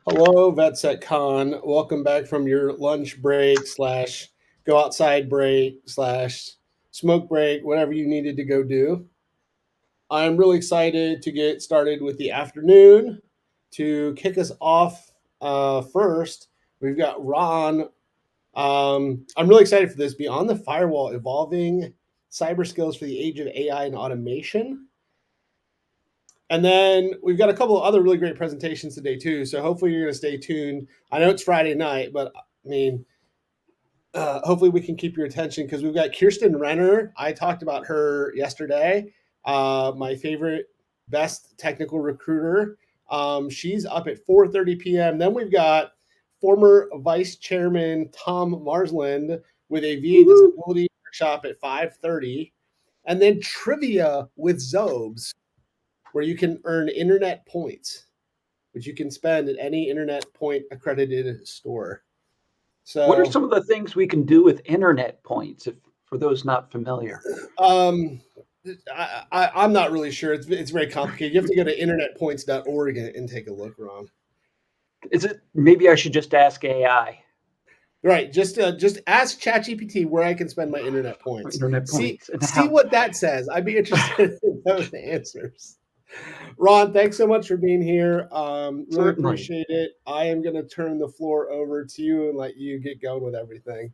Hello, VetSecCon. Welcome back from your lunch break slash go outside break slash smoke break, whatever you needed to go do. I'm really excited to get started with the afternoon. To kick us off first, we've got Ron. I'm really excited for this. Beyond the Firewall, evolving cyber skills for the age of AI and automation. And then we've got a couple of other really great presentations today too. So hopefully you're going to stay tuned. I know it's Friday night, but I mean, hopefully we can keep your attention because we've got Kirsten Renner. I talked about her yesterday. My favorite, best technical recruiter. She's up at 4:30 p.m. Then we've got former Vice Chairman Tom Marsland with a VA disability workshop at 5:30, and then trivia with Zobes, where you can earn internet points, which you can spend at any internet point accredited store. What are So, some of the things we can do with internet points, if for those not familiar? um, I'm not really sure. It's very complicated. You have to go to internetpoints.org and take a look, Ron. Is it maybe I should just ask AI? Right. Just ask ChatGPT where I can spend my internet points. Internet See points and see how? what that says. I'd be interested in those answers. Ron, thanks so much for being here. Really Certainly. appreciate it. I am going to turn the floor over to you and let you get going with everything.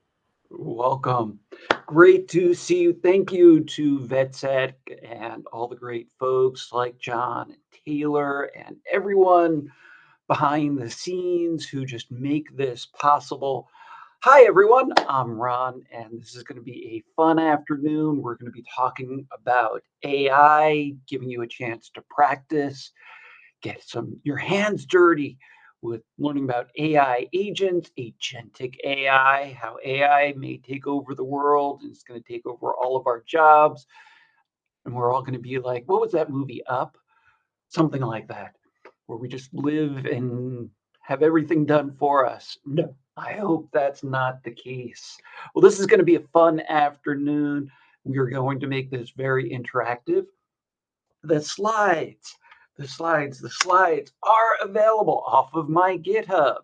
Welcome. Great to see you. Thank you to VetSec and all the great folks like John and Taylor and everyone behind the scenes who just make this possible. Hi, everyone. I'm Ron, and this is going to be a fun afternoon. We're going to be talking about AI, giving you a chance to practice, get your hands dirty with learning about AI agents, agentic AI, how AI may take over the world and it's going to take over all of our jobs. And we're all going to be like, what was that movie, Up? Something like that, where we just live and have everything done for us. No, I hope that's not the case. Well, this is going to be a fun afternoon. We are going to make this very interactive. The slides, the slides are available off of my GitHub.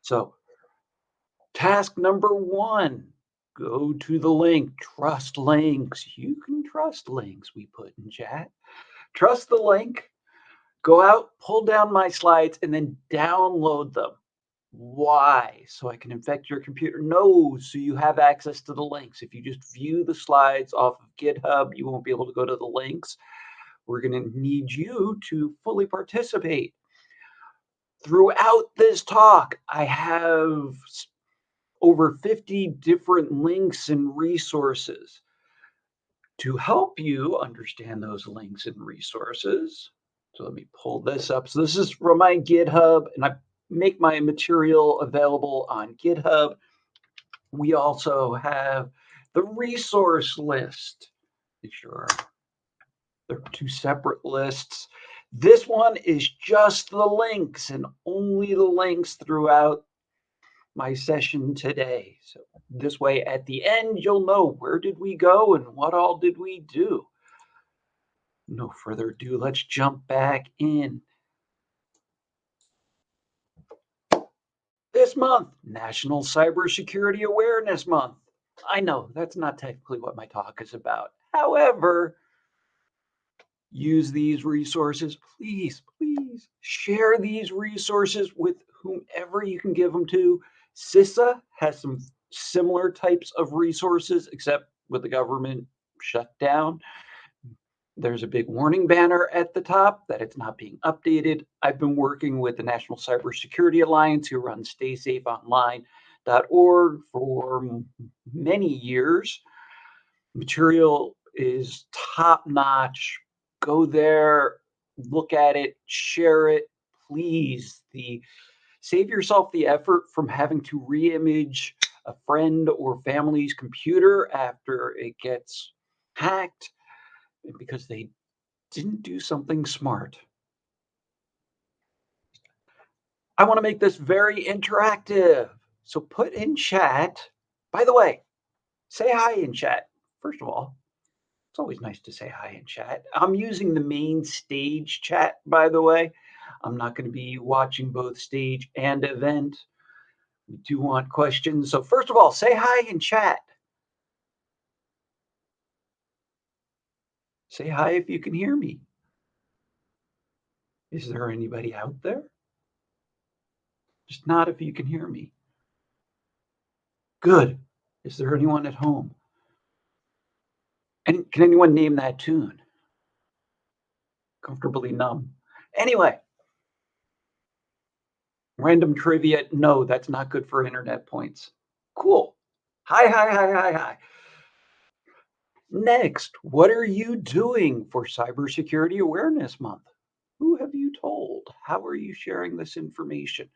So, task number one, go to the link. Trust links. You can trust links we put in chat. Trust the link. Go out, pull down my slides, and then download them. Why? So I can infect your computer? No, so you have access to the links. If you just view the slides off of GitHub, you won't be able to go to the links. We're going to need you to fully participate. Throughout this talk, I have over 50 different links and resources to help you understand those links and resources. So let me pull this up. So this is from my GitHub, and I make my material available on GitHub. We also have the resource list. Sure, they're two separate lists. This one is just the links and only the links throughout my session today. So this way, at the end, you'll know where did we go and what all did we do. No further ado, let's jump back in. This month, National Cybersecurity Awareness Month. I know that's not technically what my talk is about. However, use these resources. Please share these resources with whomever you can give them to. CISA has some similar types of resources, except with the government shutdown. There's a big warning banner at the top that it's not being updated. I've been working with the National Cybersecurity Alliance, who runs StaySafeOnline.org, for many years. Material is top notch. Go there, look at it, share it, please. Save yourself the effort from having to reimage a friend or family's computer after it gets hacked because they didn't do something smart. I want to make this very interactive. So put in chat. By the way, say hi in chat, first of all. It's always nice to say hi in chat. I'm using the main stage chat, by the way. I'm not going to be watching both stage and event. We do want questions. So, first of all, say hi in chat. Say hi if you can hear me. Is there anybody out there? Just nod if you can hear me. Good. Is there anyone at home? And can anyone name that tune? Comfortably numb. Anyway, random trivia. No, that's not good for internet points. Cool. Hi, hi, hi, hi, hi. Next, what are you doing for Cybersecurity Awareness Month? Who have you told? How are you sharing this information?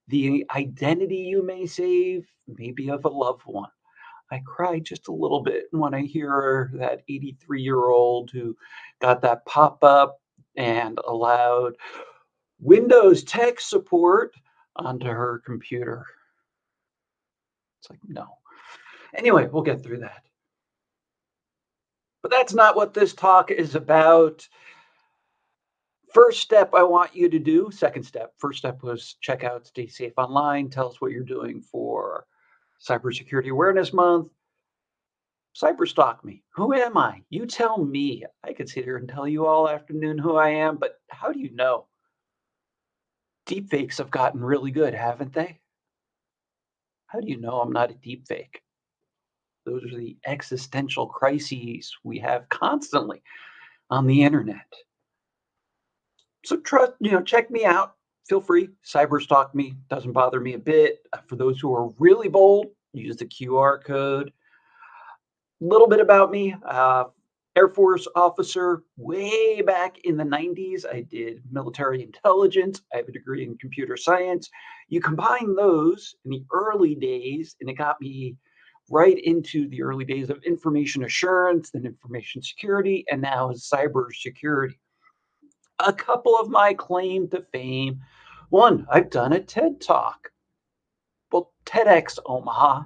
The identity you may save, maybe of a loved one. I cry just a little bit when I hear that 83-year-old who got that pop up and allowed Windows tech support onto her computer. It's like, no. Anyway, we'll get through that. But that's not what this talk is about. First step I want you to do, second step. First step was check out Stay Safe Online. Tell us what you're doing for Cybersecurity Awareness Month. Cyberstalk me. Who am I? You tell me. I could sit here and tell you all afternoon who I am, but how do you know? Deepfakes have gotten really good, haven't they? How do you know I'm not a deepfake? Those are the existential crises we have constantly on the internet. So trust, check me out. Feel free, cyberstalk me. Doesn't bother me a bit. For those who are really bold, use the QR code. Little bit about me. Air Force officer way back in the 90s. I did military intelligence. I have a degree in computer science. You combine those in the early days, and it got me right into the early days of information assurance, then information security, and now cybersecurity. A couple of my claim to fame. One, I've done a TED Talk. Well, TEDx Omaha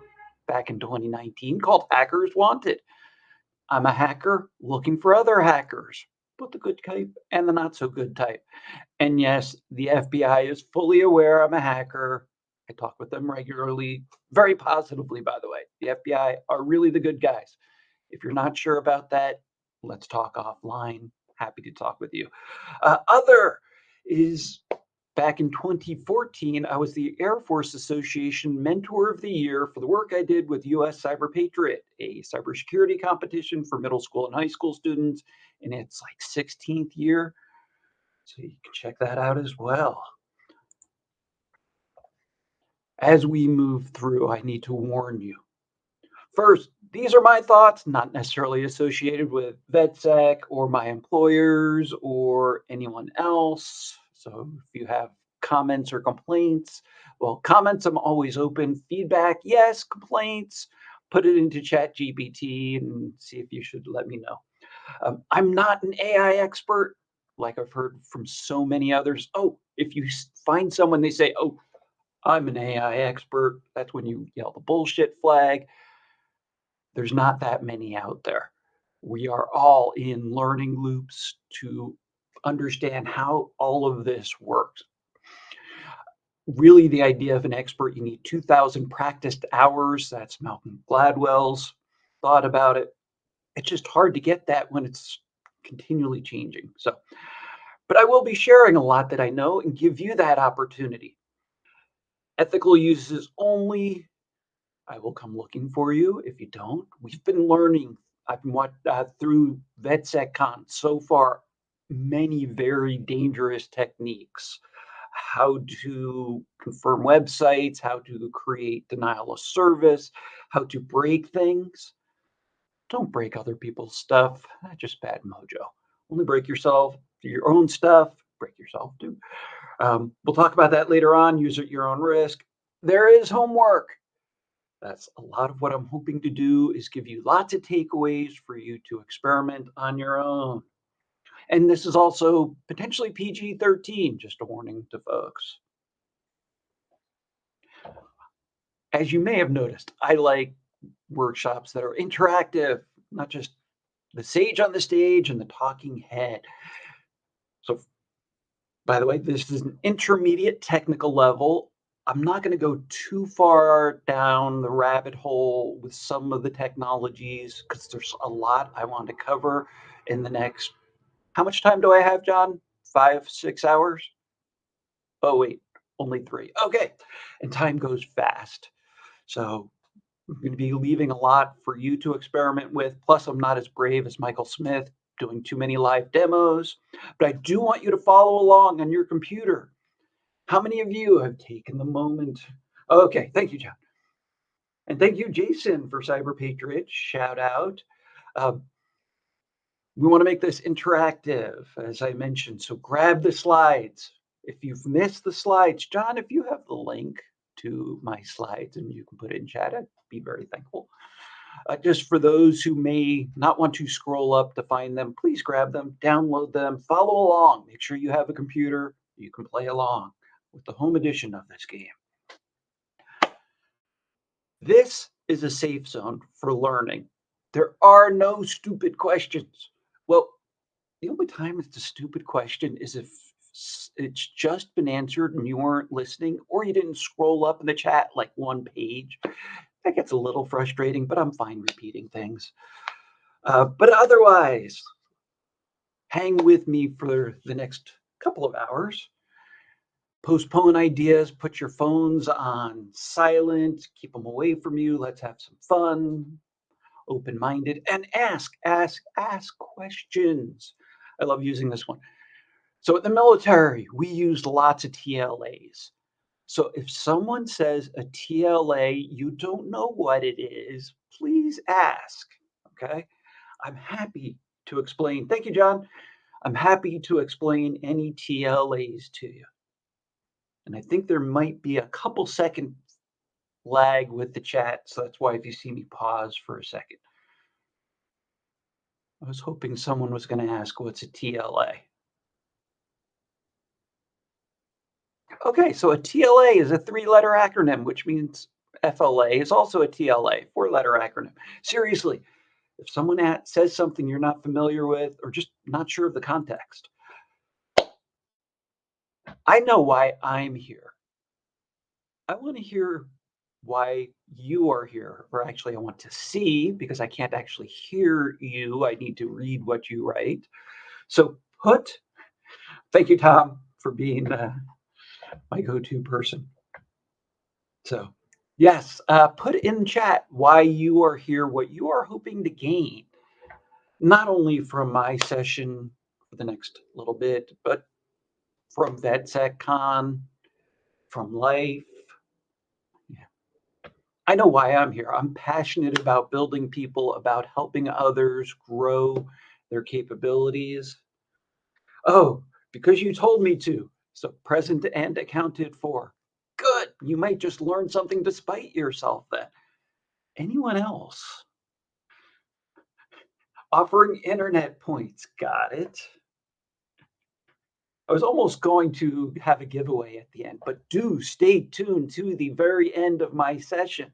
back in 2019 called Hackers Wanted. I'm a hacker looking for other hackers, both the good type and the not so good type. And yes, the FBI is fully aware I'm a hacker. I talk with them regularly, very positively, by the way. The FBI are really the good guys. If you're not sure about that, let's talk offline. Happy to talk with you. Other is back in 2014, I was the Air Force Association Mentor of the Year for the work I did with US Cyber Patriot, a cybersecurity competition for middle school and high school students in its 16th year. So you can check that out as well. As we move through, I need to warn you. First, these are my thoughts, not necessarily associated with VetSec or my employers or anyone else. So if you have comments or complaints, well, comments I'm always open. Feedback, yes. Complaints, put it into ChatGPT and see if you should let me know. I'm not an AI expert, like I've heard from so many others. Oh, if you find someone, they say, oh, I'm an AI expert, that's when you yell the bullshit flag. There's not that many out there. We are all in learning loops to understand how all of this works. Really, the idea of an expert, you need 2,000 practiced hours. That's Malcolm Gladwell's thought about it. It's just hard to get that when it's continually changing. So, but I will be sharing a lot that I know and give you that opportunity. Ethical uses only. I will come looking for you if you don't. We've been learning. I've been through VetSecCon so far, many very dangerous techniques. How to confirm websites, how to create denial of service, how to break things. Don't break other people's stuff. That's just bad mojo. Only break yourself, your own stuff. Break yourself too. We'll talk about that later on. Use it at your own risk. There is homework. That's a lot of what I'm hoping to do is give you lots of takeaways for you to experiment on your own. And this is also potentially PG-13, just a warning to folks. As you may have noticed, I like workshops that are interactive, not just the sage on the stage and the talking head. So By the way, this is an intermediate technical level. I'm not going to go too far down the rabbit hole with some of the technologies because there's a lot I want to cover in the next. How much time do I have, John? 5, 6 hours? Oh, wait, only 3. Okay. And time goes fast. So I'm going to be leaving a lot for you to experiment with. Plus, I'm not as brave as Michael Smith doing too many live demos, but I do want you to follow along on your computer. How many of you have taken the moment? Okay, thank you, John. And thank you, Jason, for Cyber Patriot. Shout out. Um, we want to make this interactive, as I mentioned. So grab the slides. If you've missed the slides, John, if you have the link to my slides and you can put it in chat, I'd be very thankful. Just for those who may not want to scroll up to find them, please grab them, download them, follow along. Make sure you have a computer. You can play along with the home edition of this game. This is a safe zone for learning. There are no stupid questions. Well, the only time it's a stupid question is if it's just been answered and you weren't listening or you didn't scroll up in the chat like one page. That gets a little frustrating, but I'm fine repeating things. But otherwise, hang with me for the next couple of hours. Postpone ideas, put your phones on silent, keep them away from you. Let's have some fun, open minded, and ask questions. I love using this one. So, in the military, we used lots of TLAs. So, if someone says a TLA, you don't know what it is, please ask. Okay. I'm happy to explain. Thank you, John. I'm happy to explain any TLAs to you. And I think there might be a couple second lag with the chat. So that's why if you see me pause for a second, I was hoping someone was going to ask what's a TLA. Okay, so a TLA is a 3-letter acronym, which means FLA is also a TLA, 4-letter acronym. Seriously, if someone says something you're not familiar with or just not sure of the context, I know why I'm here. I want to hear why you are here, or actually, I want to see because I can't actually hear you. I need to read what you write. So thank you, Tom, for being my go to person. So, yes, put in chat why you are here, what you are hoping to gain, not only from my session for the next little bit, but from VetSecCon, from life. Yeah. I know why I'm here. I'm passionate about building people, about helping others grow their capabilities. Oh, because you told me to. So present and accounted for. Good. You might just learn something despite yourself then. Anyone else? Offering internet points. Got it. I was almost going to have a giveaway at the end, but do stay tuned to the very end of my session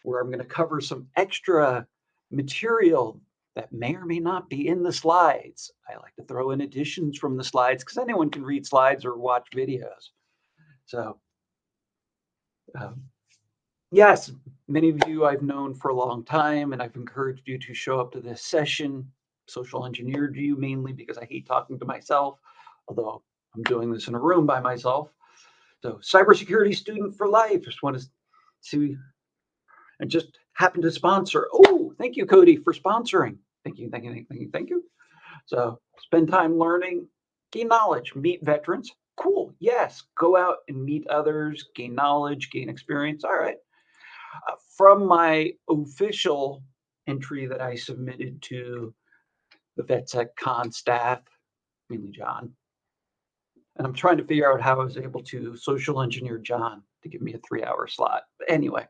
where I'm going to cover some extra material that may or may not be in the slides. I like to throw in additions from the slides because anyone can read slides or watch videos. So, um, yes, many of you I've known for a long time, and I've encouraged you to show up to this session. Social engineered you mainly because I hate talking to myself, although I'm doing this in a room by myself. So, cybersecurity student for life. Just want to see and just happen to sponsor. Oh, thank you, Cody, for sponsoring. Thank you, thank you, thank you, thank you. So, spend time learning, gain knowledge, meet veterans. Cool. Yes. Go out and meet others, gain knowledge, gain experience. All right. From my official entry that I submitted to the VetSecCon staff, mainly John, and I'm trying to figure out how I was able to social engineer John to give me a 3-hour slot. But anyway,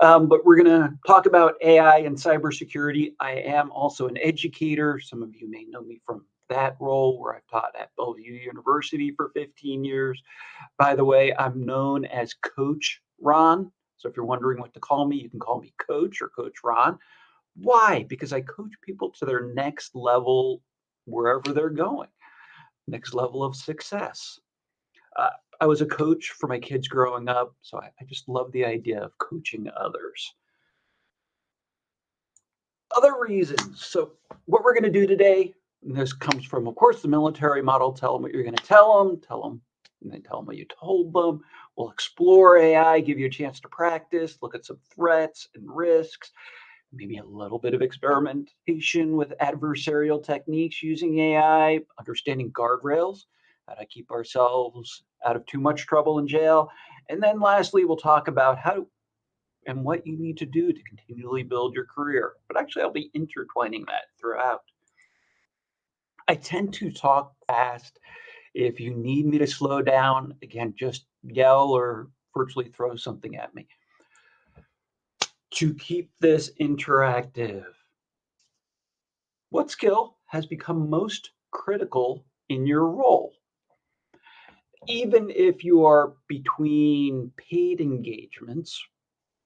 but we're going to talk about AI and cybersecurity. I am also an educator. Some of you may know me from that role where I've taught at Bellevue University for 15 years. By the way, I'm known as Coach Ron. So if you're wondering what to call me, you can call me Coach or Coach Ron. Why? Because I coach people to their next level wherever they're going. next level of success. Uh, I was a coach for my kids growing up, so I just love the idea of coaching others. Other reasons. So, what we're going to do today, and this comes from, of course, the military model. Tell them what you're going to tell them, and then tell them what you told them. We'll explore AI, give you a chance to practice, look at some threats and risks, maybe a little bit of experimentation with adversarial techniques using AI, understanding guardrails, how to keep ourselves out of too much trouble in jail. And then lastly, we'll talk about how and what you need to do to continually build your career. But actually, I'll be intertwining that throughout. I tend to talk fast. If you need me to slow down, again, just yell or virtually throw something at me. To keep this interactive, what skill has become most critical in your role? Even if you are between paid engagements,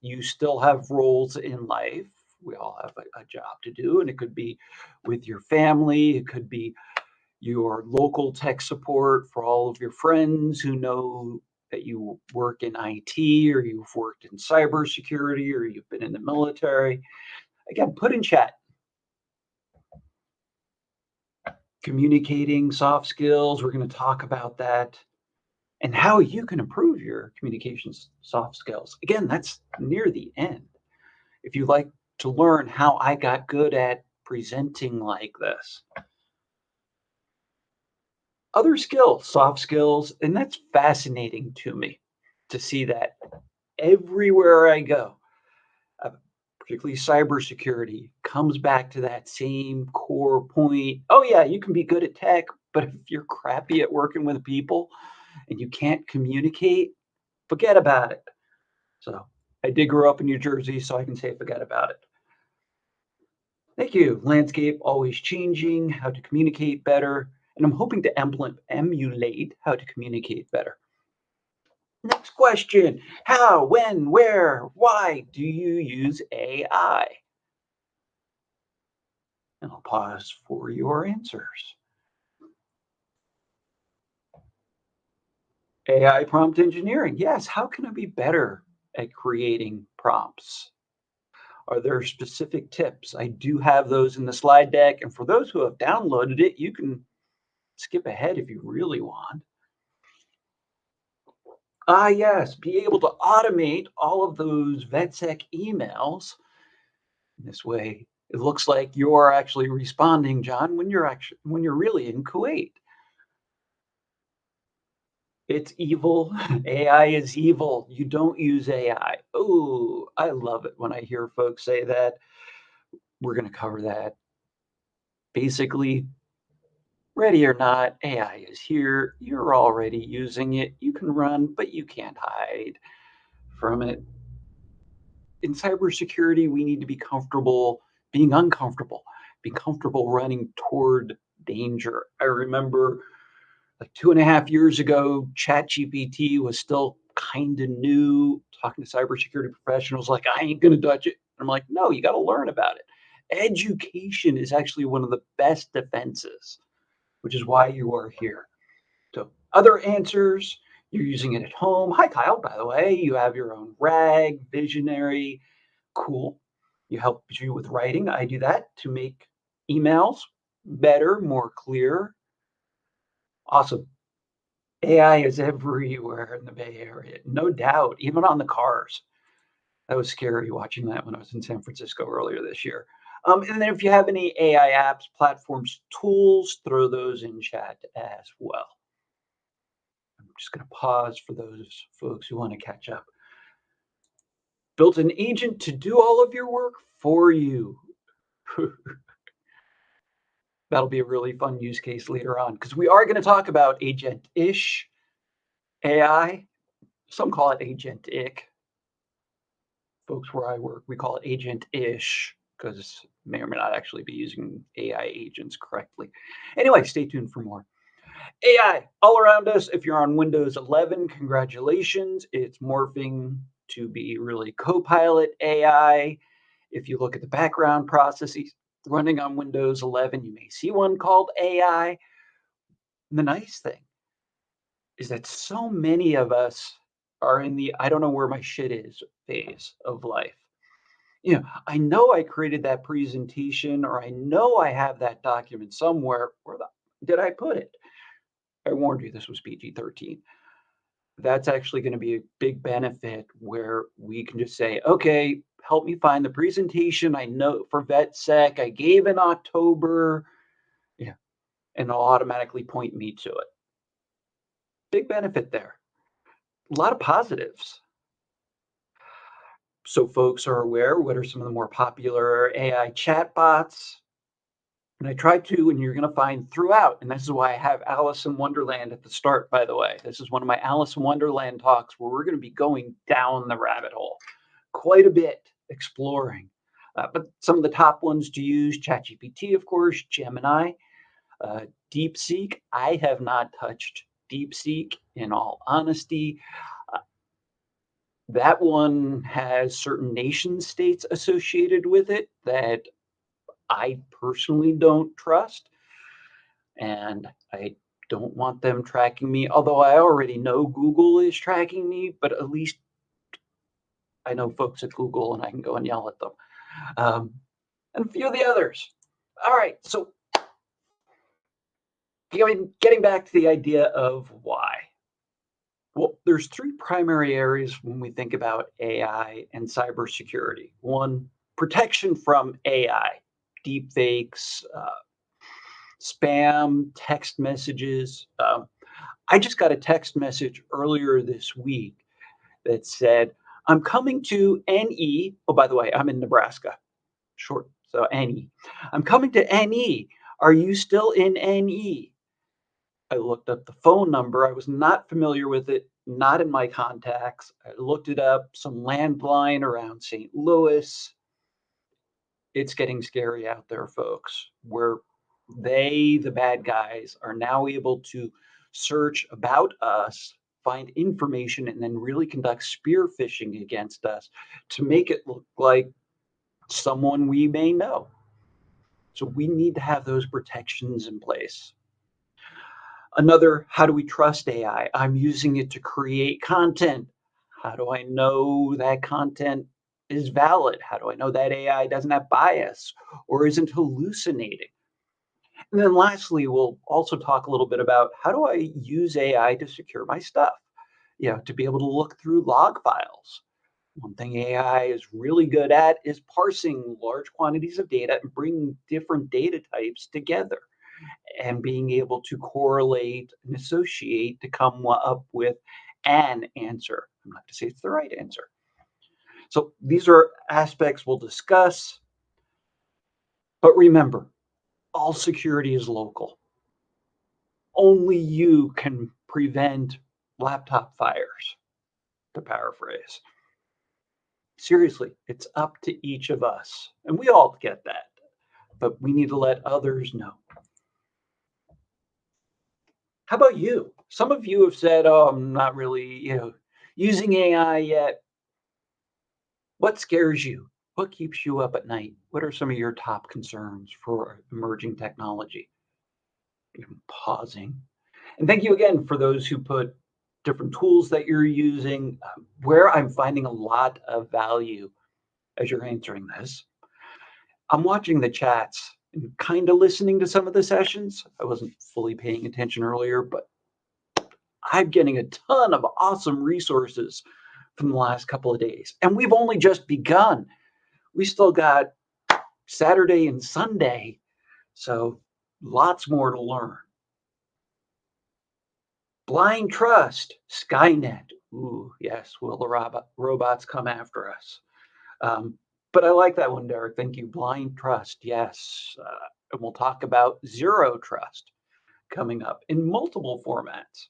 you still have roles in life. We all have a job to do, and it could be with your family, it could be your local tech support for all of your friends who know that you work in IT or you've worked in cybersecurity or you've been in the military. Again, put in chat communicating soft skills. We're going to talk about that and how you can improve your communications soft skills. Again, that's near the end. If you'd like to learn how I got good at presenting like this, other skills, soft skills, and that's fascinating to me to see that everywhere I go, uh, particularly cybersecurity, comes back to that same core point. Oh, yeah, you can be good at tech, but if you're crappy at working with people and you can't communicate, forget about it. So I did grow up in New Jersey, so I can say forget about it. Thank you. Landscape always changing, how to communicate better. And I'm hoping to emulate how to communicate better. Next question. How, when, where, why do you use AI? And I'll pause for your answers. AI prompt engineering. Yes. How can I be better at creating prompts? Are there specific tips? I do have those in the slide deck. And for those who have downloaded it, you can skip ahead if you really want. Ah, yes, be able to automate all of those VetSec emails. This way, it looks like you're actually responding, John, when you're really in Kuwait. It's evil. AI is evil. You don't use AI. Oh, I love it when I hear folks say that. We're going to cover that. Basically, ready or not, AI is here. You're already using it. You can run, but you can't hide from it. In cybersecurity, we need to be comfortable being uncomfortable, be comfortable running toward danger. I remember like 2.5 years ago, ChatGPT was still kind of new, talking to cybersecurity professionals like, I ain't going to touch it. I'm like, no, you got to learn about it. Education is actually one of the best defenses, which is why you are here. So, other answers, you're using it at home. Hi, Kyle, by the way. You have your own RAG, Visionary. Cool. You help you with writing. I do that to make emails better, more clear. Awesome. AI is everywhere in the Bay Area, no doubt, even on the cars. That was scary watching that when I was in San Francisco earlier this year. And then if you have any AI apps, platforms, tools, throw those in chat as well. I'm just going to pause for those folks who want to catch up. Built an agent to do all of your work for you. That'll be a really fun use case later on because we are going to talk about agent-ish AI. Some call it agent-ic. Folks where I work, we call it agent-ish because may or may not actually be using AI agents correctly. Anyway, stay tuned for more. AI all around us. If you're on Windows 11, congratulations. It's morphing to be really Copilot AI. If you look at the background processes running on Windows 11, you may see one called AI. And the nice thing is that so many of us are in the I don't know where my shit is phase of life. I know I created that presentation or I know I have that document somewhere. Where the did I put it? I warned you this was PG-13. That's actually going to be a big benefit where we can just say, okay, help me find the presentation I know for VetSec I gave in October. Yeah. And it'll automatically point me to it. Big benefit there. A lot of positives. So folks are aware, what are some of the more popular AI chatbots? And I try to, and you're going to find throughout, and this is why I have Alice in Wonderland at the start, by the way. This is one of my Alice in Wonderland talks where we're going to be going down the rabbit hole quite a bit, exploring. But some of the top ones to use ChatGPT, of course, Gemini, uh, DeepSeek. I have not touched DeepSeek in all honesty. Uh, that one has certain nation states associated with it that I personally don't trust. And I don't want them tracking me, although I already know Google is tracking me, but at least I know folks at Google and I can go and yell at them. And a few of the others. All right, so getting back to the idea of why. Well, there's three primary areas when we think about AI and cybersecurity. One, protection from AI, deepfakes, spam, text messages. I just got a text message earlier this week that said, I'm coming to NE. Oh, by the way, I'm in Nebraska, short. So NE. I'm coming to NE. Are you still in NE? I looked up the phone number. I was not familiar with it, not in my contacts. I looked it up, some landline around St. Louis. It's getting scary out there, folks, where the bad guys, are now able to search about us, find information, and then really conduct spear phishing against us to make it look like someone we may know. So we need to have those protections in place. Another, how do we trust AI? I'm using it to create content. How do I know that content is valid? How do I know that AI doesn't have bias or isn't hallucinating? And then lastly, we'll also talk a little bit about how do I use AI to secure my stuff? To be able to look through log files. One thing AI is really good at is parsing large quantities of data and bringing different data types together and being able to correlate and associate to come up with an answer. I'm not to say it's the right answer. So these are aspects we'll discuss. But remember, all security is local. Only you can prevent laptop fires, to paraphrase. Seriously, it's up to each of us. And we all get that, but we need to let others know. How about you? Some of you have said, "Oh, I'm not really, using AI yet." What scares you? What keeps you up at night? What are some of your top concerns for emerging technology? Pausing. And thank you again for those who put different tools that you're using. Where I'm finding a lot of value as you're answering this, I'm watching the chats and kind of listening to some of the sessions. I wasn't fully paying attention earlier, but I'm getting a ton of awesome resources from the last couple of days. And we've only just begun. We still got Saturday and Sunday, so lots more to learn. Blind trust, Skynet. Ooh, yes, will the robots come after us? But I like that one, Derek. Thank you. Blind trust, yes. And we'll talk about zero trust coming up in multiple formats.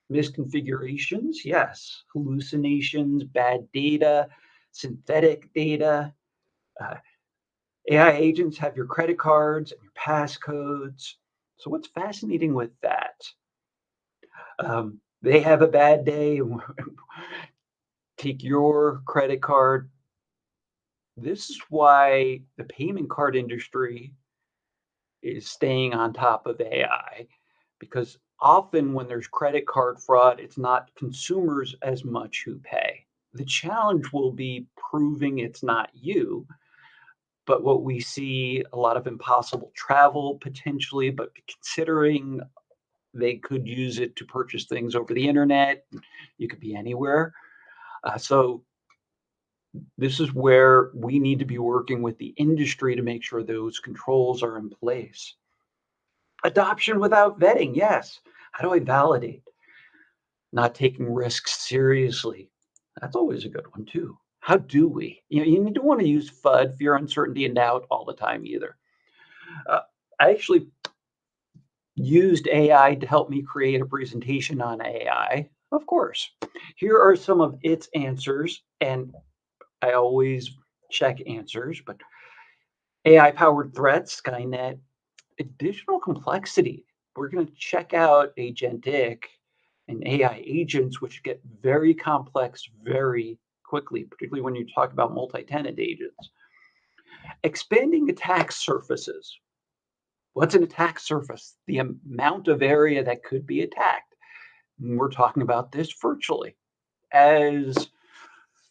Misconfigurations, yes. Hallucinations, bad data, synthetic data. Uh, AI agents have your credit cards and your passcodes. So, what's fascinating with that? They have a bad day, take your credit card. This is why the payment card industry is staying on top of AI because Often when there's credit card fraud, it's not consumers as much who pay. The challenge will be proving it's not you, but what we see a lot of impossible travel potentially, but considering they could use it to purchase things over the internet, you could be anywhere. So this is where we need to be working with the industry to make sure those controls are in place. Adoption without vetting, yes. How do I validate? Not taking risks seriously. That's always a good one too. How do we? You don't want to use FUD, fear, uncertainty, and doubt all the time either. Uh, I actually used AI to help me create a presentation on AI. Of course. Here are some of its answers, and I always check answers, but AI powered threats, Skynet, additional complexity. We're going to check out agentic and AI agents, which get very complex very quickly, particularly when you talk about multi tenant agents. Expanding attack surfaces. What's an attack surface? The amount of area that could be attacked. And we're talking about this virtually. As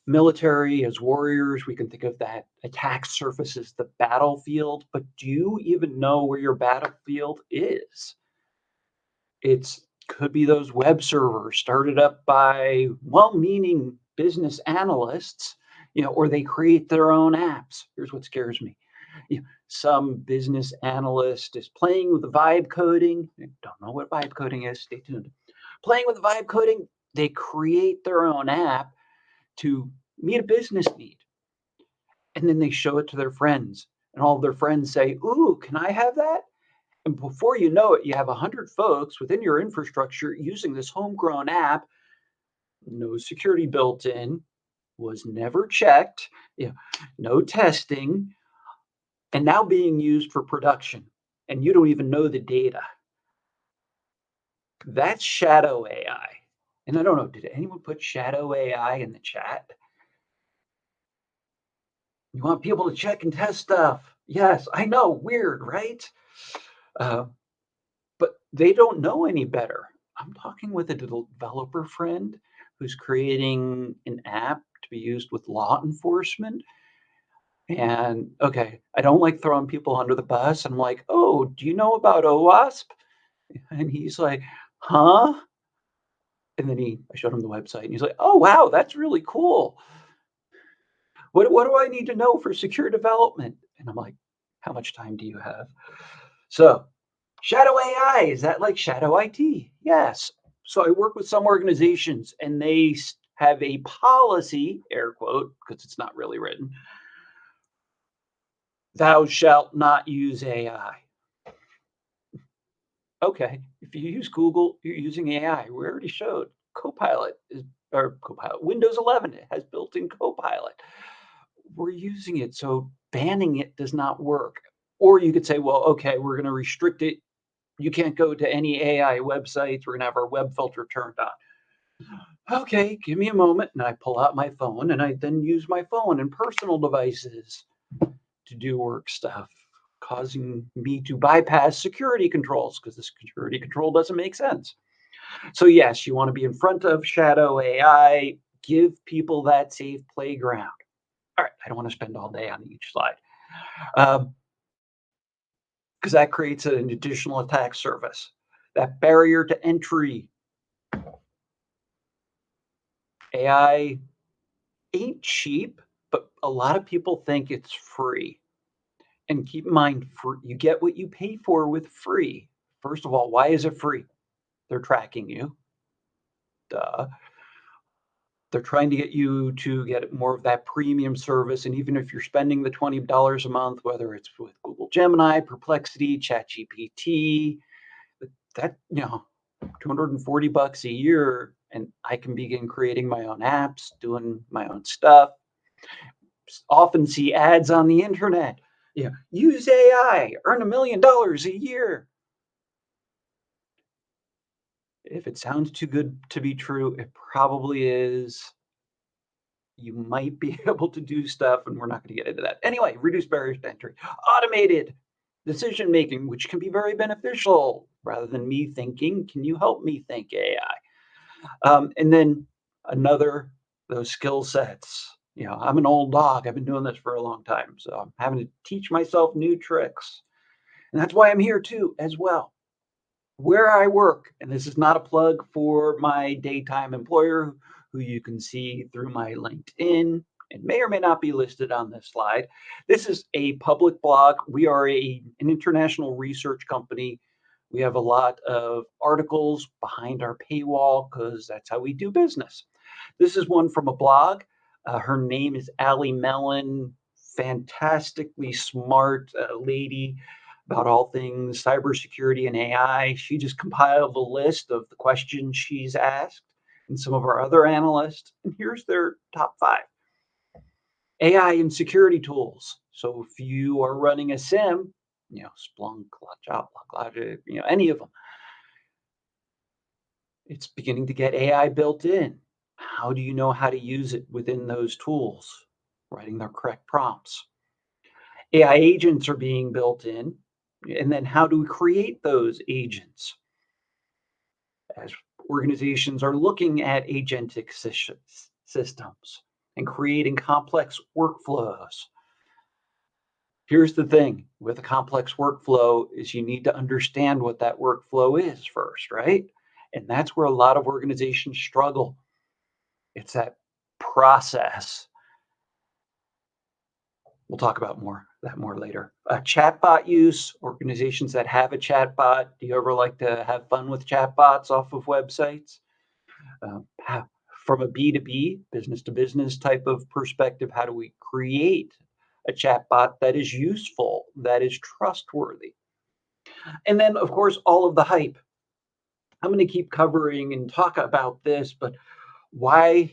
military, as warriors, we can think of that attack surface as the battlefield, but do you even know where your battlefield is? It's could be those web servers started up by well-meaning business analysts, or they create their own apps. Here's what scares me. Some business analyst is playing with the vibe coding. I don't know what vibe coding is. Stay tuned. Playing with vibe coding, they create their own app to meet a business need. And then they show it to their friends. And all of their friends say, "Ooh, can I have that?" And before you know it, you have 100 folks within your infrastructure using this homegrown app, no security built in, was never checked, you know, no testing, and now being used for production. And you don't even know the data. That's shadow AI. And I don't know, did anyone put shadow AI in the chat? You want people to check and test stuff. Yes, I know, weird, right? Uh, but they don't know any better. I'm talking with a developer friend who's creating an app to be used with law enforcement. And okay, I don't like throwing people under the bus. I'm like, "Oh, do you know about OWASP?" And he's like, "Huh?" And then I showed him the website and he's like, "Oh, wow, that's really cool. What do I need to know for secure development?" And I'm like, "How much time do you have?" So shadow AI, is that like shadow IT? Yes. So I work with some organizations and they have a policy, air quote, because it's not really written, thou shalt not use AI. Okay, if you use Google, you're using AI. We already showed Copilot is, or Copilot, Windows 11 it has built-in Copilot. We're using it, so banning it does not work. Or you could say, well, okay, we're going to restrict it. You can't go to any AI websites. We're going to have our web filter turned on. Okay, give me a moment. And I pull out my phone and I then use my phone and personal devices to do work stuff, causing me to bypass security controls because the security control doesn't make sense. So, yes, you want to be in front of shadow AI, give people that safe playground. All right, I don't want to spend all day on each slide because that creates an additional attack surface. That barrier to entry, AI ain't cheap, but a lot of people think it's free. And keep in mind, you get what you pay for with free. First of all, why is it free? They're tracking you. Duh. They're trying to get you to get more of that premium service. And even if you're spending the $20 a month, whether it's with Google Gemini, Perplexity, ChatGPT, that, 240 bucks a year, and I can begin creating my own apps, doing my own stuff. Often see ads on the internet. Use AI, earn $1 million a year. If it sounds too good to be true, it probably is. You might be able to do stuff, and we're not going to get into that. Anyway, reduce barriers to entry. Automated decision making, which can be very beneficial. Rather than me thinking, can you help me think AI? And then another, those skill sets. I'm an old dog. I've been doing this for a long time. So I'm having to teach myself new tricks. And that's why I'm here too, as well. Where I work, and this is not a plug for my daytime employer, who you can see through my LinkedIn and may or may not be listed on this slide. This is a public blog. We are an international research company. We have a lot of articles behind our paywall because that's how we do business. This is one from a blog. Her name is Ali Mellon, fantastically smart lady about all things cybersecurity and AI. She just compiled a list of the questions she's asked and some of our other analysts. And here's their top 5. AI and security tools. So if you are running a SIM, Splunk, LogJob, LogLogic, any of them, it's beginning to get AI built in. How do you know how to use it within those tools? Writing the correct prompts. AI agents are being built in. And then how do we create those agents? As organizations are looking at agentic systems and creating complex workflows. Here's the thing with a complex workflow is you need to understand what that workflow is first, right? And that's where a lot of organizations struggle. It's that process. We'll talk about that more later. Chatbot use, organizations that have a chatbot. Do you ever like to have fun with chatbots off of websites? From a B2B, business to business type of perspective, how do we create a chatbot that is useful, that is trustworthy? And then, of course, all of the hype. I'm going to keep covering and talk about this, but why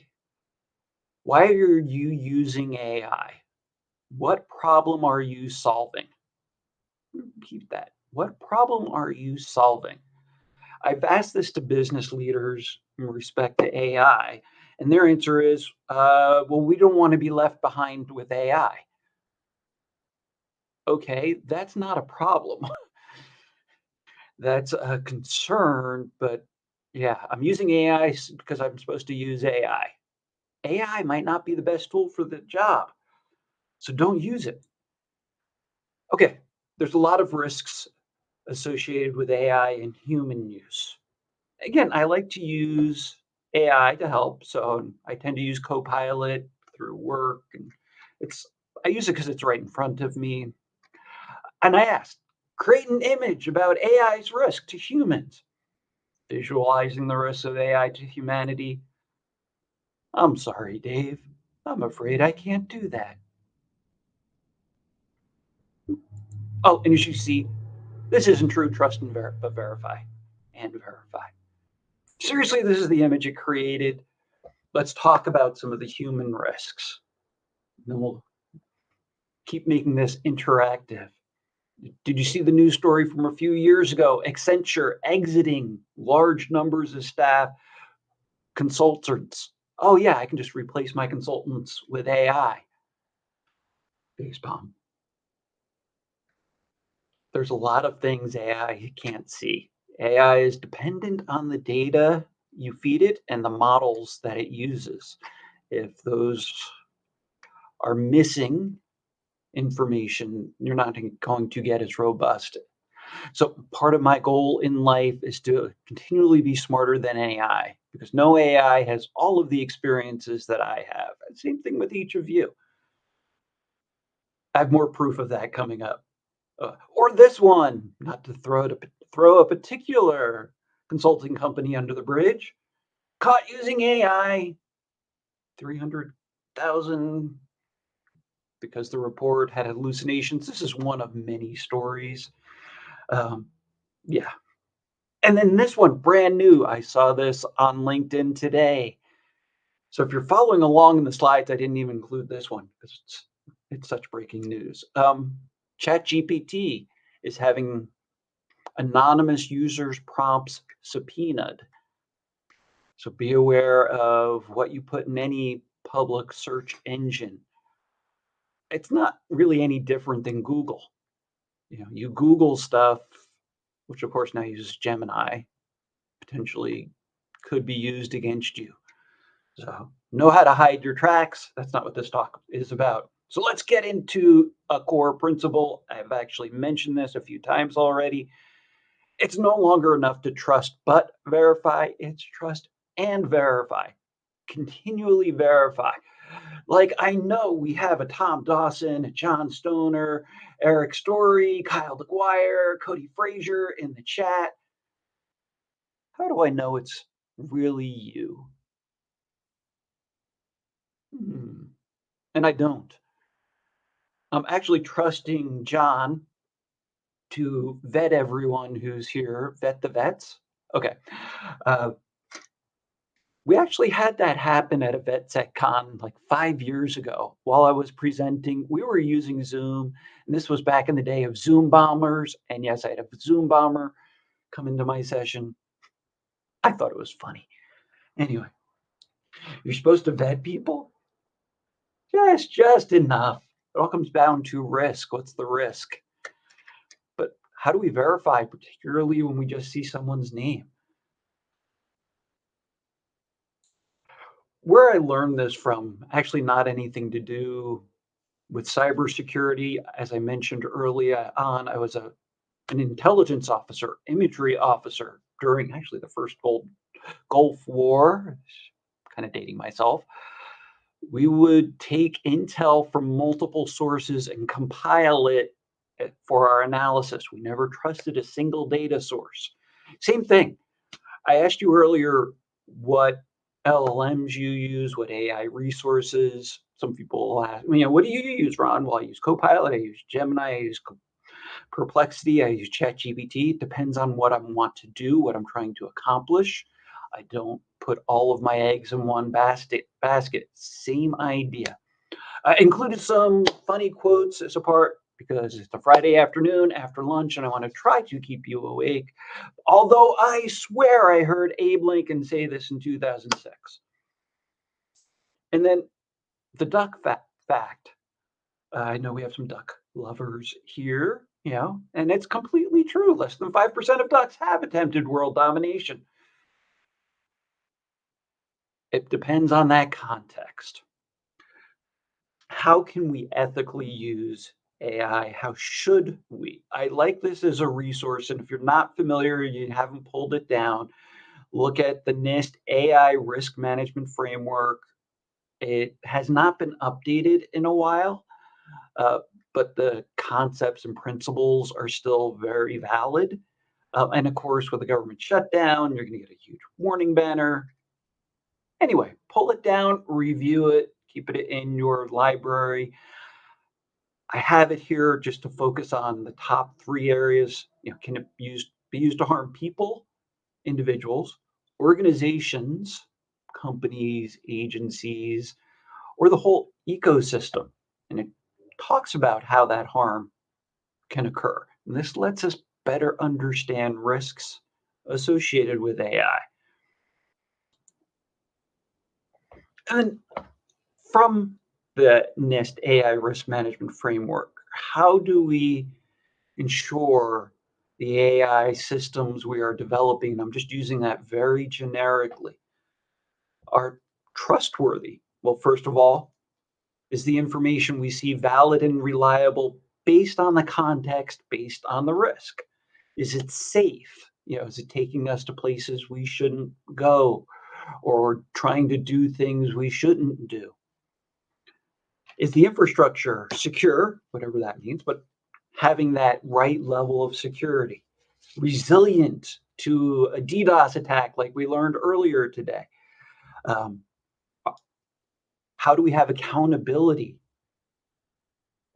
are you using AI? What problem are you solving? Keep that. What problem are you solving? I've asked this to business leaders in respect to AI, and their answer is, well, we don't want to be left behind with AI. Okay, that's not a problem. That's a concern, but yeah, I'm using AI because I'm supposed to use AI. AI might not be the best tool for the job, so don't use it. Okay, there's a lot of risks associated with AI and human use. Again, I like to use AI to help, so I tend to use Copilot through work, and I use it because it's right in front of me. And I asked, create an image about AI's risk to humans, visualizing the risks of AI to humanity. I'm sorry, Dave. I'm afraid I can't do that. Oh, and as you see, this isn't true. Trust and but verify and verify. Seriously, this is the image it created. Let's talk about some of the human risks. And then we'll keep making this interactive. Did you see the news story from a few years ago? Accenture exiting large numbers of staff, consultants. Oh, yeah, I can just replace my consultants with AI. Facepalm. There's a lot of things AI can't see. AI is dependent on the data you feed it and the models that it uses. If those are missing information, you're not going to get as robust. So part of my goal in life is to continually be smarter than AI because no AI has all of the experiences that I have. Same thing with each of you. I have more proof of that coming up. Or this one, not to throw a particular consulting company under the bridge, caught using AI, 300,000 because the report had hallucinations. This is one of many stories. Yeah. And then this one, brand new. I saw this on LinkedIn today. So if you're following along in the slides, I didn't even include this one because it's such breaking news. ChatGPT is having anonymous users' prompts subpoenaed. So be aware of what you put in any public search engine. It's not really any different than Google. You Google stuff which of course now uses Gemini, potentially could be used against you. So know how to hide your tracks. That's not what this talk is about. So let's get into a core principle. I've actually mentioned this a few times already. It's no longer enough to trust but verify. It's trust and verify. Continually verify. Like, I know we have a Tom Dawson, a John Stoner, Eric Story, Kyle DeGuire, Cody Frazier in the chat. How do I know it's really you? And I don't. I'm actually trusting John to vet everyone who's here, vet the vets. Okay. Uh, we actually had that happen at a VetSecCon like 5 years ago while I was presenting. We were using Zoom, and this was back in the day of Zoom bombers. And yes, I had a Zoom bomber come into my session. I thought it was funny. Anyway, you're supposed to vet people? Just enough. It all comes down to risk. What's the risk? But how do we verify, particularly when we just see someone's name? Where I learned this from, actually not anything to do with cybersecurity. As I mentioned earlier on, I was an intelligence officer, imagery officer during actually the first Gulf War. Kind of dating myself. We would take intel from multiple sources and compile it for our analysis. We never trusted a single data source. Same thing. I asked you earlier what LLMs you use, what AI resources. Some people ask, what do you use, Ron? Well, I use Copilot, I use Gemini, I use Perplexity, I use ChatGPT. It depends on what I want to do, what I'm trying to accomplish. I don't put all of my eggs in one basket. Same idea. I included some funny quotes as a part because it's a Friday afternoon after lunch and I want to try to keep you awake. Although I swear I heard Abe Lincoln say this in 2006. And then the duck fact. I know we have some duck lovers here, and it's completely true. Less than 5% of ducks have attempted world domination. It depends on that context. How can we ethically use AI? How should we? I like this as a resource. And if you're not familiar, you haven't pulled it down, look at the NIST AI risk management framework. It has not been updated in a while, uh, but the concepts and principles are still very valid. And of course, with the government shutdown, you're going to get a huge warning banner. Anyway, pull it down, review it, keep it in your library. I have it here just to focus on the top three areas. Can it be used to harm people, individuals, organizations, companies, agencies, or the whole ecosystem? And it talks about how that harm can occur. And this lets us better understand risks associated with AI. And then from the NIST AI risk management framework, how do we ensure the AI systems we are developing, I'm just using that very generically, are trustworthy? Well, first of all, is the information we see valid and reliable based on the context, based on the risk? Is it safe? Is it taking us to places we shouldn't go or trying to do things we shouldn't do? Is the infrastructure secure, whatever that means, but having that right level of security, resilient to a DDoS attack like we learned earlier today? Um, how do we have accountability?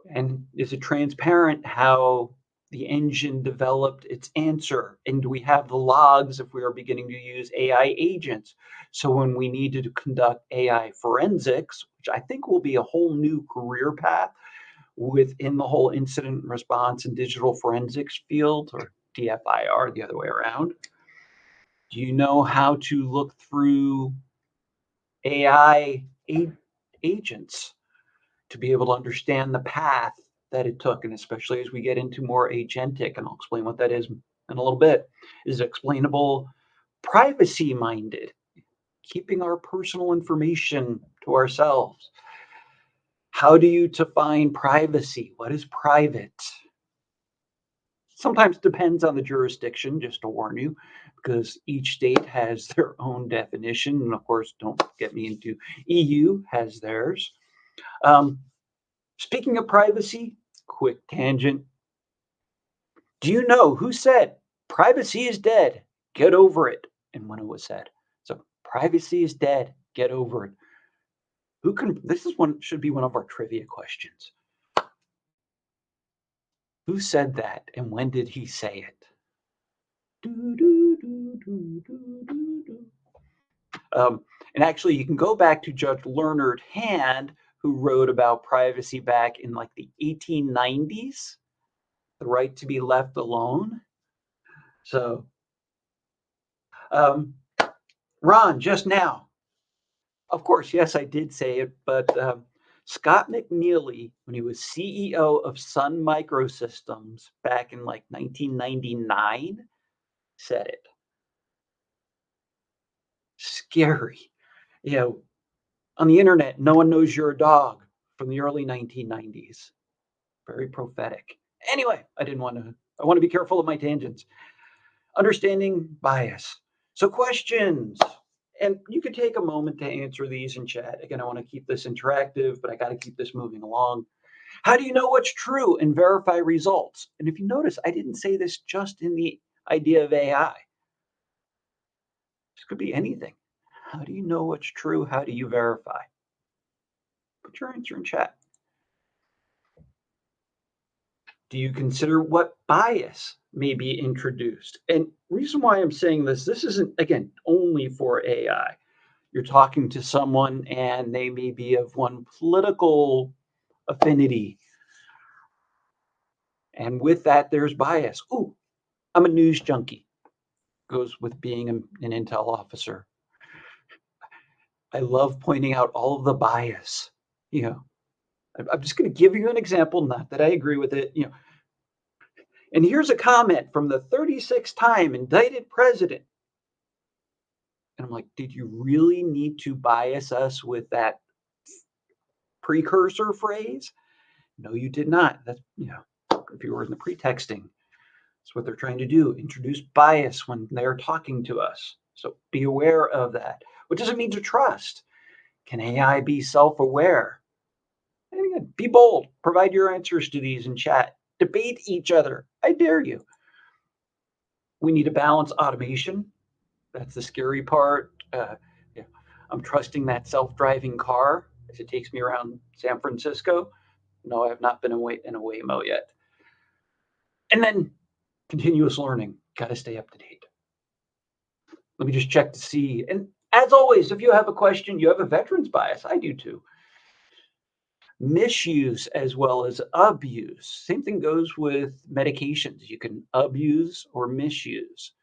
And is it transparent how the engine developed its answer? And do we have the logs if we are beginning to use AI agents? So when we need to conduct AI forensics, which I think will be a whole new career path within the whole incident response and digital forensics field, or DFIR, the other way around. Do you know how to look through AI agents to be able to understand the path that it took? And especially as we get into more agentic, and I'll explain what that is in a little bit. Is explainable, privacy minded, keeping our personal information to ourselves. How do you define privacy? What is private? Sometimes depends on the jurisdiction, just to warn you, because each state has their own definition. And of course, don't get me into EU has theirs. Um, Speaking of privacy, quick tangent. Do you know who said privacy is dead? Get over it. And when it was said. So privacy is dead. Get over it. Who can this is one should be one of our trivia questions. Who said that and when did he say it? Do, do, do, do, do, do, do. And actually, you can go back to Judge Leonard Hand, who wrote about privacy back in like the 1890s, the right to be left alone. So, um, Ron, just now, of course, yes, I did say it, but Scott McNealy, when he was CEO of Sun Microsystems back in like 1999, said it. Scary. You know, on the internet, no one knows you're a dog from the early 1990s. Very prophetic. Anyway, I want to be careful of my tangents. Understanding bias. So, questions. And you could take a moment to answer these in chat. Again, I want to keep this interactive, but I got to keep this moving along. How do you know what's true and verify results? And if you notice, I didn't say this just in the idea of AI. This could be anything. How do you know what's true? How do you verify? Put your answer in chat. Do you consider what bias may be introduced? And reason why I'm saying this isn't, again, only for AI. You're talking to someone and they may be of one political affinity. And with that, there's bias. Ooh, I'm a news junkie. Goes with being an intel officer. I love pointing out all of the bias. You know, I'm just going to give you an example, not that I agree with it. And here's a comment from the 36th time indicted president. And I'm like, did you really need to bias us with that precursor phrase? No, you did not. That's, if you were in the pretexting, that's what they're trying to do, introduce bias when they're talking to us. So be aware of that. What does it mean to trust? Can AI be self aware? And again, be bold. Provide your answers to these in chat. Debate each other. I dare you. We need to balance automation. That's the scary part. Yeah, I'm trusting that self-driving car as it takes me around San Francisco. No, I have not been in a Waymo yet. And then continuous learning. Got to stay up to date. Let me just check to see. And as always, if you have a question, you have a veterans bias. I do too. Misuse as well as abuse. Same thing goes with medications. You can abuse or misuse.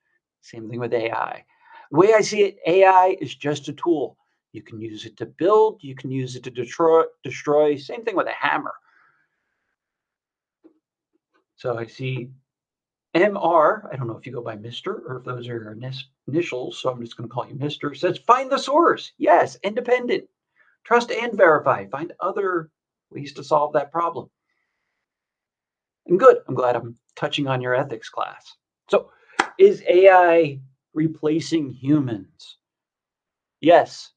Same thing with AI. The way I see it, AI is just a tool. You can use it to build, you can use it to destroy. Same thing with a hammer. So I see MR, I don't know if you go by Mr. or if those are your initials, so I'm just going to call you Mr. Says find the source. Yes, independent. Trust and verify. Find other ways to solve that problem. And good. I'm glad I'm touching on your ethics class. So, is AI replacing humans? Yes.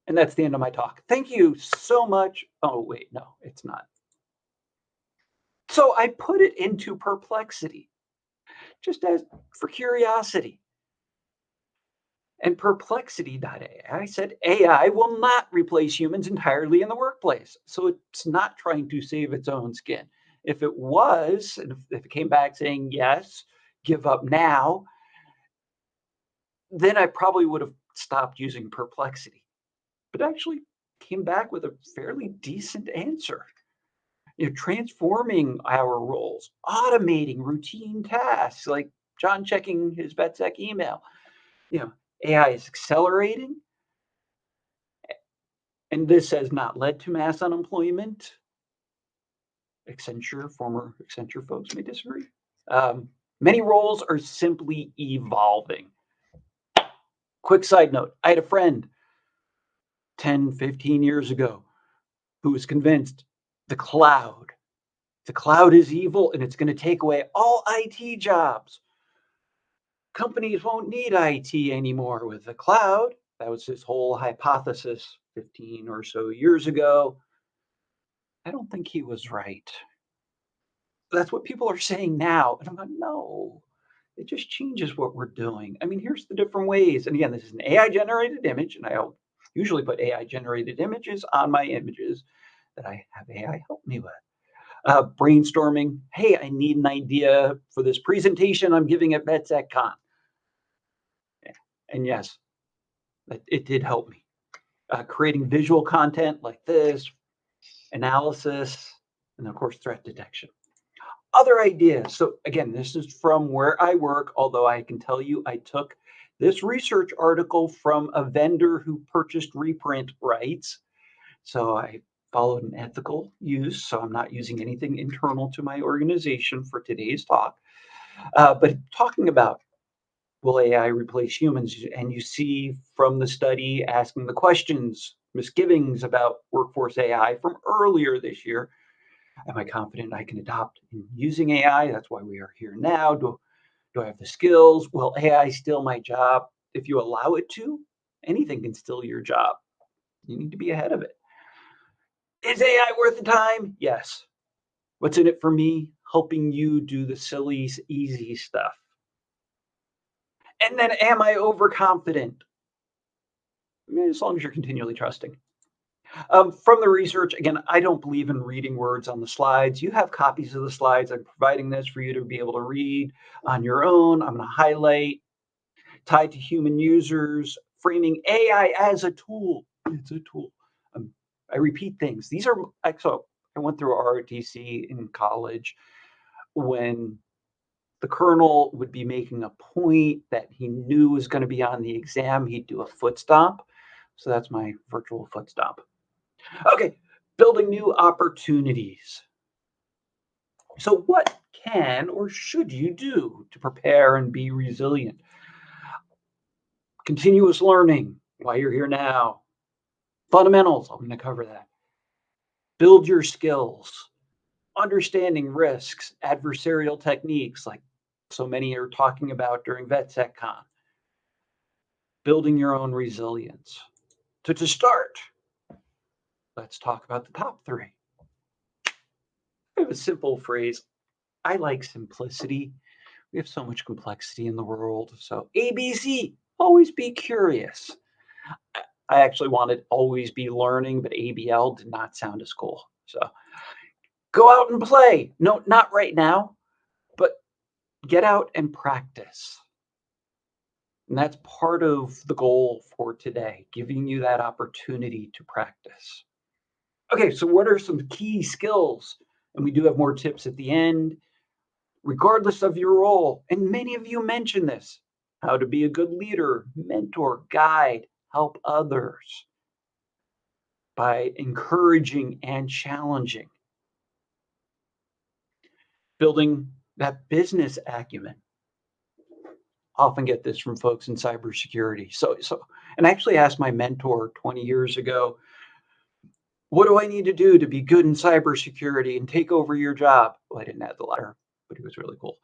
And that's the end of my talk. Thank you so much. Oh, wait, no, it's not. So I put it into Perplexity, just as for curiosity. And Perplexity.ai said AI will not replace humans entirely in the workplace. So it's not trying to save its own skin. If it was, and if it came back saying yes, give up now, then I probably would have stopped using Perplexity. But actually came back with a fairly decent answer. Transforming our roles, automating routine tasks like John checking his VetSec email. AI is accelerating, and this has not led to mass unemployment. Accenture, former Accenture folks may disagree. Many roles are simply evolving. Quick side note, I had a friend 10, 15 years ago who was convinced the cloud, the cloud is evil and it's going to take away all IT jobs. Companies won't need IT anymore with the cloud. That was his whole hypothesis 15 or so years ago. I don't think he was right. That's what people are saying now. And I'm like, no, it just changes what we're doing. I mean, here's the different ways. And again, this is an AI generated image, and usually put AI generated images on my images that I have AI help me with. Brainstorming. Hey, I need an idea for this presentation I'm giving at VetsecCon. And yes, it did help me. Creating visual content like this, analysis, and of course, threat detection. Other ideas. So again, this is from where I work, although I can tell you I took this research article from a vendor who purchased reprint rights. So I followed an ethical use. So I'm not using anything internal to my organization for today's talk. But talking about will AI replace humans? And you see from the study asking the questions, misgivings about workforce AI from earlier this year. Am I confident I can adopt in using AI? That's why we are here now. Do I have the skills? Will AI steal my job? If you allow it to, anything can steal your job. You need to be ahead of it. Is AI worth the time? Yes. What's in it for me? Helping you do the silly, easy stuff. And then, am I overconfident? As long as you're continually trusting. From the research, again, I don't believe in reading words on the slides. You have copies of the slides. I'm providing this for you to be able to read on your own. I'm going to highlight tied to human users, framing AI as a tool. It's a tool. I repeat things. These are, so I went through ROTC in college when the colonel would be making a point that he knew was going to be on the exam, he'd do a foot stomp. So that's my virtual foot stomp. Okay, building new opportunities. So, what can or should you do to prepare and be resilient? Continuous learning, why you're here now. Fundamentals, I'm going to cover that. Build your skills, understanding risks, adversarial techniques, like so many are talking about during VetsecCon. Building your own resilience. So, to start, let's talk about the top three. I have a simple phrase. I like simplicity. We have so much complexity in the world. So ABC, always be curious. I actually wanted always be learning, but ABL did not sound as cool. So go out and play. No, not right now, but get out and practice. And that's part of the goal for today, giving you that opportunity to practice. Okay, so what are some key skills? And we do have more tips at the end. Regardless of your role, and many of you mention this, how to be a good leader, mentor, guide, help others by encouraging and challenging, building that business acumen. Often get this from folks in cybersecurity. And I actually asked my mentor 20 years ago, what do I need to do to be good in cybersecurity and take over your job? Well, I didn't add the letter, but he was really cool.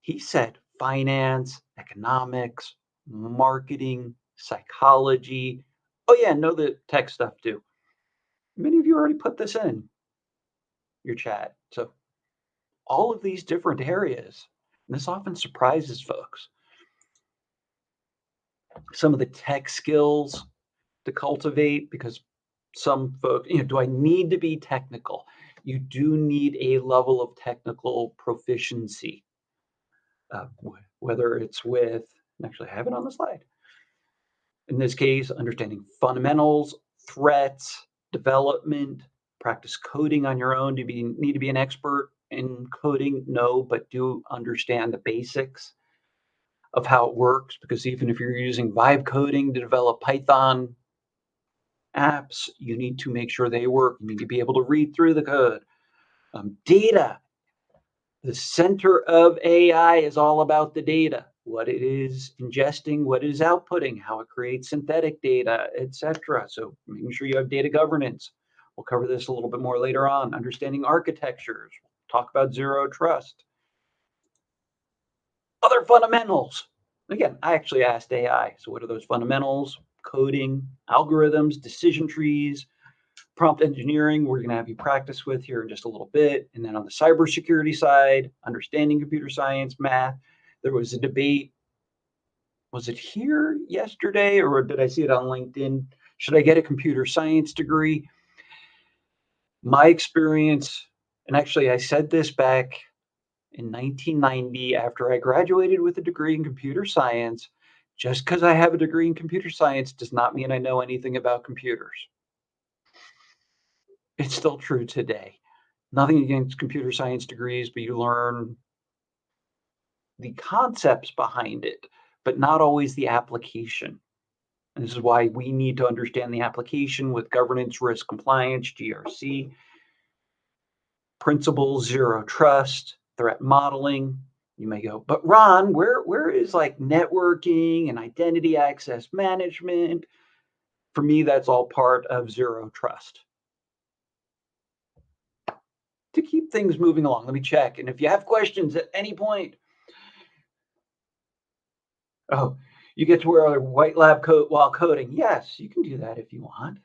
He said finance, economics, marketing, psychology. Oh, yeah, know the tech stuff too. Many of you already put this in your chat. So, all of these different areas, and this often surprises folks. Some of the tech skills to cultivate, because some folks, do I need to be technical? You do need a level of technical proficiency, whether it's with, actually, I have it on the slide. In this case, understanding fundamentals, threats, development, practice coding on your own. Need to be an expert in coding? No, but do understand the basics of how it works, because even if you're using vibe coding to develop Python apps, you need to make sure they work. You need to be able to read through the code. Data. The center of AI is all about the data, what it is ingesting, what it is outputting, how it creates synthetic data, etc. So making sure you have data governance. We'll cover this a little bit more later on. Understanding architectures. We'll talk about zero trust. Other fundamentals. Again, I actually asked AI. So what are those fundamentals? Coding, algorithms, decision trees, prompt engineering, we're going to have you practice with here in just a little bit. And then on the cybersecurity side, understanding computer science, math, there was a debate. Was it here yesterday or did I see it on LinkedIn? Should I get a computer science degree? My experience, and actually I said this back in 1990 after I graduated with a degree in computer science. Just because I have a degree in computer science does not mean I know anything about computers. It's still true today. Nothing against computer science degrees, but you learn the concepts behind it, but not always the application. And this is why we need to understand the application with governance, risk compliance, GRC, principles, zero trust, threat modeling. You may go, but Ron, where is like networking and identity access management? For me, that's all part of zero trust. To keep things moving along, let me check. And if you have questions at any point, oh, you get to wear a white lab coat while coding. Yes, you can do that if you want.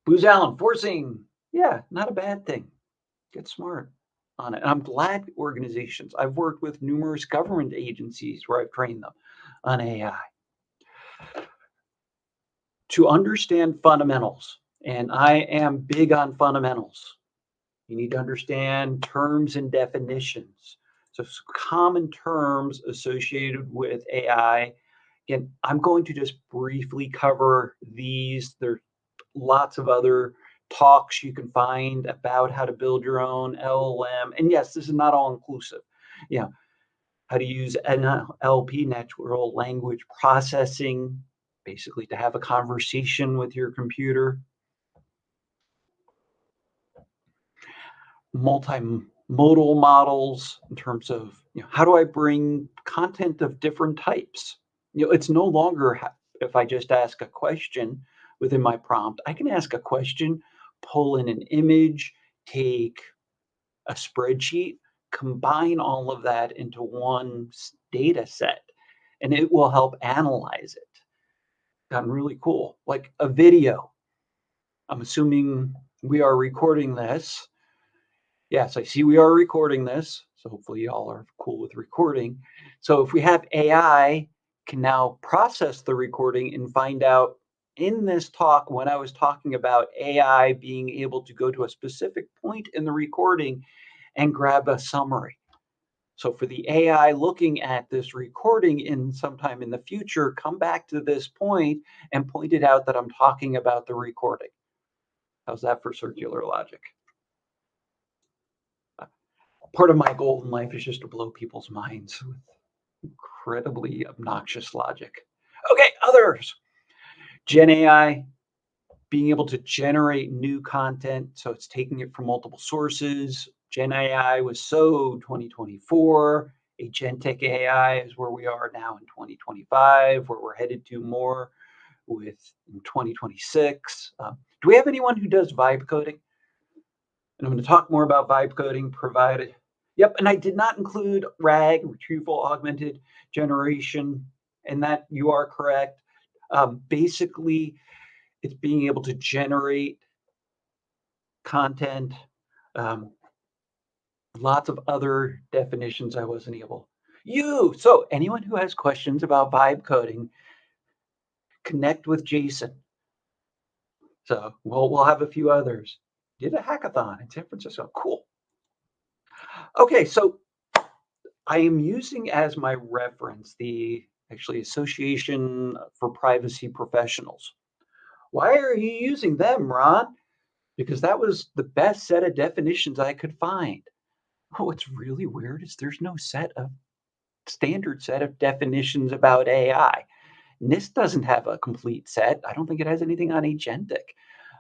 Booz Allen, forcing. Yeah, not a bad thing. Get smart on it. And I'm glad organizations, I've worked with numerous government agencies where I've trained them on AI to understand fundamentals. And I am big on fundamentals. You need to understand terms and definitions. So, common terms associated with AI. Again, I'm going to just briefly cover these. There's lots of other talks you can find about how to build your own LLM. And yes, this is not all inclusive. You know, how to use NLP, natural language processing, basically to have a conversation with your computer. Multimodal models in terms of, how do I bring content of different types? It's no longer if I just ask a question within my prompt, I can ask a question, pull in an image, take a spreadsheet, combine all of that into one data set, and it will help analyze it. Gotten really cool. Like a video. I'm assuming we are recording this. Yes, I see we are recording this, so hopefully y'all are cool with recording. So if we have AI can now process the recording and find out in this talk when I was talking about AI being able to go to a specific point in the recording and grab a summary. So for the AI looking at this recording in sometime in the future, come back to this point and point it out that I'm talking about the recording. How's that for circular logic? Part of my goal in life is just to blow people's minds with incredibly obnoxious logic. Okay, others. Gen AI being able to generate new content. So it's taking it from multiple sources. Gen AI was so 2024. Agentic AI is where we are now in 2025, where we're headed to more with in 2026. Do we have anyone who does vibe coding? And I'm going to talk more about vibe coding provided. Yep, and I did not include RAG, retrieval augmented generation, and that you are correct. Basically, it's being able to generate content. Lots of other definitions I wasn't able. So anyone who has questions about vibe coding, connect with Jason. So we'll have a few others. Did a hackathon in San Francisco. Cool. Okay, so I am using as my reference the actually Association for Privacy Professionals. Why are you using them, Ron? Because that was the best set of definitions I could find. What's really weird is there's no standard set of definitions about AI. NIST doesn't have a complete set. I don't think it has anything on agentic.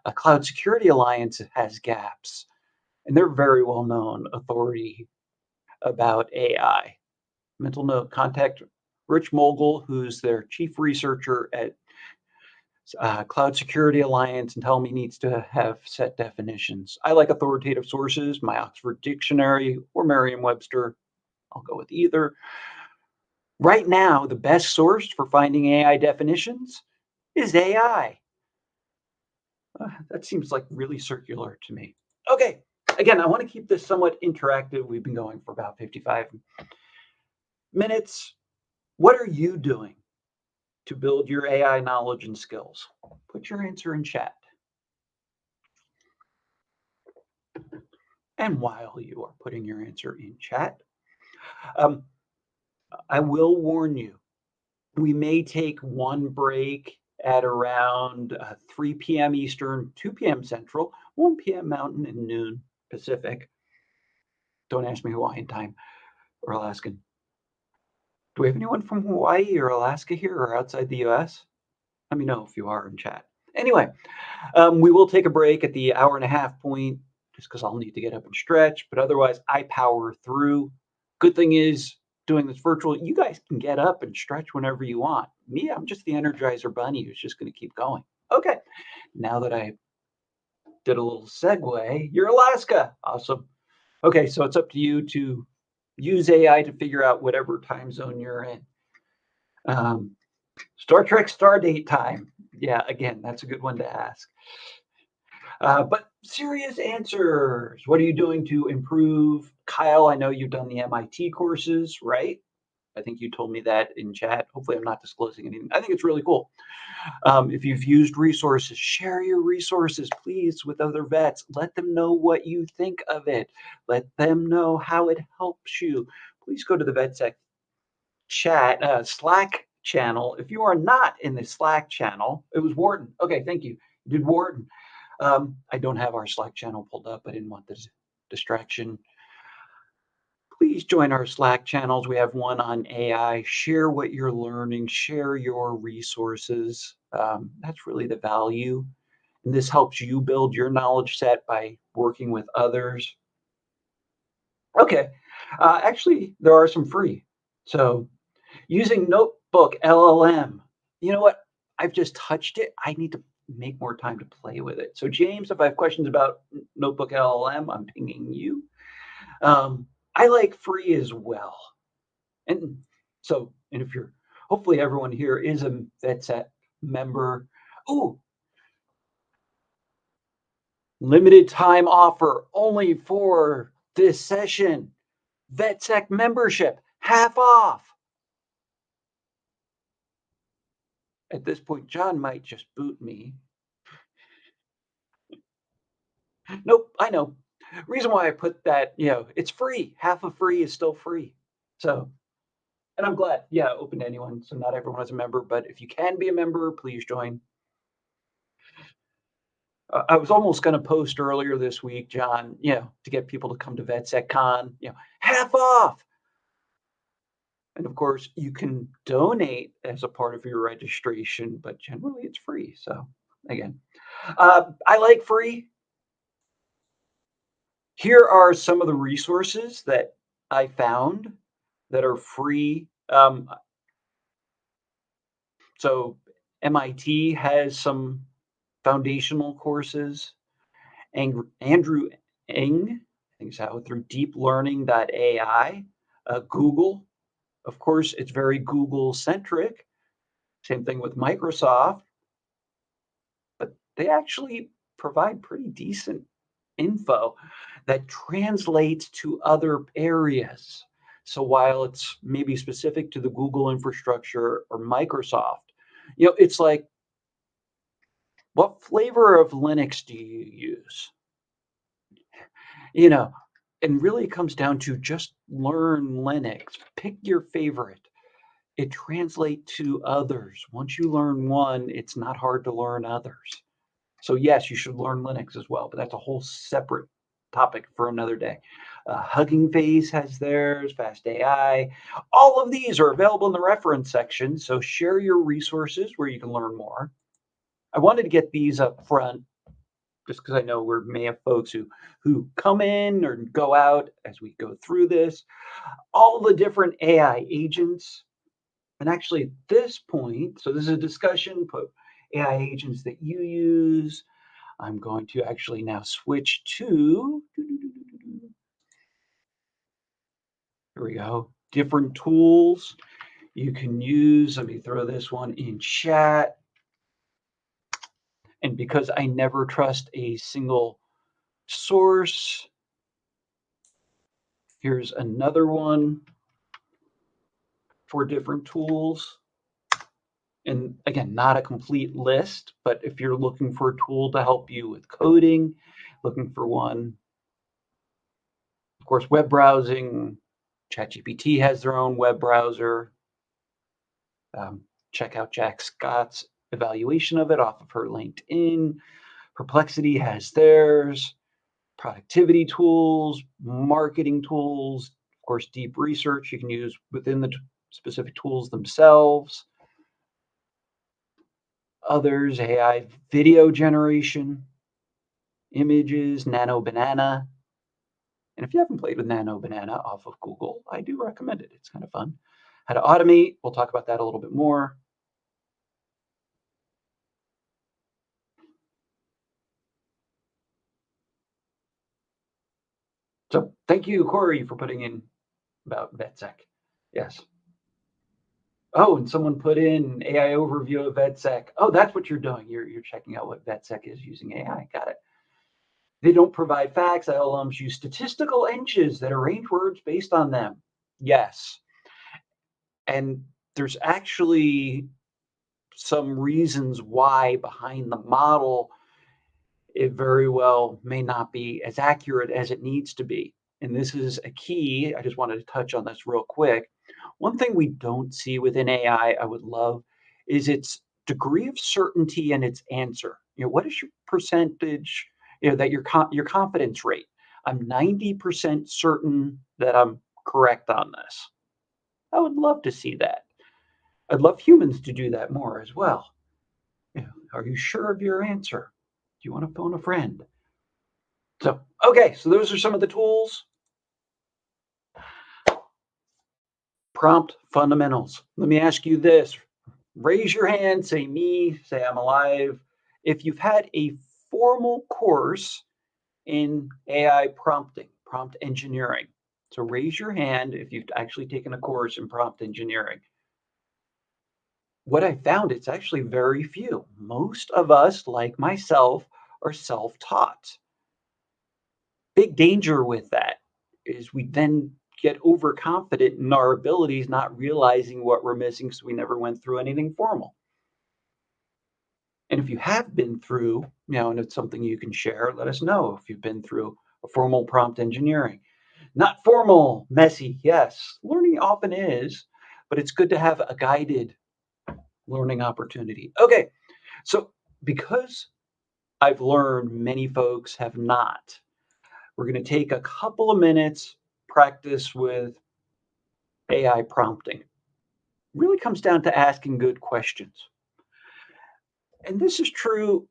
A Cloud Security Alliance has gaps. and they're very well known authority about AI. Mental note, contact Rich Mogul, who's their chief researcher at Cloud Security Alliance, and tell him he needs to have set definitions. I like authoritative sources, my Oxford Dictionary or Merriam-Webster. I'll go with either. Right now, the best source for finding AI definitions is AI. That seems like really circular to me. Okay, again, I want to keep this somewhat interactive. We've been going for about 55 minutes. What are you doing to build your AI knowledge and skills? Put your answer in chat. And while you are putting your answer in chat, um, I will warn you, we may take one break at around 3 p.m. Eastern, 2 p.m. Central, 1 p.m. Mountain, and noon Pacific. Don't ask me Hawaiian time or Alaskan. Do we have anyone from Hawaii or Alaska here or outside the US? Let me know if you are in chat. Anyway, we will take a break at the hour and a half point just because I'll need to get up and stretch. But otherwise, I power through. Good thing is, doing this virtual, you guys can get up and stretch whenever you want. Me, I'm just the Energizer Bunny who's just going to keep going. Okay, now that I did a little segue, you're Alaska. Awesome. Okay, so it's up to you to use AI to figure out whatever time zone you're in. Star Trek Stardate time. Yeah, again, that's a good one to ask. But serious answers. What are you doing to improve? Kyle, I know you've done the MIT courses, right? I think you told me that in chat. Hopefully, I'm not disclosing anything. I think it's really cool. If you've used resources, share your resources, please, with other vets. Let them know what you think of it. Let them know how it helps you. Please go to the VetSec chat Slack channel. If you are not in the Slack channel, it was Wharton. Okay, thank you. You did Wharton. I don't have our Slack channel pulled up. I didn't want this distraction. Please join our Slack channels. We have one on AI. Share what you're learning, share your resources. That's really the value. And this helps you build your knowledge set by working with others. Okay, actually, there are some free. So using Notebook LLM. You know what? I've just touched it. I need to make more time to play with it. So, James, if I have questions about Notebook LLM, I'm pinging you. I like free as well. And so, and if you're, hopefully everyone here is a VetSec member. Ooh, limited time offer only for this session. VetSec membership, half off. At this point, John might just boot me. Nope, I know. Reason why I put that, it's free. Half of free is still free. So, and I'm glad, open to anyone. So not everyone is a member, but if you can be a member, please join. I was almost going to post earlier this week, John, to get people to come to VetSecCon, half off. And of course, you can donate as a part of your registration, but generally it's free. So again, I like free. Here are some of the resources that I found that are free. So MIT has some foundational courses. Andrew Ng, I think so, through deeplearning.ai. Google, of course, it's very Google centric. Same thing with Microsoft, but they actually provide pretty decent info that translates to other areas. So while it's maybe specific to the Google infrastructure or Microsoft, it's like, what flavor of Linux do you use? And really it comes down to just learn Linux. Pick your favorite. It translates to others. Once you learn one, it's not hard to learn others. So yes, you should learn Linux as well, but that's a whole separate topic for another day. Hugging Face has theirs, Fast AI. All of these are available in the reference section. So share your resources where you can learn more. I wanted to get these up front just because I know we may have folks who come in or go out as we go through this, all the different AI agents. And actually, at this point, so this is a discussion, put AI agents that you use. I'm going to actually now switch to, here we go, different tools you can use. Let me throw this one in chat. And because I never trust a single source, here's another one for different tools. And again, not a complete list, but if you're looking for a tool to help you with coding, looking for one, of course, web browsing, ChatGPT has their own web browser. Check out Jack Scott's evaluation of it off of her LinkedIn. Perplexity has theirs. Productivity tools, marketing tools, of course, deep research you can use within the specific tools themselves. Others, AI video generation, images, Nano Banana. And if you haven't played with Nano Banana off of Google, I do recommend it. It's kind of fun. How to automate, we'll talk about that a little bit more. So thank you, Corey, for putting in about VetSec. Yes. Oh, and someone put in AI overview of VetSec. Oh, that's what you're doing. You're checking out what VetSec is using AI. Got it. They don't provide facts. LLMs use statistical engines that arrange words based on them. Yes. And there's actually some reasons why behind the model it very well may not be as accurate as it needs to be. And this is a key. I just wanted to touch on this real quick. One thing we don't see within AI, I would love, is its degree of certainty in its answer. What is your percentage, that your confidence rate? I'm 90% certain that I'm correct on this. I would love to see that. I'd love humans to do that more as well. Are you sure of your answer? Do you want to phone a friend? So, okay, so those are some of the tools. Prompt fundamentals. Let me ask you this. Raise your hand, say me, say I'm alive. If you've had a formal course in AI prompting, prompt engineering. So raise your hand if you've actually taken a course in prompt engineering. What I found, it's actually very few. Most of us, like myself, are self-taught. Big danger with that is we then get overconfident in our abilities, not realizing what we're missing because we never went through anything formal. And if you have been through, and it's something you can share, let us know if you've been through a formal prompt engineering. Not formal, messy, yes. Learning often is, but it's good to have a guided learning opportunity. Okay, so because I've learned many folks have not, we're going to take a couple of minutes, practice with AI prompting. Really comes down to asking good questions. And this is true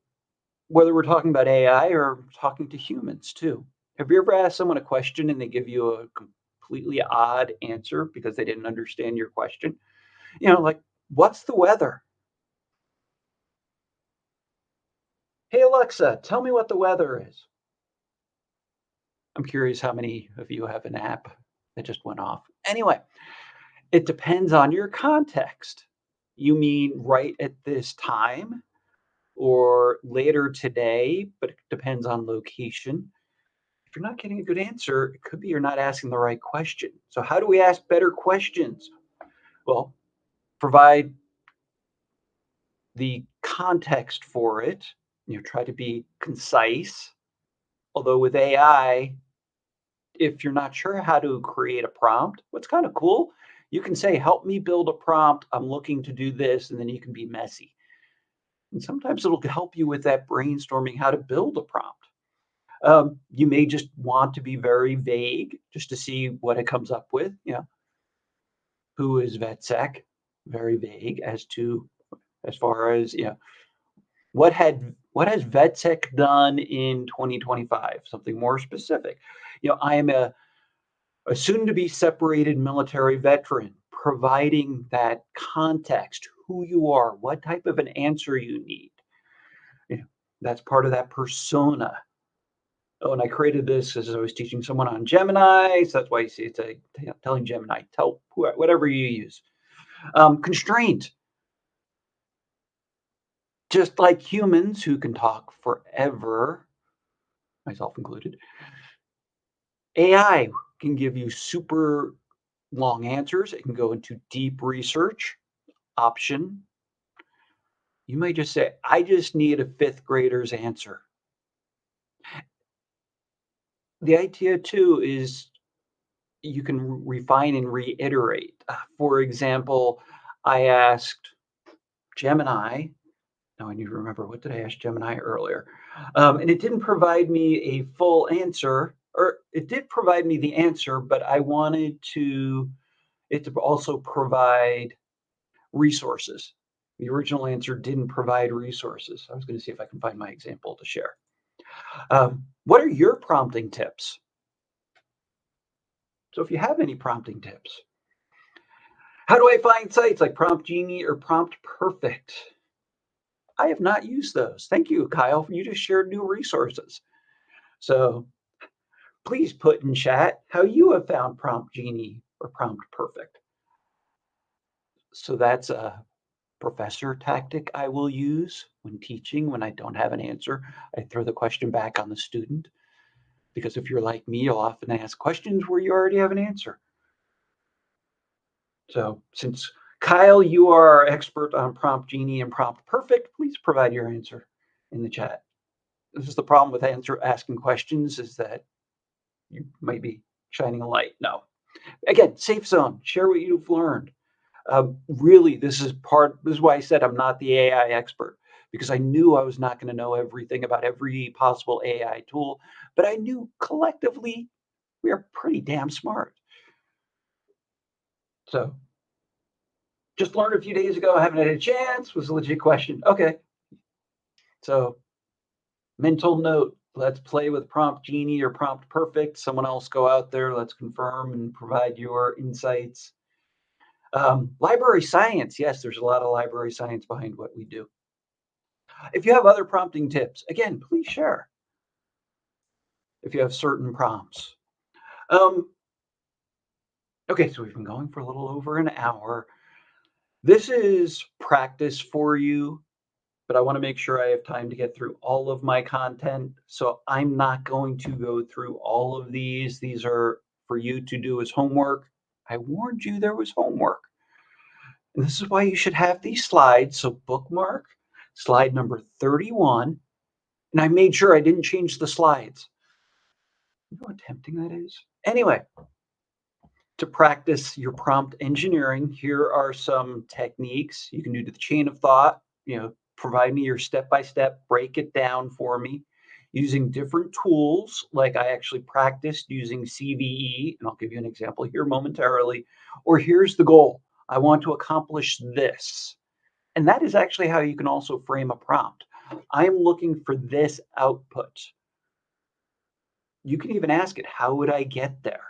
whether we're talking about AI or talking to humans too. Have you ever asked someone a question and they give you a completely odd answer because they didn't understand your question? Like, what's the weather? Hey, Alexa, tell me what the weather is. I'm curious how many of you have an app that just went off. Anyway, it depends on your context. You mean right at this time or later today, but it depends on location. If you're not getting a good answer, it could be you're not asking the right question. So, how do we ask better questions? Well, provide the context for it. Try to be concise. Although with AI, if you're not sure how to create a prompt, what's kind of cool, you can say, help me build a prompt. I'm looking to do this. And then you can be messy. And sometimes it'll help you with that brainstorming how to build a prompt. You may just want to be very vague just to see what it comes up with. Who is VetSec? Very vague as far as what had What has VetSec done in 2025? Something more specific. I am a soon to be separated military veteran, providing that context, who you are, what type of an answer you need. You know, that's part of that persona. Oh, and I created this as I was teaching someone on Gemini. So that's why you see it's telling Gemini, tell whatever you use. Constraint, just like humans who can talk forever, myself included, AI can give you super long answers. It can go into deep research. Option, you may just say, I just need a fifth grader's answer. The idea too is you can refine and reiterate. For example, I asked Gemini, now I need to remember, what did I ask Gemini earlier? And it didn't provide me a full answer, or it did provide me the answer, but I wanted it to also provide resources. The original answer didn't provide resources. I was going to see if I can find my example to share. What are your prompting tips? So if you have any prompting tips, how do I find sites like Prompt Genie or Prompt Perfect? I have not used those. Thank you, Kyle. You just shared new resources. So please put in chat how you have found Prompt Genie or Prompt Perfect. So that's a professor tactic I will use when teaching. When I don't have an answer, I throw the question back on the student. Because if you're like me, you'll often ask questions where you already have an answer. So since Kyle, you are our expert on Prompt Genie and Prompt Perfect, please provide your answer in the chat. This is the problem with asking questions, is that you might be shining a light. No. Again, safe zone. Share what you've learned. Really, this is why I said I'm not the AI expert, because I knew I was not going to know everything about every possible AI tool, but I knew collectively we are pretty damn smart. So just learned a few days ago, I haven't had a chance, was a legit question. Okay. So mental note, let's play with Prompt Genie or Prompt Perfect. Someone else go out there, let's confirm and provide your insights. Library science. Yes, there's a lot of library science behind what we do. If you have other prompting tips, again, please share. If you have certain prompts. Okay, so we've been going for a little over an hour. This is practice for you, but I want to make sure I have time to get through all of my content. So I'm not going to go through all of these. These are for you to do as homework. I warned you there was homework. And this is why you should have these slides. So bookmark slide number 31. And I made sure I didn't change the slides. You know how tempting that is? Anyway, to practice your prompt engineering, here are some techniques you can do to the chain of thought. Provide me your step-by-step, break it down for me using different tools. Like I actually practiced using CVE, and I'll give you an example here momentarily. Or here's the goal. I want to accomplish this. And that is actually how you can also frame a prompt. I'm looking for this output. You can even ask it, how would I get there?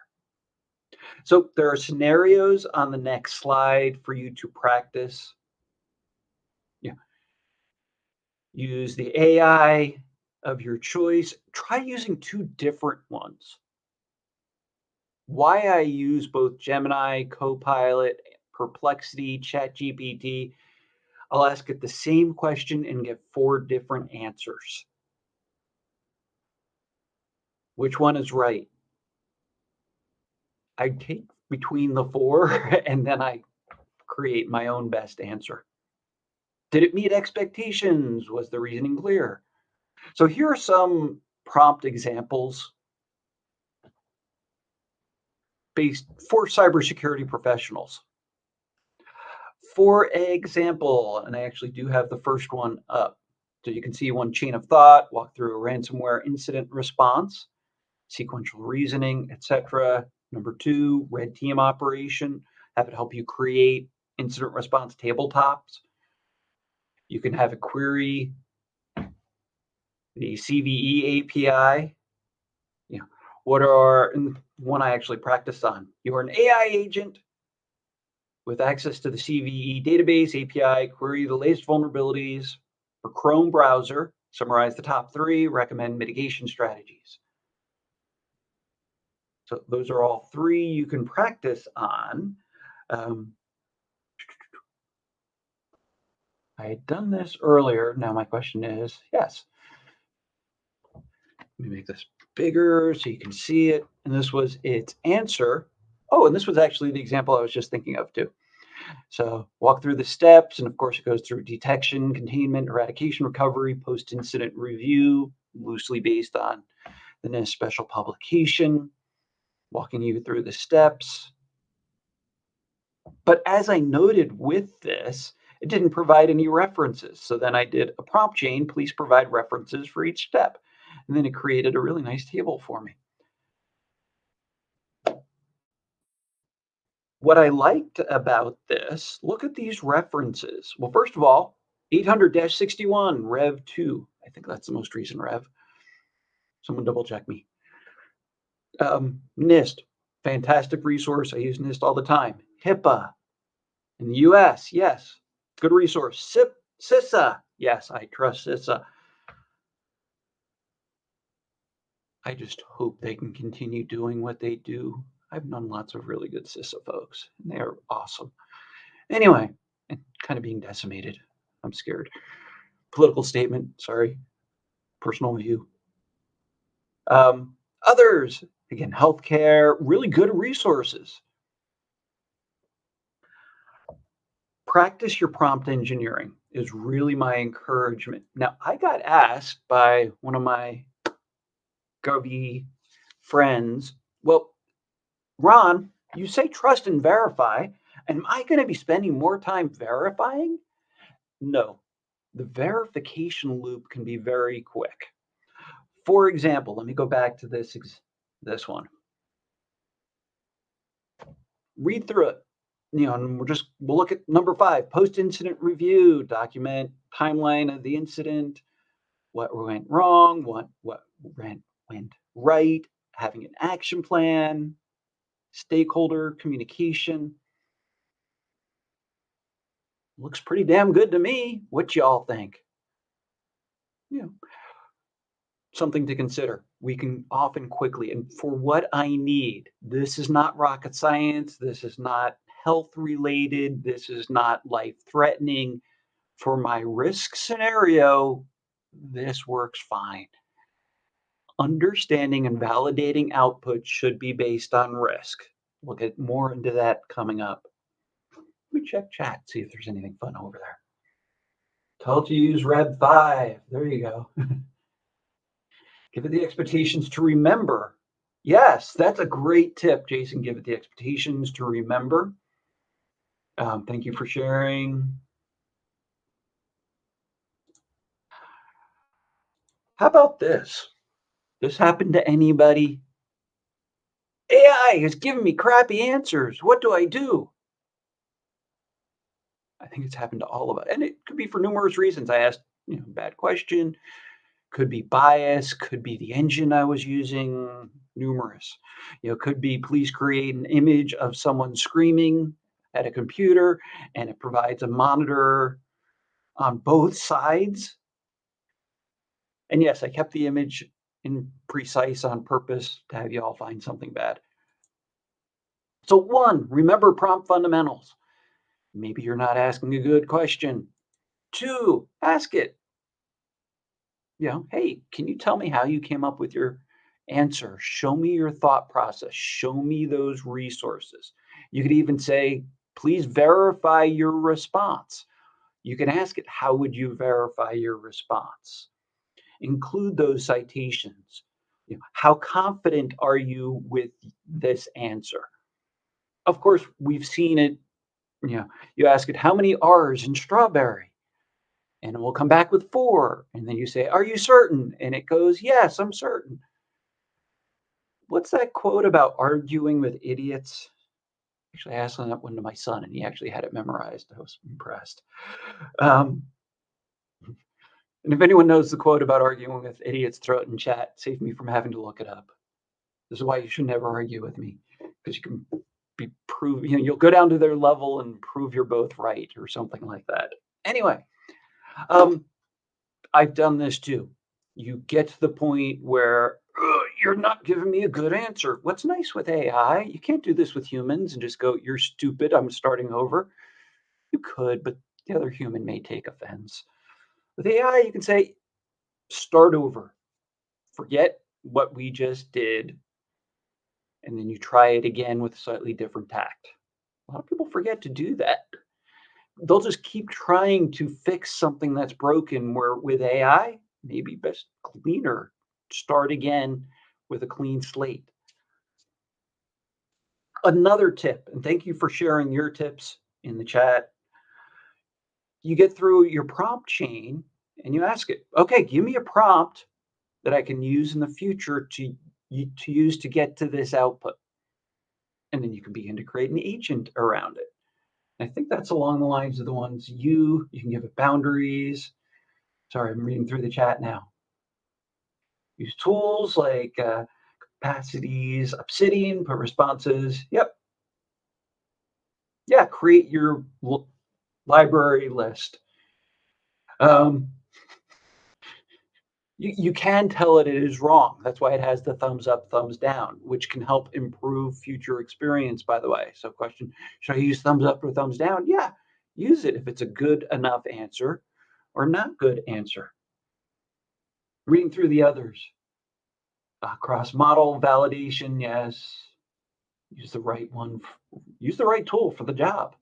So there are scenarios on the next slide for you to practice. Use the AI of your choice. Try using two different ones. Why I use both Gemini, Copilot, Perplexity, ChatGPT, I'll ask it the same question and get 4 different answers. Which one is right? I take between the 4 and then I create my own best answer. Did it meet expectations? Was the reasoning clear? So here are some prompt examples based for cybersecurity professionals. For example, and I actually do have the first one up. So you can see one, chain of thought, walk through a ransomware incident response, sequential reasoning, etc. Number 2, red team operation, have it help you create incident response tabletops. You can have a query the CVE API. What are one I actually practiced on? You're an AI agent with access to the CVE database API, query the latest vulnerabilities for Chrome browser, summarize the top 3, recommend mitigation strategies. So those are all 3 you can practice on. I had done this earlier. Now my question is, yes. Let me make this bigger so you can see it. And this was its answer. Oh, and this was actually the example I was just thinking of too. So walk through the steps, and of course it goes through detection, containment, eradication, recovery, post-incident review, loosely based on the NIST special publication, walking you through the steps. But as I noted with this, it didn't provide any references. So then I did a prompt chain, please provide references for each step. And then it created a really nice table for me. What I liked about this, look at these references. Well, first of all, 800-61, Rev 2. I think that's the most recent Rev. Someone double check me. NIST, fantastic resource. I use NIST all the time. HIPAA in the US, yes, good resource. CISA, yes, I trust CISA. I just hope they can continue doing what they do. I've known lots of really good CISA folks, and they're awesome. Anyway, and kind of being decimated. I'm scared. Political statement, sorry, personal view. Others, again, healthcare, really good resources. Practice your prompt engineering is really my encouragement. Now, I got asked by one of my Govy friends, well, Ron, you say trust and verify. Am I going to be spending more time verifying? No, the verification loop can be very quick. For example, let me go back to this one. Read through it. And we'll look at number 5, post-incident review, document timeline of the incident, what went wrong, what went right, having an action plan, stakeholder communication. Looks pretty damn good to me. What y'all think? Something to consider. We can often quickly, and for what I need, this is not rocket science. This is not health related. This is not life threatening. For my risk scenario, this works fine. Understanding and validating output should be based on risk. We'll get more into that coming up. Let me check chat, see if there's anything fun over there. Told you to use Rev 5. There you go. Give it the expectations to remember. Yes, that's a great tip, Jason. Give it the expectations to remember. Thank you for sharing. How about this? This happened to anybody? AI is giving me crappy answers. What do I do? I think it's happened to all of us. And it could be for numerous reasons. I asked, bad question. Could be bias, could be the engine I was using, numerous. Could be please create an image of someone screaming at a computer, and it provides a monitor on both sides. And yes, I kept the image precise on purpose to have you all find something bad. So 1, remember prompt fundamentals. Maybe you're not asking a good question. 2, ask it. Hey, can you tell me how you came up with your answer? Show me your thought process. Show me those resources. You could even say, please verify your response. You can ask it, how would you verify your response? Include those citations. How confident are you with this answer? Of course, we've seen it. You ask it, how many R's in strawberry? And it will come back with 4. And then you say, are you certain? And it goes, yes, I'm certain. What's that quote about arguing with idiots? Actually, I asked that one to my son, and he actually had it memorized. I was impressed. And if anyone knows the quote about arguing with idiots, throw it in chat. Save me from having to look it up. This is why you should never argue with me, because you can you'll go down to their level and prove you're both right or something like that. Anyway, I've done this too. You get to the point where you're not giving me a good answer. What's nice with AI, you can't do this with humans and just go, you're stupid, I'm starting over. You could, but the other human may take offense. With AI, you can say, start over. Forget what we just did, and then you try it again with a slightly different tact. A lot of people forget to do that. They'll just keep trying to fix something that's broken, where with AI, maybe best cleaner. Start again with a clean slate. Another tip, and thank you for sharing your tips in the chat. You get through your prompt chain and you ask it, okay, give me a prompt that I can use in the future to use to get to this output. And then you can begin to create an agent around it. And I think that's along the lines of the ones you can give it boundaries. Sorry, I'm reading through the chat now. Use tools like capacities, Obsidian, put responses. Yep. Yeah, create your library list. You can tell it is wrong. That's why it has the thumbs up, thumbs down, which can help improve future experience, by the way. So question, should I use thumbs up or thumbs down? Yeah, use it if it's a good enough answer or not good answer. Reading through the others. Cross-model validation, yes. Use the right one. Use the right tool for the job.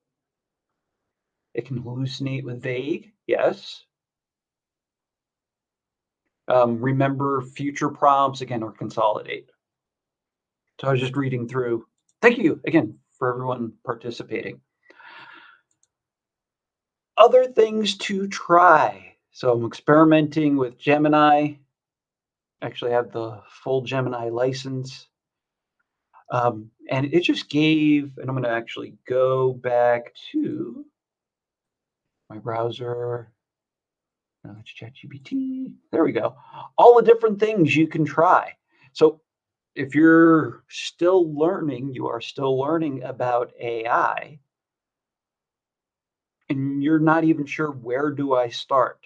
It can hallucinate with vague, yes. Remember future prompts again, or consolidate. So I was just reading through. Thank you again for everyone participating. Other things to try. So I'm experimenting with Gemini. Actually, I have the full Gemini license. And it just gave, and I'm going to actually go back to my browser. No, it's ChatGPT. There we go. All the different things you can try. So if you're still learning, you are still learning about AI, and you're not even sure where do I start,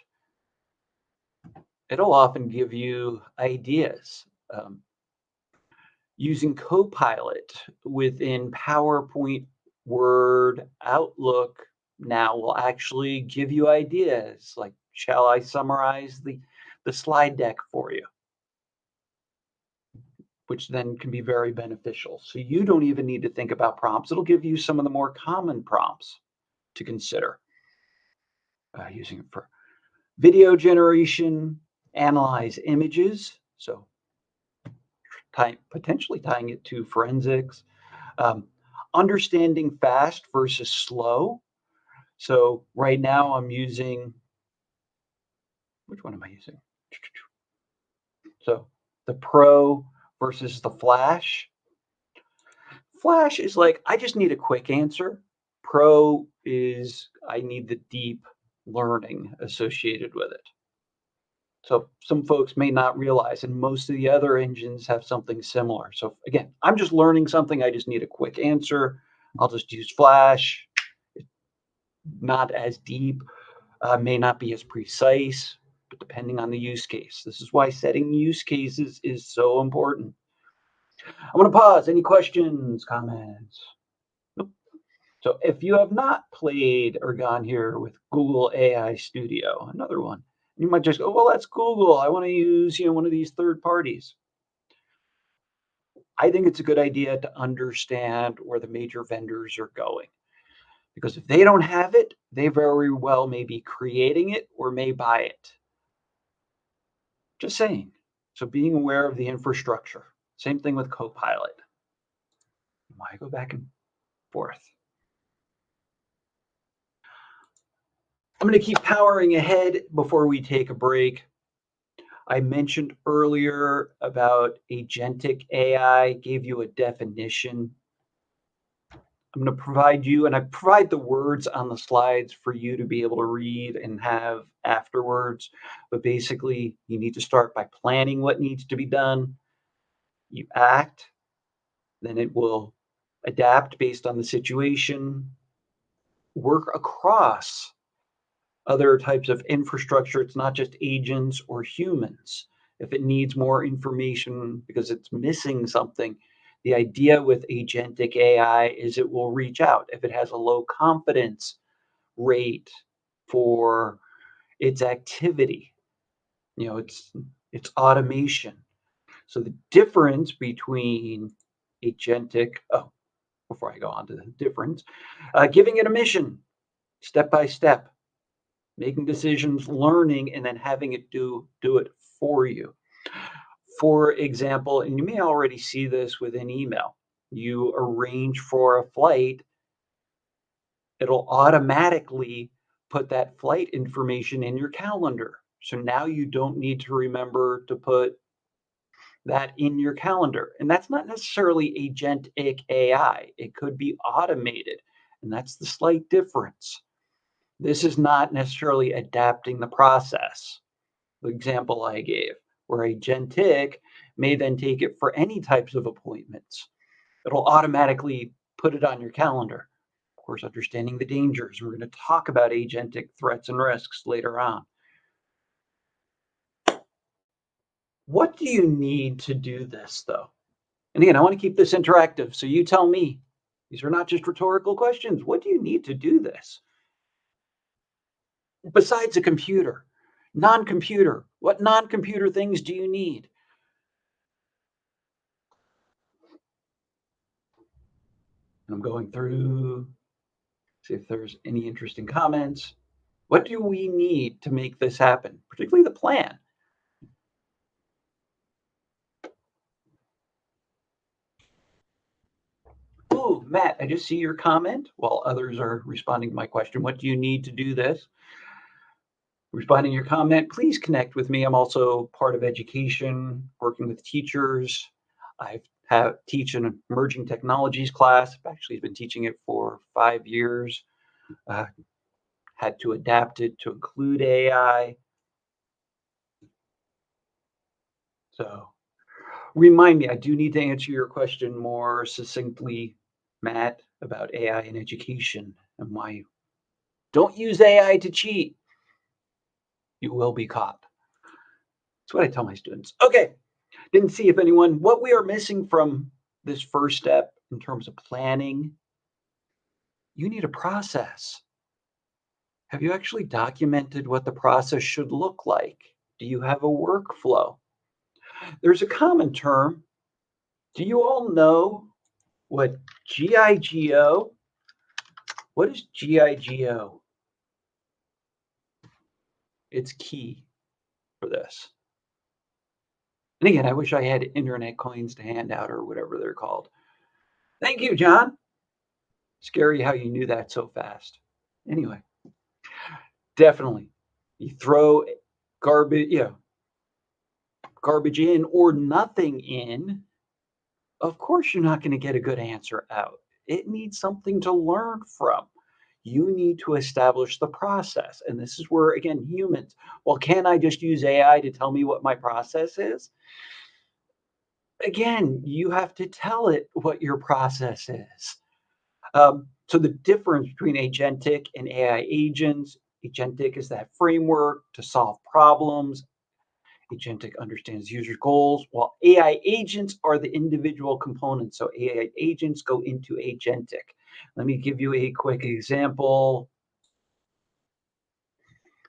it'll often give you ideas. Using Copilot within PowerPoint, Word, Outlook now will actually give you ideas like, shall I summarize the slide deck for you? Which then can be very beneficial. So you don't even need to think about prompts. It'll give you some of the more common prompts to consider. Using it for video generation, analyze images, so potentially tying it to forensics, understanding fast versus slow. So right now I'm using, which one am I using? So the Pro versus the Flash. Flash is like, I just need a quick answer. Pro is, I need the deep learning associated with it. So some folks may not realize, and most of the other engines have something similar. So again, I'm just learning something. I just need a quick answer. I'll just use Flash. Not as deep, may not be as precise, but depending on the use case. This is why setting use cases is so important. I'm going to pause. Any questions, comments? Nope. So if you have not played or gone here with Google AI Studio, another one, you might just go, well, that's Google. I want to use, one of these third parties. I think it's a good idea to understand where the major vendors are going, because if they don't have it, they very well may be creating it or may buy it. Just saying. So being aware of the infrastructure. Same thing with Copilot. Why go back and forth? I'm going to keep powering ahead before we take a break. I mentioned earlier about agentic AI, gave you a definition. I'm I'm going to provide you, and I provide the words on the slides for you to be able to read and have afterwards. But basically, you need to start by planning what needs to be done. You act, then it will adapt based on the situation, work across other types of infrastructure. It's not just agents or humans. If it needs more information because it's missing something, the idea with agentic AI is it will reach out. If it has a low confidence rate for its activity, it's automation. So the difference between agentic, oh, before I go on to the difference, giving it a mission, step by step, making decisions, learning, and then having it do it for you. For example, and you may already see this within email, you arrange for a flight, it'll automatically put that flight information in your calendar. So now you don't need to remember to put that in your calendar. And that's not necessarily agentic AI, it could be automated. And that's the slight difference. This is not necessarily adapting the process. The example I gave, where agentic may then take it for any types of appointments. It'll automatically put it on your calendar. Of course, understanding the dangers. We're going to talk about agentic threats and risks later on. What do you need to do this, though? And again, I want to keep this interactive. So you tell me, these are not just rhetorical questions. What do you need to do this? Besides a computer, non-computer, what non-computer things do you need? And I'm going through, see if there's any interesting comments. What do we need to make this happen, particularly the plan? Ooh, Matt, I just see your comment while others are responding to my question. What do you need to do this? Responding to your comment, please connect with me. I'm also part of education, working with teachers. I teach an emerging technologies class. I've actually been teaching it for 5 years. Had to adapt it to include AI. So remind me, I do need to answer your question more succinctly, Matt, about AI in education and why don't use AI to cheat. You will be caught. That's what I tell my students. Okay, didn't see if anyone, what we are missing from this first step in terms of planning, you need a process. Have you actually documented what the process should look like? Do you have a workflow? There's a common term. Do you all know what GIGO? What is GIGO? It's key for this. And again, I wish I had internet coins to hand out or whatever they're called. Thank you, John. Scary how you knew that so fast. Anyway, definitely. You throw garbage in or nothing in, of course you're not going to get a good answer out. It needs something to learn from. You need to establish the process. And this is where, again, humans, well, can I just use AI to tell me what my process is? Again, you have to tell it what your process is. So the difference between agentic and AI agents, agentic is that framework to solve problems. Agentic understands user goals, while AI agents are the individual components. So AI agents go into agentic. Let me give you a quick example.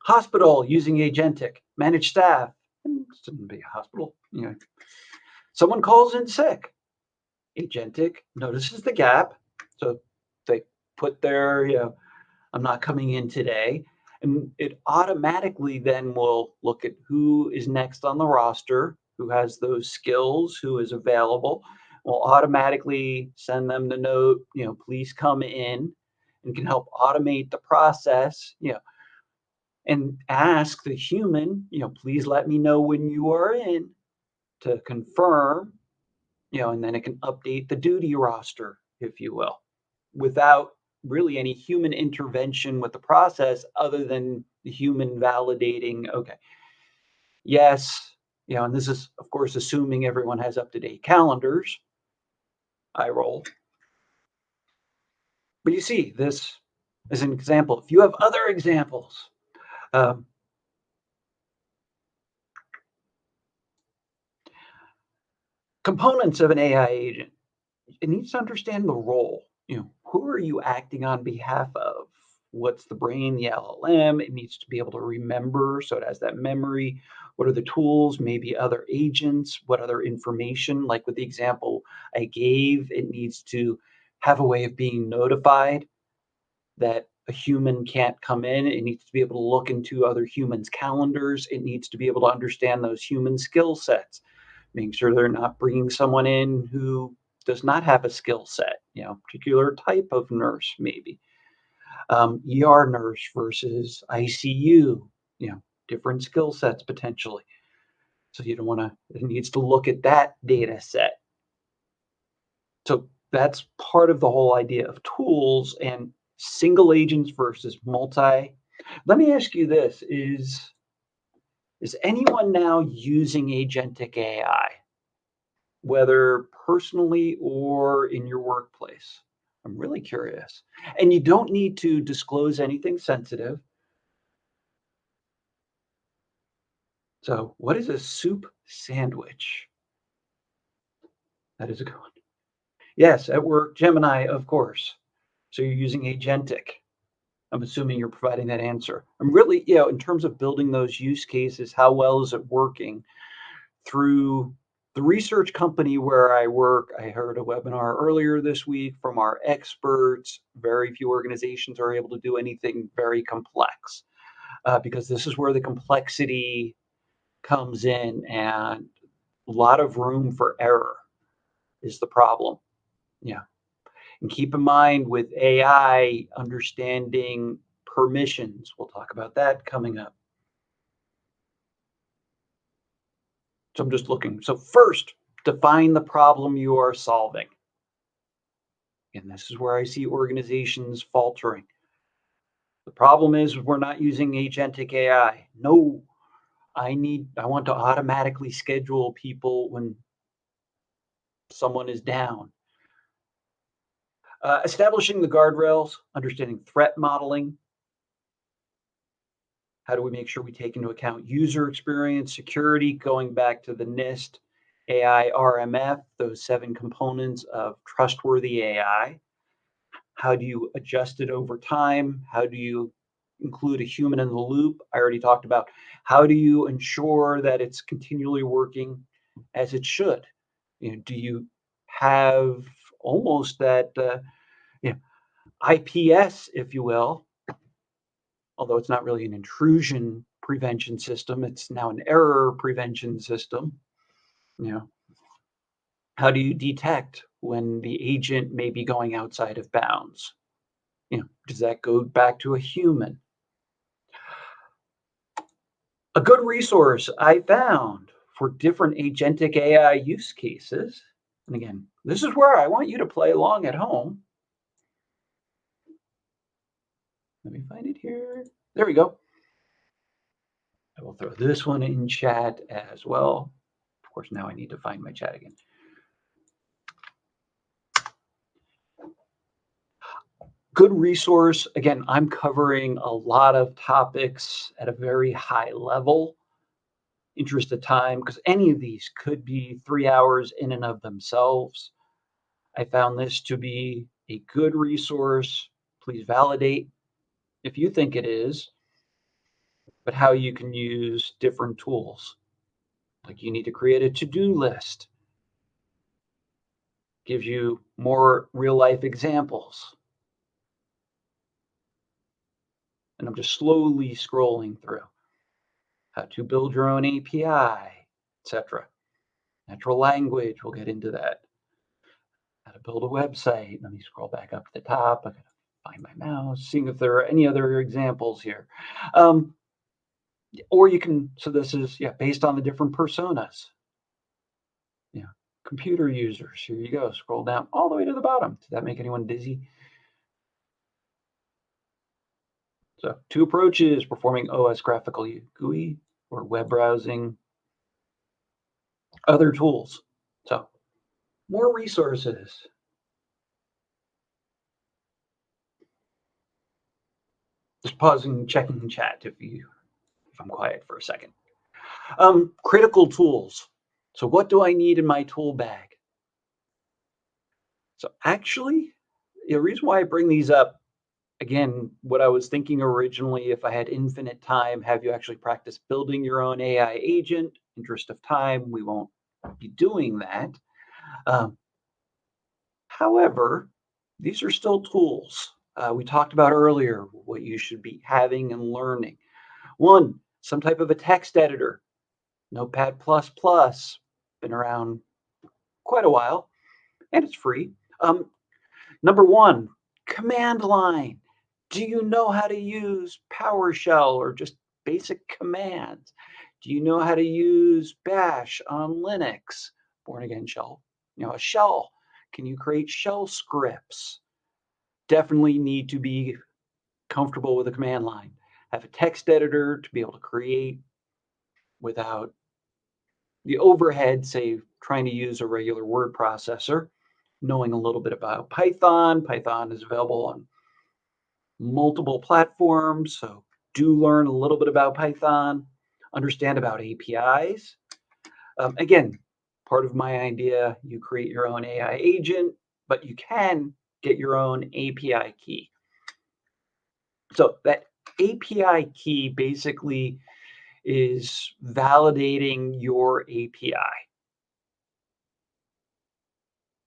Hospital using agentic, manage staff. It's shouldn't be a hospital. Someone calls in sick. Agentic notices the gap. So they put their, I'm not coming in today. And it automatically then will look at who is next on the roster, who has those skills, who is available. Will automatically send them the note, please come in, and can help automate the process, and ask the human, please let me know when you are in to confirm, and then it can update the duty roster, if you will. without really any human intervention with the process other than the human validating, okay, yes, and this is, of course, assuming everyone has up-to-date calendars. I roll. But you see, this is an example. If you have other examples, um, components of an AI agent, it needs to understand the role. Who are you acting on behalf of? What's the brain, the LLM? It needs to be able to remember, so it has that memory. What are the tools? Maybe other agents. What other information? Like with the example I gave, it needs to have a way of being notified that a human can't come in. It needs to be able to look into other humans' calendars. It needs to be able to understand those human skill sets, making sure they're not bringing someone in who does not have a skill set, particular type of nurse, maybe. ER nurse versus ICU, different skill sets potentially. So you don't want to, it needs to look at that data set. So that's part of the whole idea of tools and single agents versus multi. Let me ask you this, is anyone now using agentic AI, whether personally or in your workplace? I'm really curious. And you don't need to disclose anything sensitive. So, what is a soup sandwich? That is a good one. Yes, at work, Gemini, of course. So you're using agentic. I'm assuming you're providing that answer. I'm really, in terms of building those use cases, how well is it working? Through the research company where I work, I heard a webinar earlier this week from our experts. Very few organizations are able to do anything very complex because this is where the complexity comes in, and a lot of room for error is the problem. Yeah. And keep in mind with AI, understanding permissions. We'll talk about that coming up. So I'm just looking. So first, define the problem you are solving. And this is where I see organizations faltering. The problem is we're not using agentic AI. No, I want to automatically schedule people when someone is down. Establishing the guardrails, understanding threat modeling. How do we make sure we take into account user experience, security, going back to the NIST, AI, RMF, those 7 components of trustworthy AI? How do you adjust it over time? How do you include a human in the loop? I already talked about how do you ensure that it's continually working as it should? Do you have almost that IPS, if you will, although it's not really an intrusion prevention system, it's now an error prevention system. You know, how do you detect when the agent may be going outside of bounds? Does that go back to a human? A good resource I found for different agentic AI use cases, and again, this is where I want you to play along at home. Let me find it here. There we go. I will throw this one in chat as well. Of course, now I need to find my chat again. Good resource. Again, I'm covering a lot of topics at a very high level. Interest of time, because any of these could be 3 hours in and of themselves. I found this to be a good resource. Please validate if you think it is, but how you can use different tools. Like you need to create a to-do list. Gives you more real life examples. And I'm just slowly scrolling through. How to build your own API, etc. Natural language, we'll get into that. How to build a website. Let me scroll back up to the top. I gotta find my mouse, seeing if there are any other examples here. Or you can, so this is, based on the different personas. Computer users. Here you go. Scroll down all the way to the bottom. Did that make anyone dizzy? So, two approaches: performing OS graphical GUI or web browsing, other tools. So, more resources. Just pausing, checking chat if I'm quiet for a second. Critical tools. So, what do I need in my tool bag? So, actually, the reason why I bring these up, again, what I was thinking originally, if I had infinite time, have you actually practice building your own AI agent? Interest of time, we won't be doing that. Um, However, these are still tools. We talked about earlier what you should be having and learning. One, some type of a text editor. Notepad++, been around quite a while, and it's free. Number one, command line. Do you know how to use PowerShell or just basic commands? Do you know how to use Bash on Linux? Born again shell. A shell. Can you create shell scripts? Definitely need to be comfortable with a command line. Have a text editor to be able to create without the overhead, say, trying to use a regular word processor. Knowing a little bit about Python. Python is available on multiple platforms, so do learn a little bit about Python, understand about APIs. Again, part of my idea, you create your own AI agent, but you can get your own API key. So that API key basically is validating your API.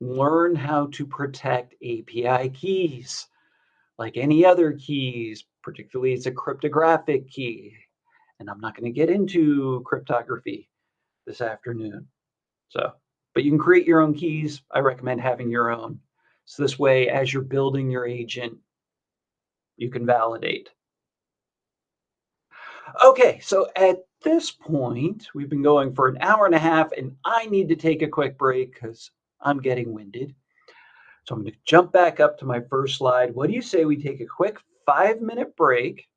Learn how to protect API keys like any other keys, particularly it's a cryptographic key. And I'm not going to get into cryptography this afternoon. So, but you can create your own keys. I recommend having your own. So this way, as you're building your agent, you can validate. Okay, so at this point, we've been going for an hour and a half, and I need to take a quick break because I'm getting winded. So I'm going to jump back up to my first slide. What do you say we take a quick 5-minute break?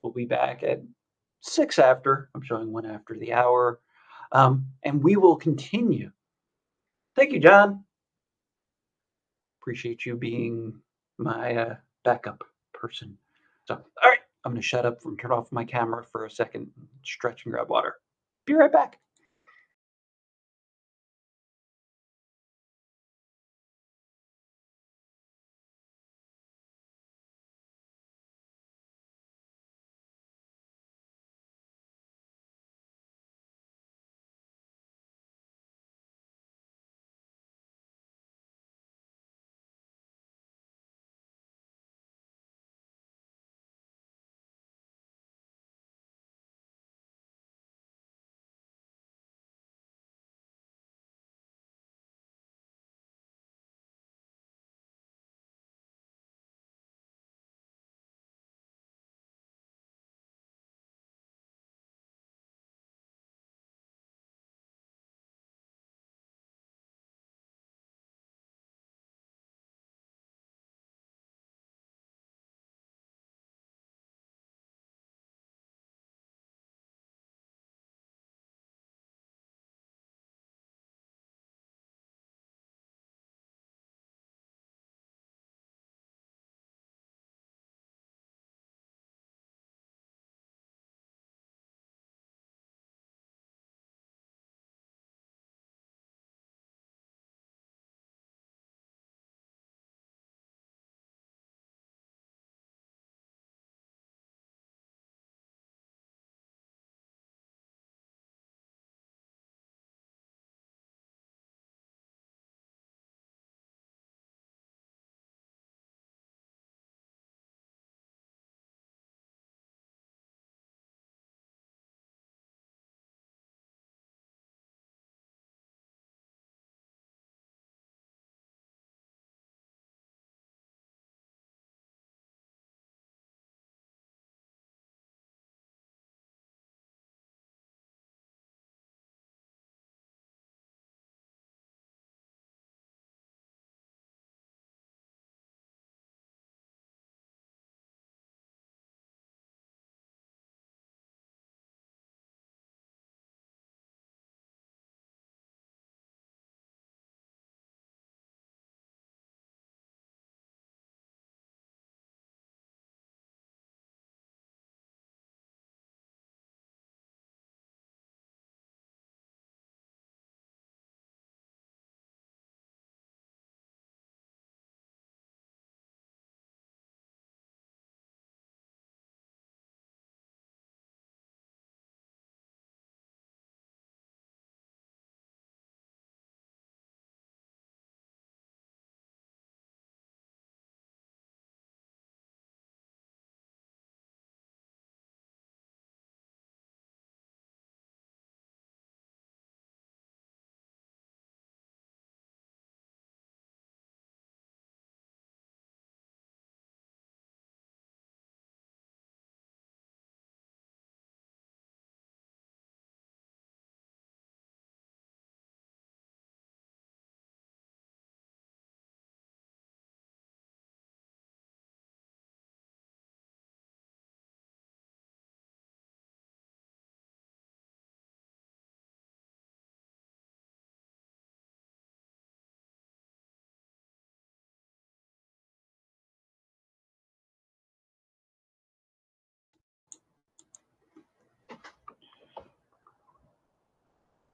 We'll be back at 6 after. I'm showing 1 after the hour. And we will continue. Thank you, John. Appreciate you being my backup person. So, all right, I'm going to shut up and turn off my camera for a second, stretch and grab water. Be right back.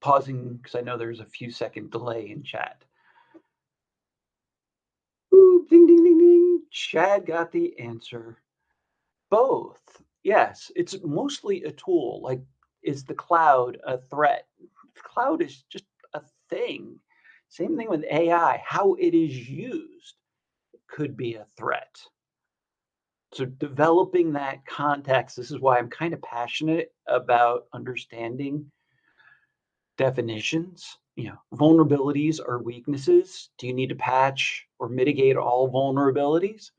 pausing because I know there's a few second delay in chat. Ooh, ding, ding, ding, ding. Chad got the answer. Both. Yes, it's mostly a tool. Like, is the cloud a threat? The cloud is just a thing. Same thing with AI. How it is used could be a threat. So developing that context, this is why I'm kind of passionate about understanding definitions. Vulnerabilities are weaknesses. Do you need to patch or mitigate all vulnerabilities?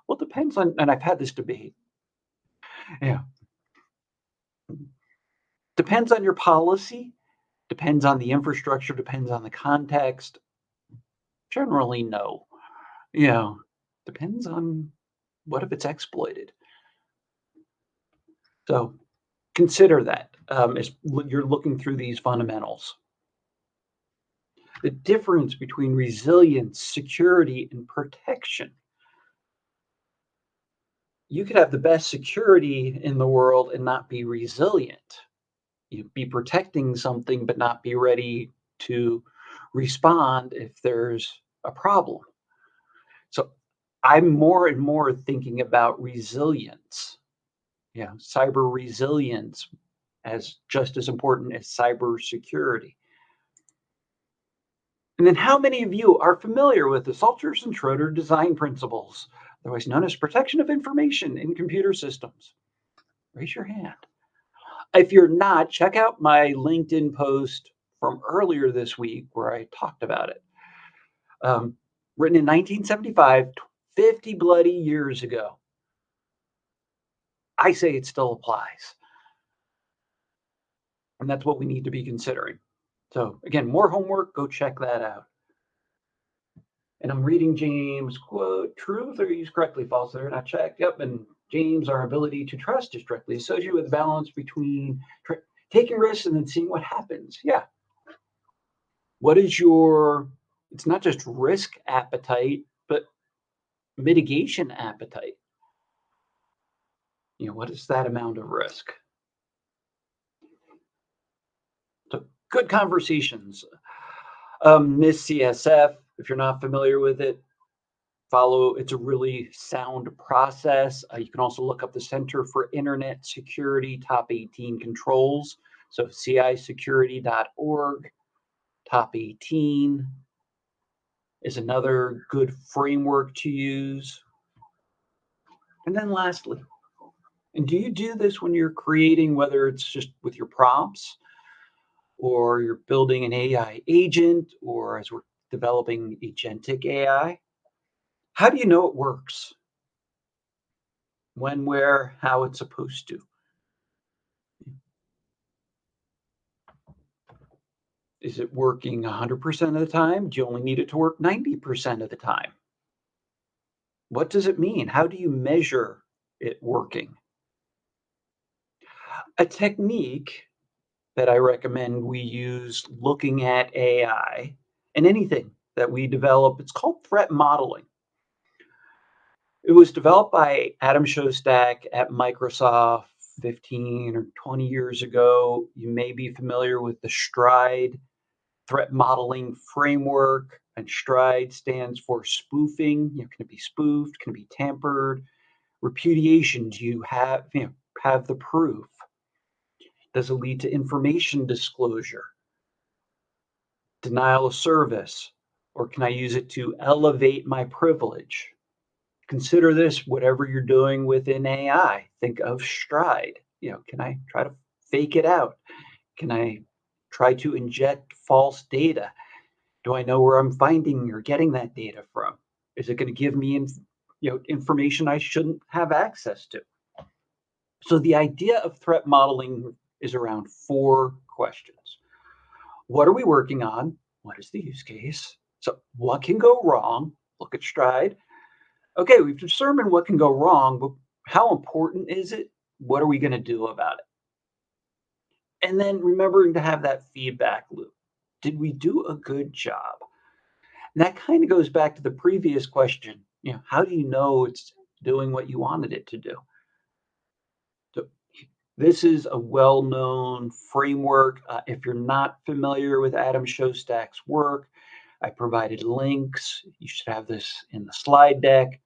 Well, it depends on, and I've had this debate. Yeah. Depends on your policy, depends on the infrastructure, depends on the context. Generally, no. You know, depends on what if it's exploited. So consider that as you're looking through these fundamentals. The difference between resilience, security, and protection. You could have the best security in the world and not be resilient. You'd be protecting something, but not be ready to respond if there's a problem. So I'm more and more thinking about resilience, cyber resilience as just as important as cyber security. And then how many of you are familiar with the Salters and Schroeder design principles, otherwise known as protection of information in computer systems? Raise your hand. If you're not, check out my LinkedIn post from earlier this week where I talked about it. Written in 1975, 50 bloody years ago. I say it still applies. And that's what we need to be considering. So again, more homework, go check that out. And I'm reading James, quote, truth or used correctly, false, they're not checked. Yep, and James, our ability to trust is directly associated with the balance between taking risks and then seeing what happens. Yeah. What is it's not just risk appetite, but mitigation appetite. What is that amount of risk? So good conversations. NIST CSF, if you're not familiar with it, it's a really sound process. You can also look up the Center for Internet Security Top 18 Controls. So CIsecurity.org, Top 18 is another good framework to use. And then lastly, and do you do this when you're creating, whether it's just with your prompts or you're building an AI agent or as we're developing agentic AI? How do you know it works? When, where, how it's supposed to? Is it working 100% of the time? Do you only need it to work 90% of the time? What does it mean? How do you measure it working? A technique that I recommend we use looking at AI and anything that we develop, it's called threat modeling. It was developed by Adam Shostak at Microsoft 15 or 20 years ago. You may be familiar with the STRIDE threat modeling framework, and STRIDE stands for spoofing. Can it be spoofed? Can it be tampered? Repudiation. Do you have the proof? Does it lead to information disclosure? Denial of service? Or can I use it to elevate my privilege? Consider this, whatever you're doing within AI. Think of STRIDE. Can I try to fake it out? Can I try to inject false data? Do I know where I'm finding or getting that data from? Is it going to give me information I shouldn't have access to? So the idea of threat modeling is around 4 questions. What are we working on? What is the use case? So what can go wrong? Look at STRIDE. Okay, we've determined what can go wrong, but how important is it? What are we going to do about it? And then remembering to have that feedback loop. Did we do a good job? And that kind of goes back to the previous question. How do you know it's doing what you wanted it to do? So This is a well-known framework. If you're not familiar with Adam Shostak's work, I provided links. You should have this in the slide deck.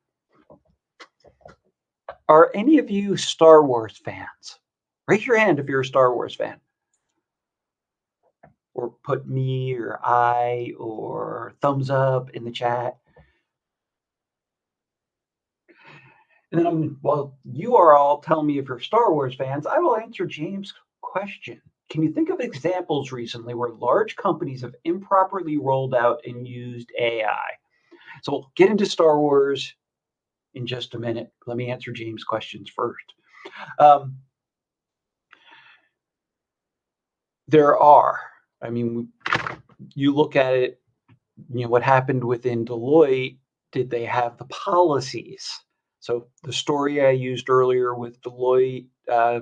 Are any of you Star Wars fans? Raise your hand if you're a Star Wars fan. Or put me or I or thumbs up in the chat. And then while you are all telling me if you're Star Wars fans, I will answer James' question. Can you think of examples recently where large companies have improperly rolled out and used AI? So we'll get into Star Wars in just a minute. Let me answer James' questions first. Um, there are. I mean, you look at it, what happened within Deloitte, did they have the policies? So the story I used earlier with Deloitte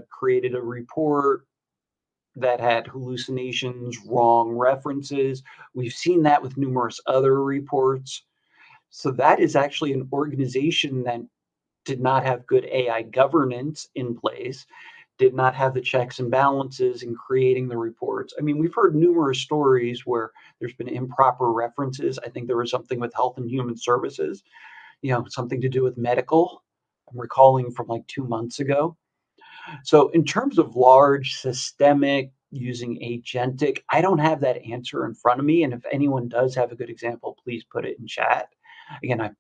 created a report that had hallucinations, wrong references. We've seen that with numerous other reports. So that is actually an organization that did not have good AI governance in place, did not have the checks and balances in creating the reports. I mean, we've heard numerous stories where there's been improper references. I think there was something with Health and Human Services, something to do with medical. I'm recalling from like 2 months ago. So, in terms of large systemic using agentic, I don't have that answer in front of me. And if anyone does have a good example, please put it in chat. Again, I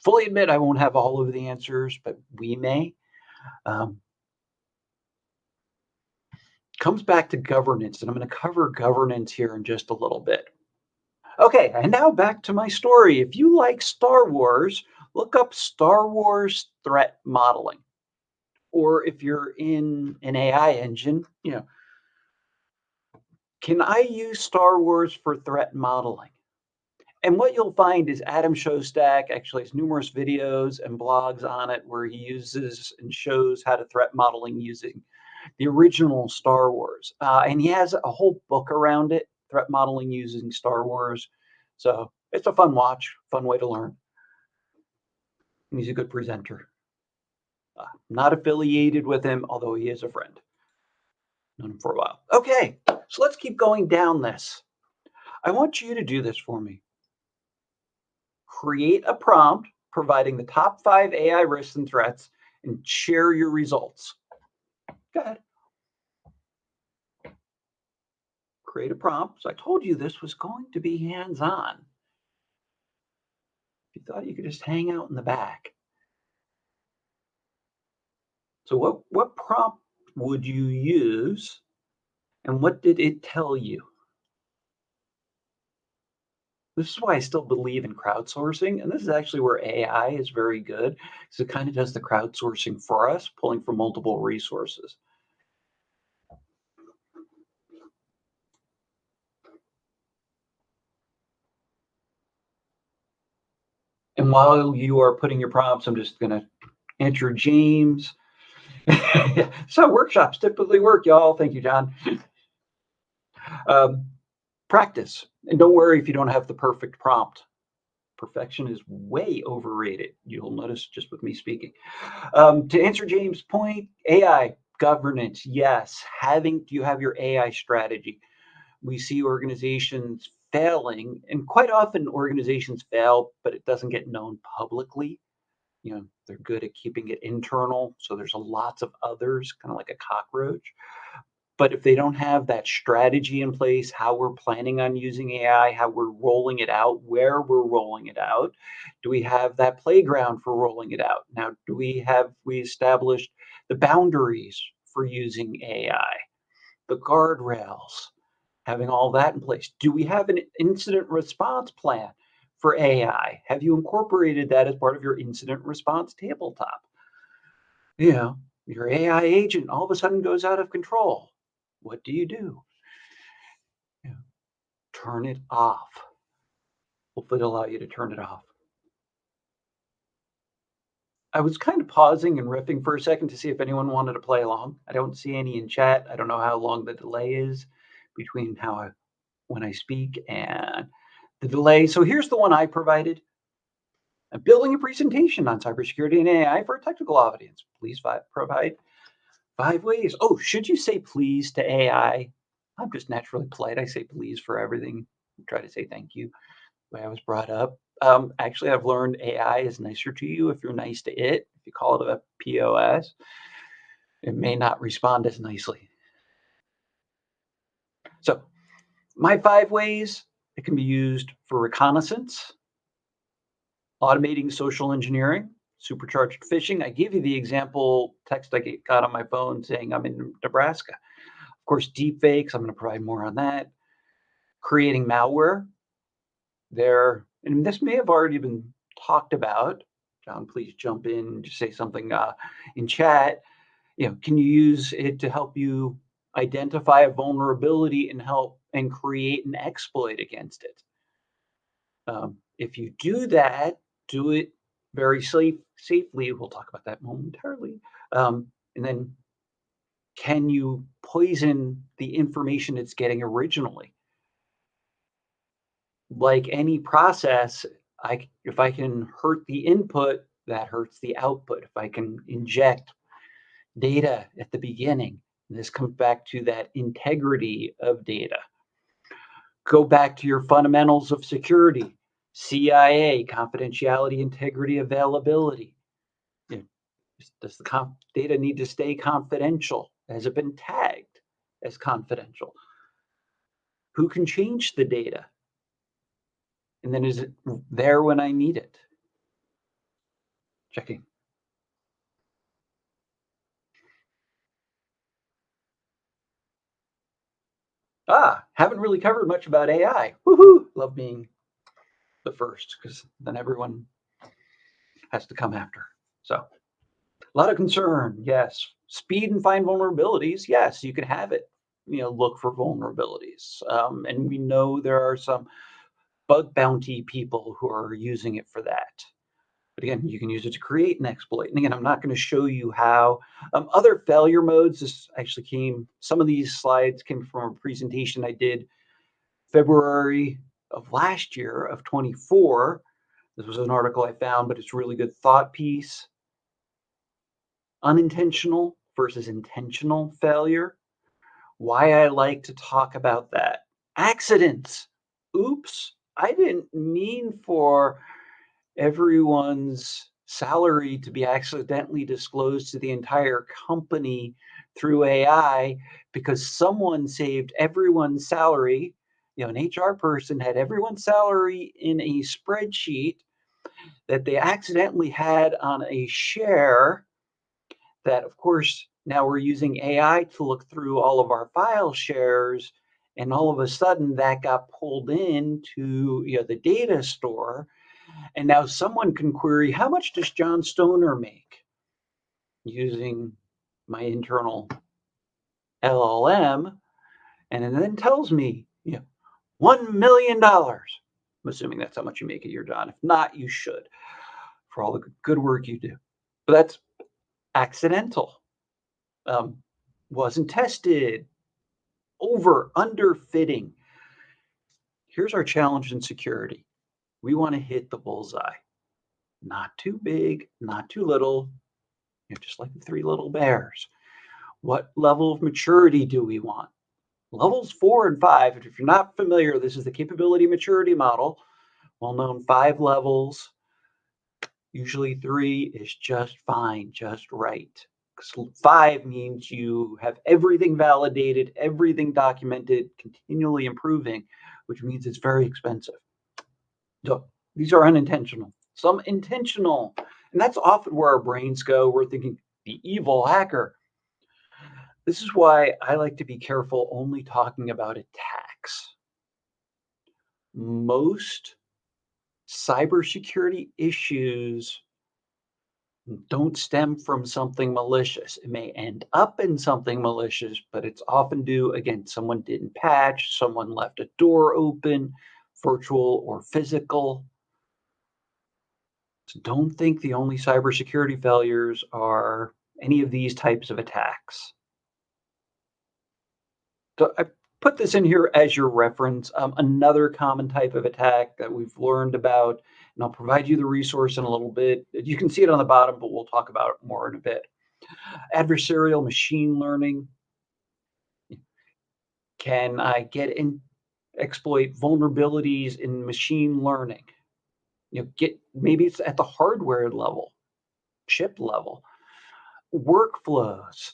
fully admit I won't have all of the answers, but we may. Um, Comes back to governance, and I'm going to cover governance here in just a little bit. Okay, and now back to my story. If you like Star Wars, look up Star Wars threat modeling. Or if you're in an AI engine, can I use Star Wars for threat modeling? And what you'll find is Adam Shostak actually has numerous videos and blogs on it where he uses and shows how to threat modeling using the original Star Wars. And he has a whole book around it, threat modeling using Star Wars. So it's a fun watch, fun way to learn. And he's a good presenter. Not affiliated with him, although he is a friend. Known him for a while. Okay, so let's keep going down this. I want you to do this for me. Create a prompt providing the top 5 AI risks and threats and share your results. Go ahead. Create a prompt. So I told you this was going to be hands-on. You thought you could just hang out in the back. So what prompt would you use and what did it tell you? This is why I still believe in crowdsourcing. And this is actually where AI is very good because it kind of does the crowdsourcing for us, pulling from multiple resources. And while you are putting your prompts, I'm just going to answer James. So workshops typically work, y'all. Thank you, John. Practice. And don't worry if you don't have the perfect prompt. Perfection is way overrated. You'll notice just with me speaking. To answer James' point, AI governance, yes. Do you have your AI strategy? We see organizations failing, and quite often organizations fail, but it doesn't get known publicly. They're good at keeping it internal, so there's lots of others, kind of like a cockroach. But if they don't have that strategy in place, how we're planning on using AI, how we're rolling it out, where we're rolling it out, do we have that playground for rolling it out? Now, we established the boundaries for using AI, the guardrails, having all that in place? Do we have an incident response plan for AI? Have you incorporated that as part of your incident response tabletop? Your AI agent all of a sudden goes out of control. What do you do? Turn it off. Hopefully it'll allow you to turn it off. I was kind of pausing and riffing for a second to see if anyone wanted to play along. I don't see any in chat. I don't know how long the delay is between when I speak and the delay. So here's the one I provided. I'm building a presentation on cybersecurity and AI for a technical audience. Please provide 5 ways. Oh, should you say please to AI? I'm just naturally polite. I say please for everything. Try to say thank you the way I was brought up. Actually, I've learned AI is nicer to you if you're nice to it. If you call it a POS, it may not respond as nicely. So, my 5 ways it can be used for reconnaissance, automating social engineering, supercharged phishing. I give you the example text got on my phone saying I'm in Nebraska. Of course, deep fakes, I'm going to provide more on that. Creating malware there, and this may have already been talked about. John, please jump in, just say something in chat. Can you use it to help you identify a vulnerability and help and create an exploit against it? If you do that, do it very safely. We'll talk about that momentarily. And then, can you poison the information it's getting originally? Like any process, if I can hurt the input, that hurts the output. If I can inject data at the beginning, this comes back to that integrity of data. Go back to your fundamentals of security, CIA, confidentiality, integrity, availability. You know, does the data need to stay confidential? Has it been tagged as confidential? Who can change the data? And then is it there when I need it? Checking. Haven't really covered much about AI. Woohoo! Love being the first because then everyone has to come after. So, a lot of concern, yes. Speed and find vulnerabilities, yes, you can have it. Look for vulnerabilities. And we know there are some bug bounty people who are using it for that. But again, you can use it to create an exploit. And again, I'm not going to show you how. Other failure modes, this actually some of these slides came from a presentation I did February of last year of 24. This was an article I found, but it's a really good thought piece. Unintentional versus intentional failure. Why I like to talk about that. Accidents. Oops, I didn't mean for everyone's salary to be accidentally disclosed to the entire company through AI because someone saved everyone's salary. An HR person had everyone's salary in a spreadsheet that they accidentally had on a share that, of course, now we're using AI to look through all of our file shares. And all of a sudden that got pulled into the data store. And now someone can query, how much does John Stoner make? Using my internal LLM. And it then tells me, $1 million. I'm assuming that's how much you make a year, John. If not, you should, for all the good work you do. But that's accidental. Wasn't tested. Under fitting. Here's our challenge in security. We want to hit the bullseye. Not too big, not too little. Just like the three little bears. What level of maturity do we want? Levels 4 and 5, if you're not familiar, this is the capability maturity model. Well-known 5 levels. Usually 3 is just fine, just right. 5 means you have everything validated, everything documented, continually improving, which means it's very expensive. So these are unintentional. Some intentional. And that's often where our brains go. We're thinking, the evil hacker. This is why I like to be careful only talking about attacks. Most cybersecurity issues don't stem from something malicious. It may end up in something malicious, but it's often due, again, someone didn't patch, someone left a door open, virtual or physical. So don't think the only cybersecurity failures are any of these types of attacks. So I put this in here as your reference. Another common type of attack that we've learned about, and I'll provide you the resource in a little bit. You can see it on the bottom, but we'll talk about it more in a bit. Adversarial machine learning. Can I get in exploit vulnerabilities in machine learning? Get maybe it's at the hardware level, chip level, workflows.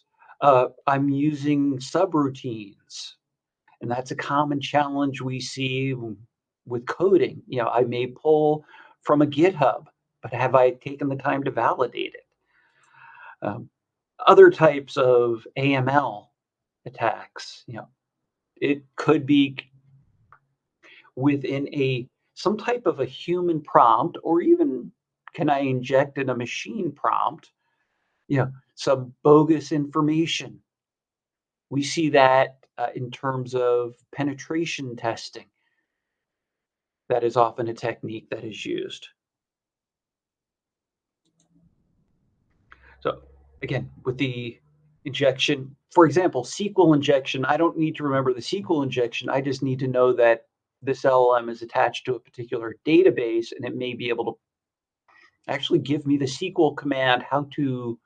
I'm using subroutines, and that's a common challenge we see with coding. I may pull from a GitHub, but have I taken the time to validate it? Other types of AML attacks, it could be within a some type of a human prompt, or even can I inject in a machine prompt, some bogus information. We see that in terms of penetration testing. That is often a technique that is used. So again, with the injection, for example, SQL injection, I don't need to remember the SQL injection. I just need to know that this LLM is attached to a particular database, and it may be able to actually give me the SQL command how to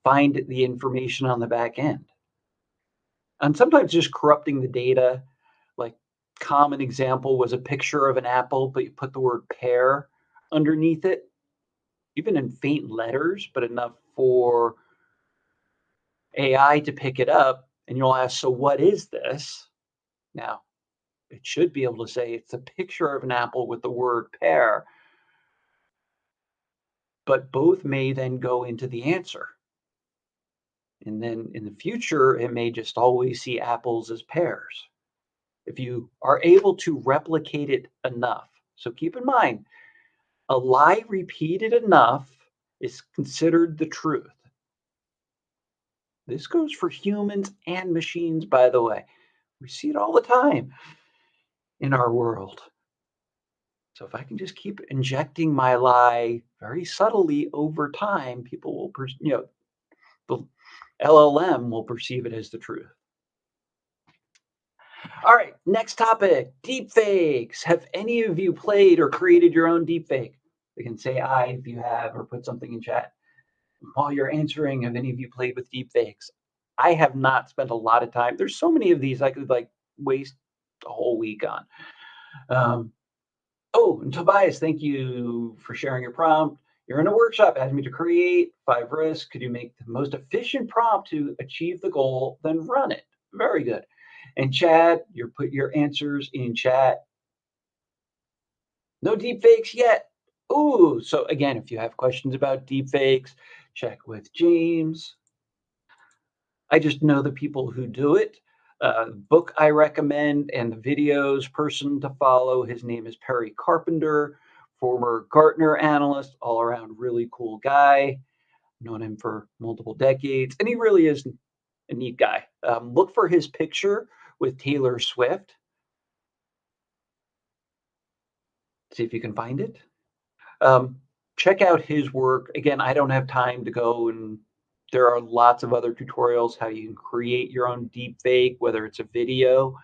find the information on the back end. And sometimes just corrupting the data, like common example was a picture of an apple, but you put the word pear underneath it, even in faint letters, but enough for AI to pick it up. And you'll ask, so what is this? Now, it should be able to say it's a picture of an apple with the word pear, but both may then go into the answer. And then in the future, it may just always see apples as pears. If you are able to replicate it enough. So keep in mind, a lie repeated enough is considered the truth. This goes for humans and machines, by the way. We see it all the time in our world. So if I can just keep injecting my lie very subtly over time, people will, the LLM will perceive it as the truth. All right, next topic, deepfakes. Have any of you played or created your own deepfake? You can say I if you have, or put something in chat. While you're answering, have any of you played with deepfakes? I have not spent a lot of time. There's so many of these I could waste a whole week on. Oh, and Tobias, thank you for sharing your prompt. You're in a workshop asking me to create 5 risks. Could you make the most efficient prompt to achieve the goal, then run it? Very good. And chat, you put your answers in chat. No deepfakes yet. Ooh, so again, if you have questions about deepfakes, check with James. I just know the people who do it. Book I recommend and the videos person to follow. His name is Perry Carpenter, former Gartner analyst, all around really cool guy. Known him for multiple decades, and he really is a neat guy. Look for his picture with Taylor Swift. See if you can find it. Check out his work. Again, I don't have time to go, and there are lots of other tutorials how you can create your own deepfake, whether it's a video.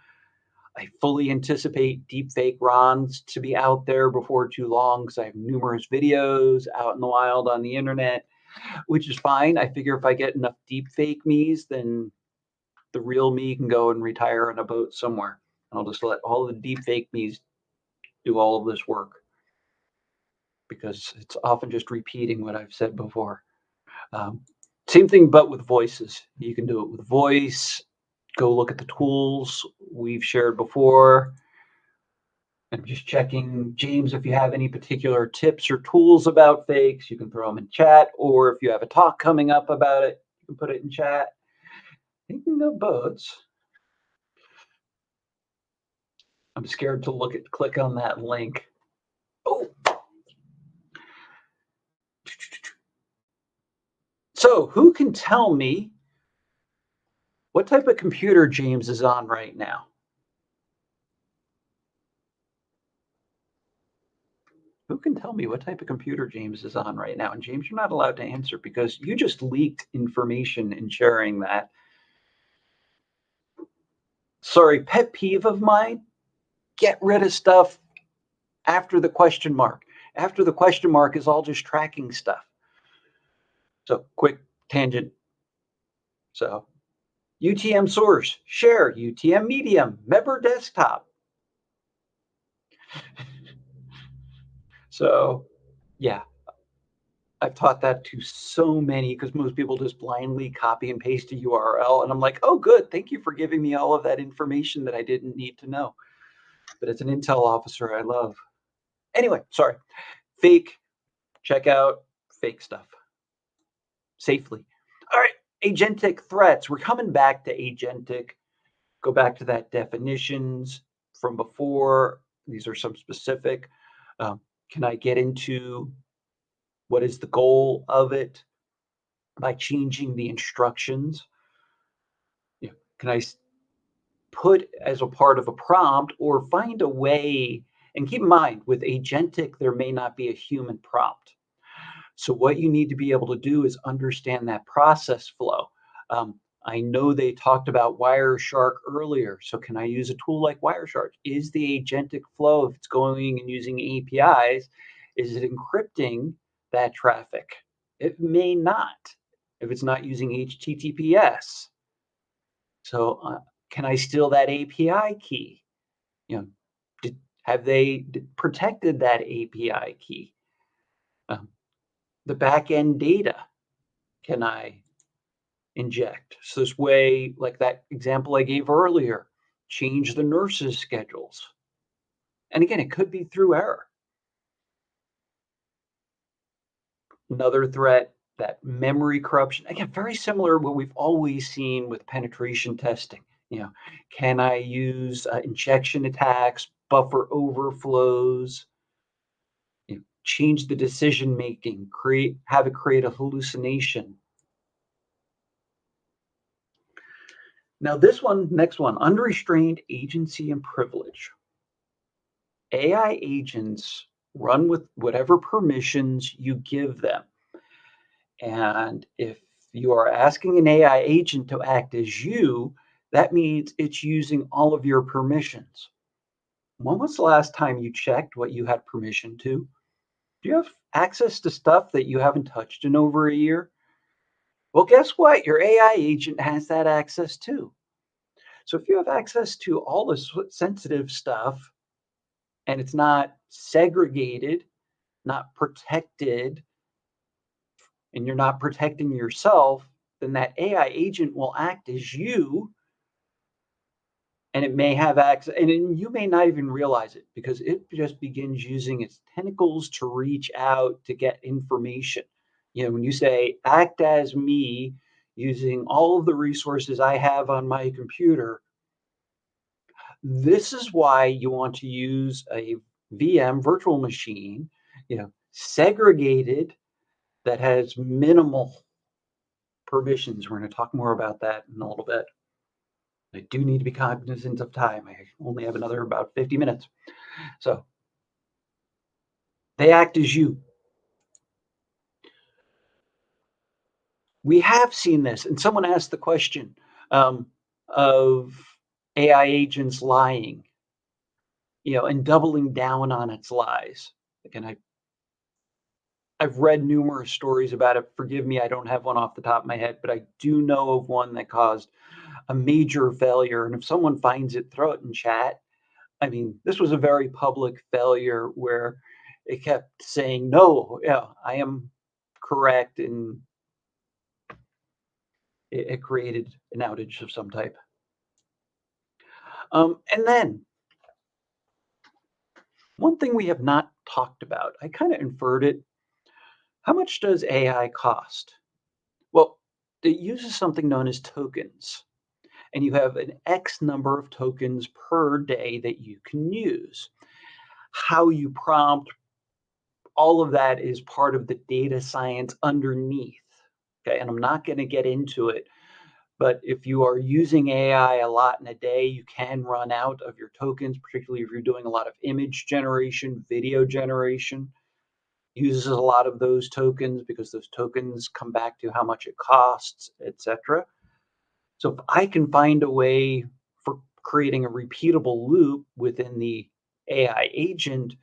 I fully anticipate deepfake Rons to be out there before too long because I have numerous videos out in the wild on the internet, which is fine. I figure if I get enough deepfake me's, then the real me can go and retire on a boat somewhere. I'll just let all the deepfake me's do all of this work because it's often just repeating what I've said before. Um, Same thing, but with voices. You can do it with voice. Go look at the tools we've shared before. I'm just checking, James, if you have any particular tips or tools about fakes, you can throw them in chat. Or if you have a talk coming up about it, you can put it in chat. Thinking of boats. I'm scared to click on that link. Oh. So who can tell me what type of computer James is on right now? Who can tell me what type of computer James is on right now? And James, you're not allowed to answer because you just leaked information in sharing that. Sorry, pet peeve of mine, get rid of stuff after the question mark. After the question mark is all just tracking stuff. So quick tangent. So UTM source, share, UTM medium, member desktop. So yeah, I've taught that to so many because most people just blindly copy and paste a URL. And I'm like, oh, good. Thank you for giving me all of that information that I didn't need to know. But as an Intel officer, I love. Anyway, sorry. Fake, check out fake stuff safely. All right. Agentic threats. We're coming back to agentic. Go back to that definitions from before. These are some specific. Can I get into what is the goal of it by changing the instructions? Can I put as a part of a prompt or find a way? And keep in mind, with agentic, there may not be a human prompt. So what you need to be able to do is understand that process flow. I know they talked about Wireshark earlier. So can I use a tool like Wireshark? Is the agentic flow, if it's going and using APIs, is it encrypting that traffic? It may not if it's not using HTTPS. So can I steal that API key? You know, have they protected that API key? Um, the back end data, can I inject? So this way, like that example I gave earlier, change the nurses' schedules. And again, it could be through error. Another threat, that memory corruption. Again, very similar to what we've always seen with penetration testing. Can I use injection attacks, buffer overflows, change the decision making, have it create a hallucination? Now, next one, unrestrained agency and privilege. AI agents run with whatever permissions you give them. And if you are asking an AI agent to act as you, that means it's using all of your permissions. When was the last time you checked what you had permission to? Do you have access to stuff that you haven't touched in over a year? Well, guess what? Your AI agent has that access too. So if you have access to all this sensitive stuff and it's not segregated, not protected, and you're not protecting yourself, then that AI agent will act as you, and it may have access, and you may not even realize it because it just begins using its tentacles to reach out to get information. When you say act as me using all of the resources I have on my computer, this is why you want to use a VM virtual machine, segregated, that has minimal permissions. We're going to talk more about that in a little bit. I do need to be cognizant of time. I only have another about 50 minutes. So they act as you. We have seen this, and someone asked the question of AI agents lying, and doubling down on its lies. Again, I've read numerous stories about it. Forgive me, I don't have one off the top of my head, but I do know of one that caused a major failure. And if someone finds it, throw it in chat. I mean, this was a very public failure where it kept saying, no, yeah, I am correct. And it created an outage of some type. And then one thing we have not talked about, I kind of inferred it. How much does AI cost? Well, it uses something known as tokens. And you have an X number of tokens per day that you can use. How you prompt, all of that is part of the data science underneath. Okay, and I'm not going to get into it, but if you are using AI a lot in a day, you can run out of your tokens, particularly if you're doing a lot of image generation, video generation. Uses a lot of those tokens because those tokens come back to how much it costs, etc. So if I can find a way for creating a repeatable loop within the AI agent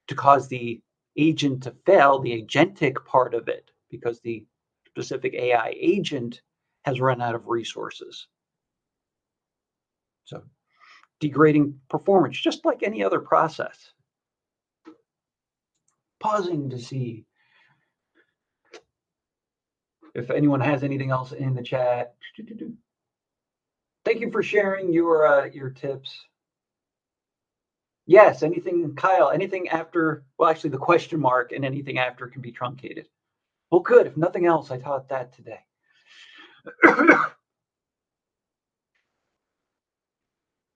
to cause the agent to fail, the agentic part of it, because the specific AI agent has run out of resources. So degrading performance, just like any other process. Pausing to see if anyone has anything else in the chat. Thank you for sharing your tips. Yes, anything, Kyle, anything after, well, actually, the question mark and anything after can be truncated. Well, good. If nothing else, I taught that today.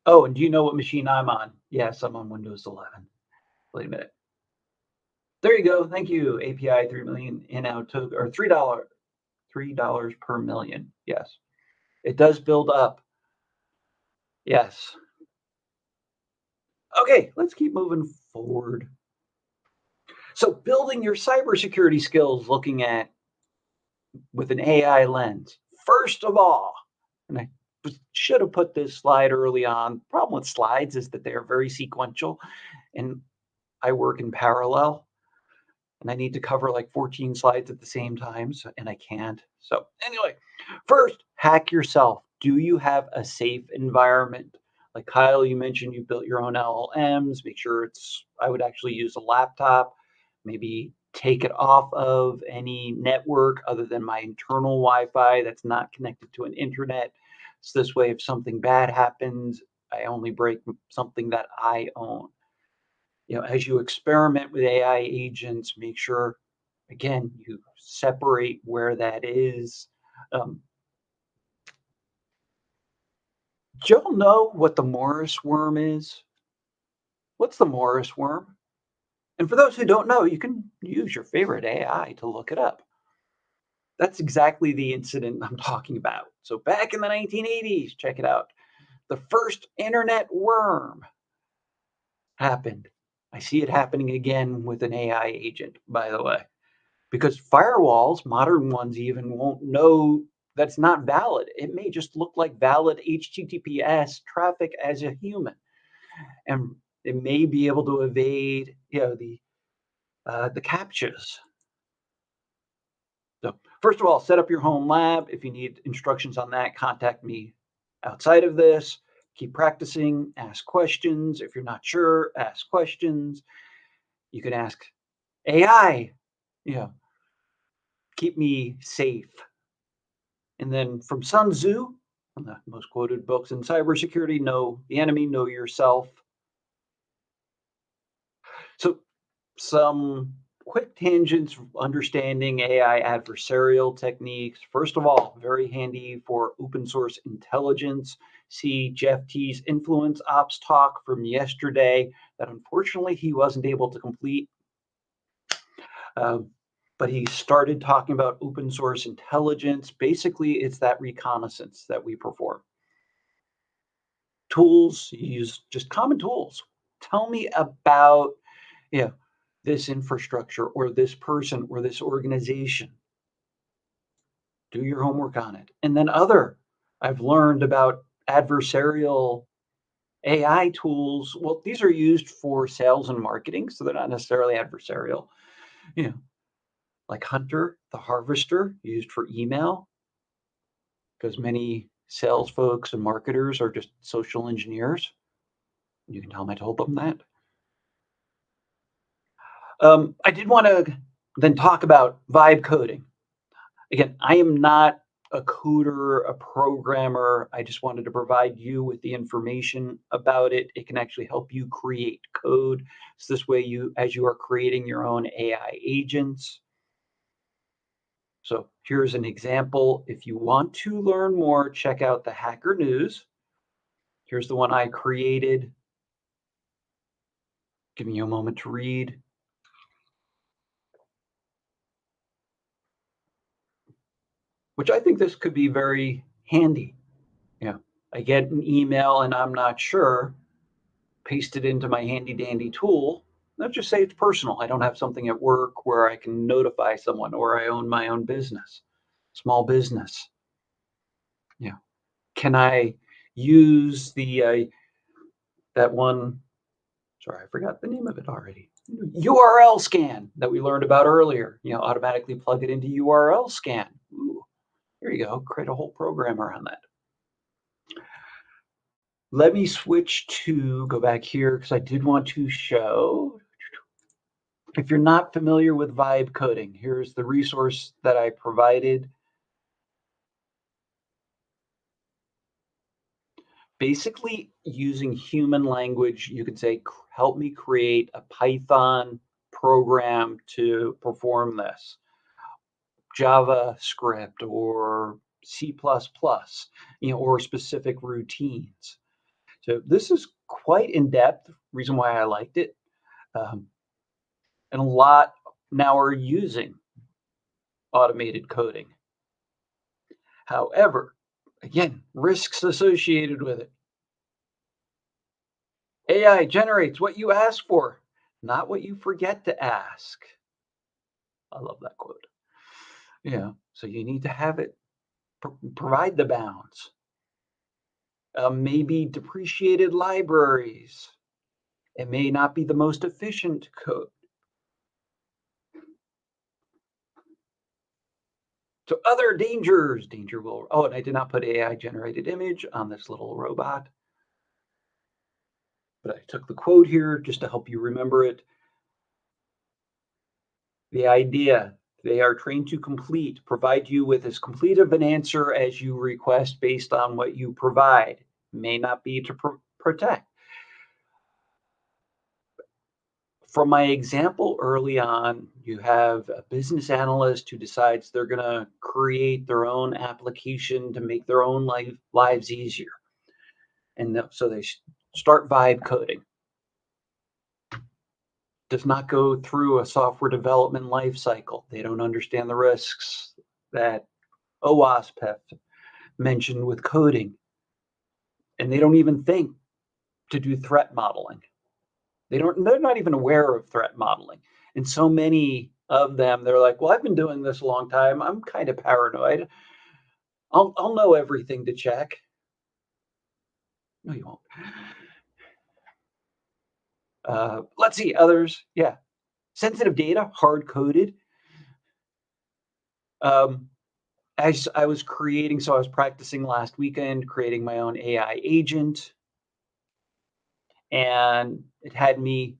Oh, and do you know what machine I'm on? Yes, I'm on Windows 11. Wait a minute. There you go. Thank you. API 3 million in-out token, or $3 per million. Yes, it does build up. Yes. Okay, let's keep moving forward. So building your cybersecurity skills, looking at with an AI lens. First of all, and I should have put this slide early on. Problem with slides is that they are very sequential, and I work in parallel, and I need to cover like 14 slides at the same time, and I can't. So anyway, first, hack yourself. Do you have a safe environment? Like Kyle, you mentioned you built your own LLMs. Make sure I would actually use a laptop, maybe take it off of any network other than my internal Wi-Fi that's not connected to an internet. So this way, if something bad happens, I only break something that I own. As you experiment with AI agents, make sure, again, you separate where that is. Do y'all know what the Morris worm is? What's the Morris worm? And for those who don't know, you can use your favorite AI to look it up. That's exactly the incident I'm talking about. So back in the 1980s, check it out. The first internet worm happened. I see it happening again with an AI agent, by the way, because firewalls, modern ones even, won't know that's not valid. It may just look like valid HTTPS traffic as a human, and it may be able to evade, the captchas. So first of all, set up your home lab. If you need instructions on that, contact me outside of this. Keep practicing, ask questions. If you're not sure, ask questions. You can ask AI, you know, keep me safe. And then from Sun Tzu, one of the most quoted books in cybersecurity, know the enemy, know yourself. So some quick tangents, understanding AI adversarial techniques. First of all, very handy for open source intelligence. See Jeff T's Influence Ops talk from yesterday that unfortunately he wasn't able to complete. But he started talking about open source intelligence. Basically, it's that reconnaissance that we perform. Tools, use just common tools. Tell me about, this infrastructure or this person or this organization. Do your homework on it. And then I've learned about adversarial AI tools. Well, these are used for sales and marketing, so they're not necessarily adversarial. You know, like Hunter, the Harvester, used for email, because many sales folks and marketers are just social engineers. You can tell them I told them that. I did want to then talk about vibe coding. Again, I am not a coder, a programmer. I just wanted to provide you with the information about it. It can actually help you create code. So this way as you are creating your own AI agents. So here's an example. If you want to learn more, check out the Hacker News. Here's the one I created. Giving you a moment to read. Which I think this could be very handy. I get an email and I'm not sure, paste it into my handy dandy tool. Let's just say it's personal. I don't have something at work where I can notify someone, or I own my own business, small business. Can I use that one? Sorry, I forgot the name of it already. URL scan that we learned about earlier. Automatically plug it into URL scan. Ooh, There you go. Create a whole program around that. Let me switch to go back here because I did want to show. If you're not familiar with vibe coding, here's the resource that I provided. Basically, using human language, you could say, help me create a Python program to perform this. JavaScript or C++, or specific routines. So this is quite in depth, reason why I liked it. And a lot now are using automated coding. However, again, risks associated with it. AI generates what you ask for, not what you forget to ask. I love that quote. So you need to have it provide the bounds. Maybe depreciated libraries. It may not be the most efficient code. So other dangers, and I did not put AI generated image on this little robot, but I took the quote here just to help you remember it. The idea, they are trained to provide you with as complete of an answer as you request based on what you provide. May not be to protect. From my example early on, you have a business analyst who decides they're going to create their own application to make their own lives easier. And so they start vibe coding. Does not go through a software development life cycle. They don't understand the risks that OWASP have mentioned with coding. And they don't even think to do threat modeling. They're not even aware of threat modeling. And so many of them, they're like, well, I've been doing this a long time. I'm kind of paranoid. I'll know everything to check. No, you won't. Let's see, others. Yeah. Sensitive data, hard coded. As I was I was practicing last weekend, creating my own AI agent. And it had me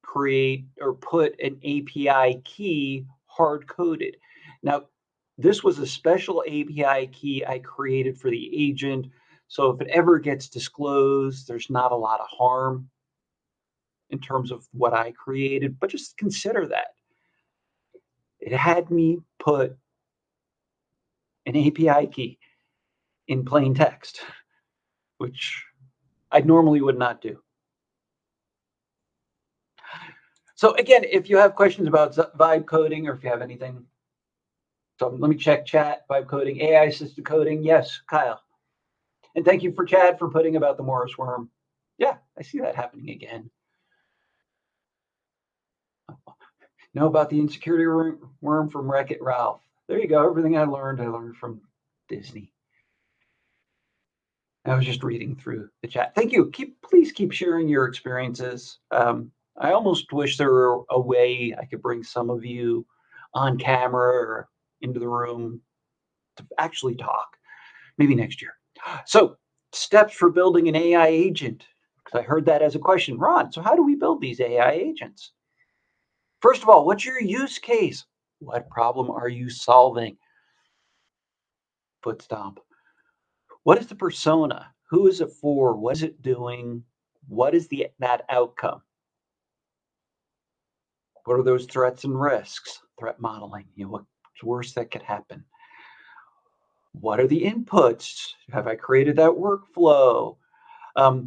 create or put an API key hard coded. Now, this was a special API key I created for the agent. So if it ever gets disclosed, there's not a lot of harm in terms of what I created, but just consider that. It had me put an API key in plain text, which I normally would not do. So again, if you have questions about vibe coding or if you have anything, so let me check chat, vibe coding, AI assisted coding. Yes, Kyle. And thank you for Chad for putting about the Morris worm. Yeah, I see that happening again. Know about the insecurity worm from Wreck-It Ralph. There you go. Everything I learned from Disney. I was just reading through the chat. Thank you. Please keep sharing your experiences. I almost wish there were a way I could bring some of you on camera or into the room to actually talk. Maybe next year. So, steps for building an AI agent. Because I heard that as a question. Ron, so how do we build these AI agents? First of all, what's your use case? What problem are you solving? Foot stomp. What is the persona? Who is it for? What is it doing? What is that outcome? What are those threats and risks? Threat modeling. What's worse that could happen? What are the inputs? Have I created that workflow?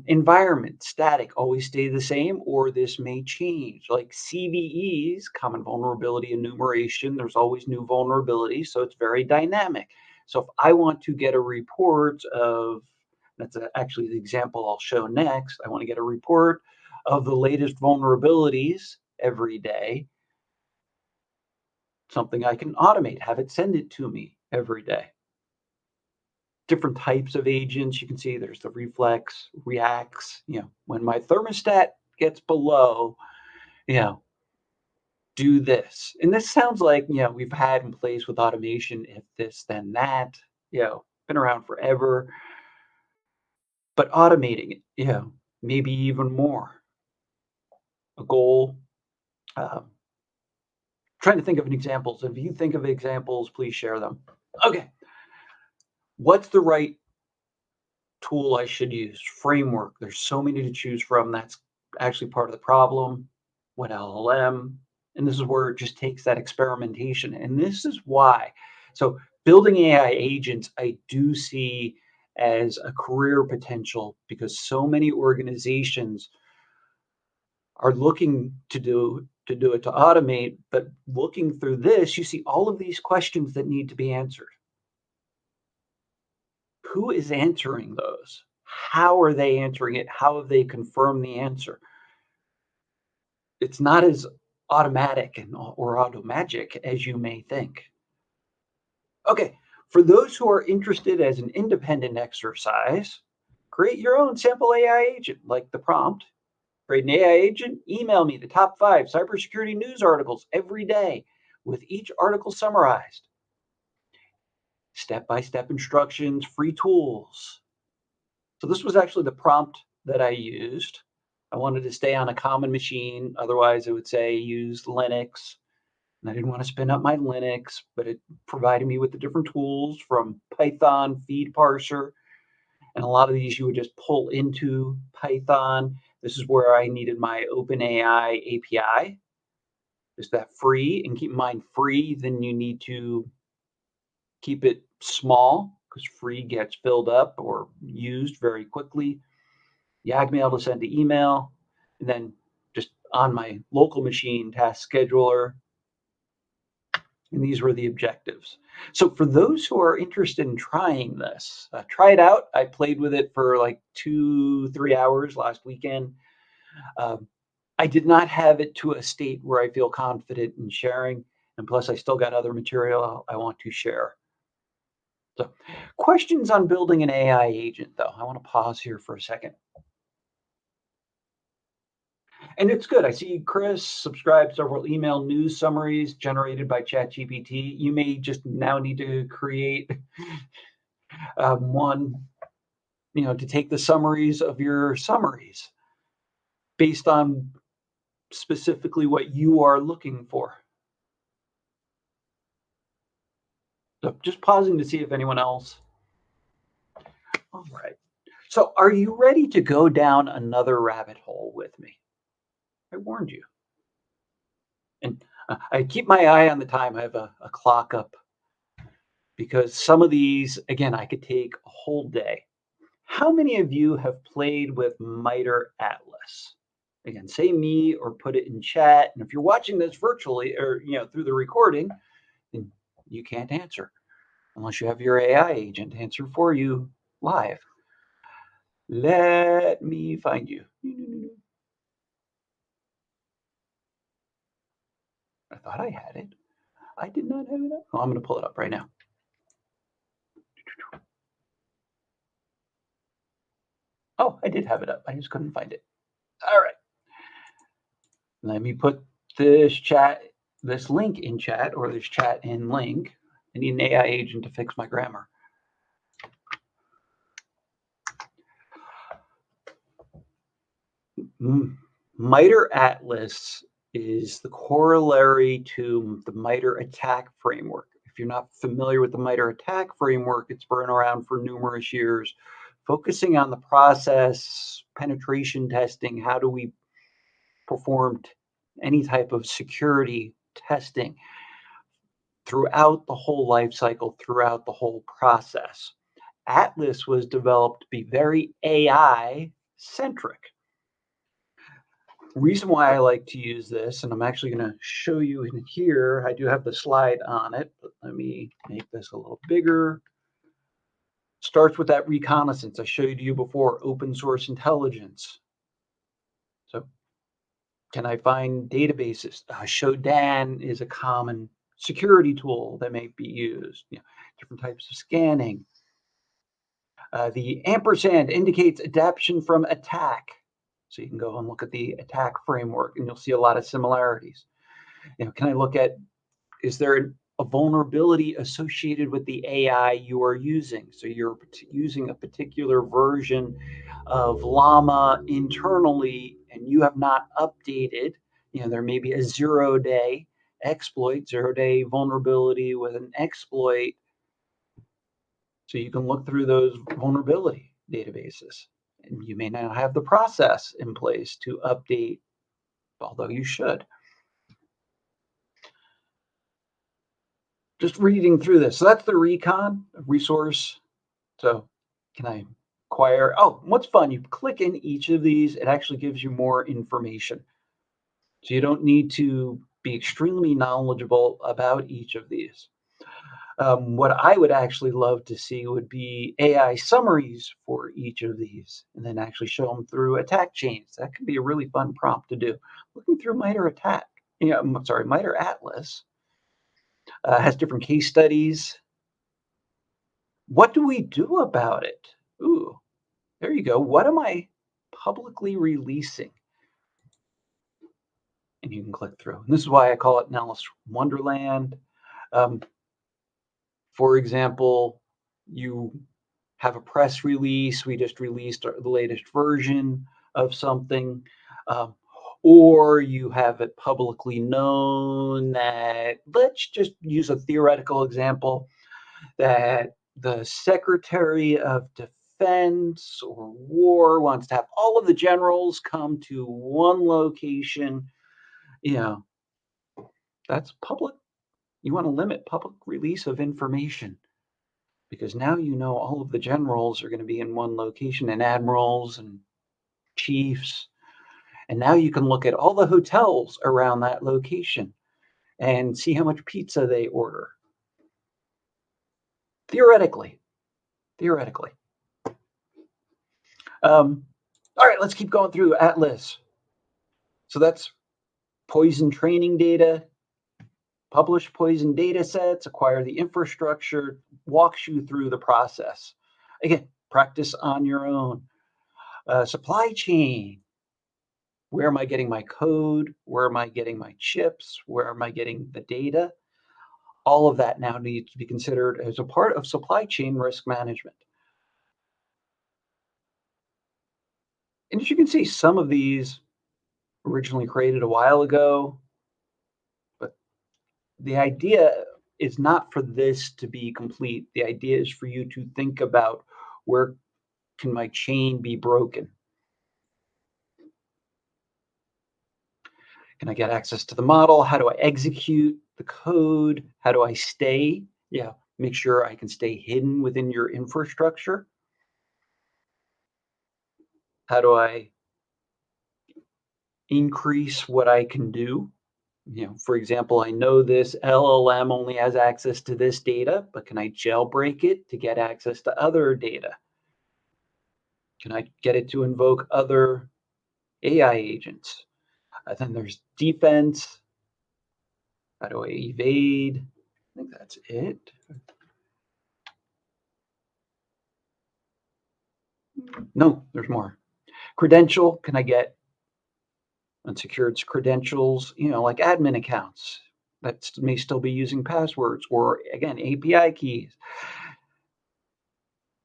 Environment, static, always stay the same, or this may change. Like CVEs, common vulnerability enumeration, there's always new vulnerabilities, so it's very dynamic. So if I want to get a report of, that's actually the example I'll show next, I want to get a report of the latest vulnerabilities every day, something I can automate, have it send it to me every day. Different types of agents. You can see there's the reflex, reacts, when my thermostat gets below, do this. And this sounds like, we've had in place with automation, if this, then that, been around forever, but automating it, maybe even more. A goal. Um, Trying to think of an examples. If you think of examples, please share them. Okay. What's the right tool I should use? Framework. There's so many to choose from. That's actually part of the problem. What LLM? And this is where it just takes that experimentation. And this is why. So building AI agents, I do see as a career potential because so many organizations are looking to do it to automate, but looking through this, you see all of these questions that need to be answered. Who is answering those? How are they answering it? How have they confirmed the answer? It's not as automatic or auto magic as you may think. Okay, for those who are interested as an independent exercise, create your own sample AI agent like the prompt. Create an AI agent, email me the top 5 cybersecurity news articles every day with each article summarized. Step-by-step instructions, free tools. So this was actually the prompt that I used. I wanted to stay on a common machine. Otherwise, it would say use Linux. And I didn't want to spin up my Linux, but it provided me with the different tools from Python, feed parser, and a lot of these you would just pull into Python. This is where I needed my OpenAI API. Is that free? And keep in mind, free, then you need to keep it small because free gets filled up or used very quickly. Yagmail to send the email, and then just on my local machine, task scheduler. And these were the objectives. So for those who are interested in trying this, try it out. I played with it for like 2-3 hours last weekend. Um, I did not have it to a state where I feel confident in sharing. And plus, I still got other material I want to share. So, questions on building an AI agent, though. I want to pause here for a second. And it's good. I see Chris subscribed several email news summaries generated by ChatGPT. You may just now need to create one, to take the summaries of your summaries based on specifically what you are looking for. So just pausing to see if anyone else. All right. So are you ready to go down another rabbit hole with me? I warned you. And I keep my eye on the time. I have a clock up because some of these, again, I could take a whole day. How many of you have played with MITRE Atlas? Again, say me or put it in chat. And if you're watching this virtually or through the recording, then you can't answer unless you have your AI agent answer for you live. Let me find you. I thought I had it. I did not have it up. Oh, I'm going to pull it up right now. Oh, I did have it up. I just couldn't find it. All right. Let me put this link in chat, or this chat in link. I need an AI agent to fix my grammar. MITRE Atlas is the corollary to the MITRE ATT&CK framework. If you're not familiar with the MITRE ATT&CK framework, it's been around for numerous years, focusing on the process, penetration testing, how do we perform any type of security testing throughout the whole life cycle, throughout the whole process. Atlas was developed to be very AI centric. Reason why I like to use this, and I'm actually going to show you in here, I do have the slide on it, but let me make this a little bigger. Starts with that reconnaissance I showed you before, open source intelligence. So can I find databases? Shodan is a common security tool that may be used. Different types of scanning. The ampersand indicates adaptation from attack. So you can go and look at the attack framework and you'll see a lot of similarities. Can I look at, is there a vulnerability associated with the AI you are using? So you're using a particular version of Llama internally and you have not updated. There may be a 0-day exploit, 0-day vulnerability with an exploit. So you can look through those vulnerability databases. And you may not have the process in place to update, although you should. Just reading through this. So that's the recon resource. So can I acquire? Oh, what's fun? You click in each of these, it actually gives you more information. So you don't need to be extremely knowledgeable about each of these. What I would actually love to see would be AI summaries for each of these, and then actually show them through attack chains. That could be a really fun prompt to do. Looking through MITRE ATT&CK, I'm sorry, MITRE Atlas has different case studies. What do we do about it? Ooh, there you go. What am I publicly releasing? And you can click through. And this is why I call it Alice Wonderland. For example, you have a press release. We just released the latest version of something. Or you have it publicly known that, let's just use a theoretical example, that the Secretary of Defense or War wants to have all of the generals come to one location. That's public. You want to limit public release of information because now all of the generals are going to be in one location, and admirals and chiefs. And now you can look at all the hotels around that location and see how much pizza they order. Theoretically. All right, let's keep going through Atlas. So that's poison training data, publish poison data sets, acquire the infrastructure, walks you through the process. Again, practice on your own. Supply chain. Where am I getting my code? Where am I getting my chips? Where am I getting the data? All of that now needs to be considered as a part of supply chain risk management. And as you can see, some of these originally created a while ago, but the idea is not for this to be complete. The idea is for you to think about, where can my chain be broken? Can I get access to the model? How do I execute the code? How do I stay? Make sure I can stay hidden within your infrastructure. How do I increase what I can do? For example, I know this LLM only has access to this data, but can I jailbreak it to get access to other data? Can I get it to invoke other AI agents? Then there's defense. How do I evade? I think that's it. No, there's more. Credential, can I get unsecured credentials, like admin accounts that may still be using passwords, or again, API keys.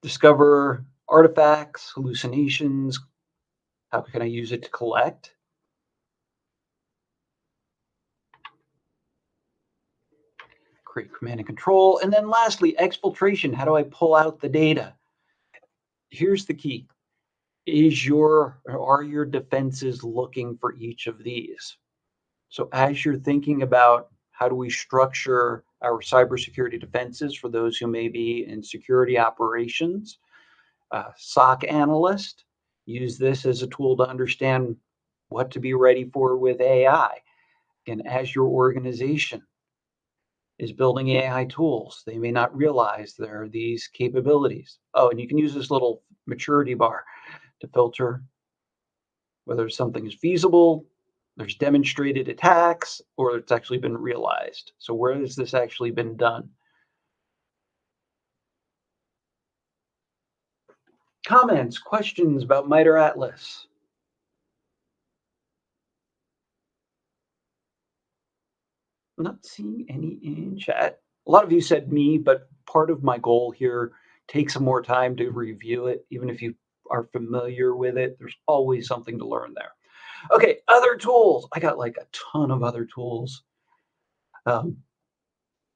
Discover artifacts, hallucinations. How can I use it to collect? Create command and control. And then lastly, exfiltration. How do I pull out the data? Here's the key. Are your defenses looking for each of these? So as you're thinking about how do we structure our cybersecurity defenses for those who may be in security operations, SOC analyst, use this as a tool to understand what to be ready for with AI. And as your organization is building AI tools, they may not realize there are these capabilities. Oh, and you can use this little maturity bar to filter whether something is feasible, there's demonstrated attacks, or it's actually been realized. So where has this actually been done? Comments, questions about MITRE Atlas? I'm not seeing any in chat. A lot of you said me, but part of my goal here take some more time to review it. Even if you are familiar with it, there's always something to learn there. Okay, other tools. I got like a ton of other tools. Um,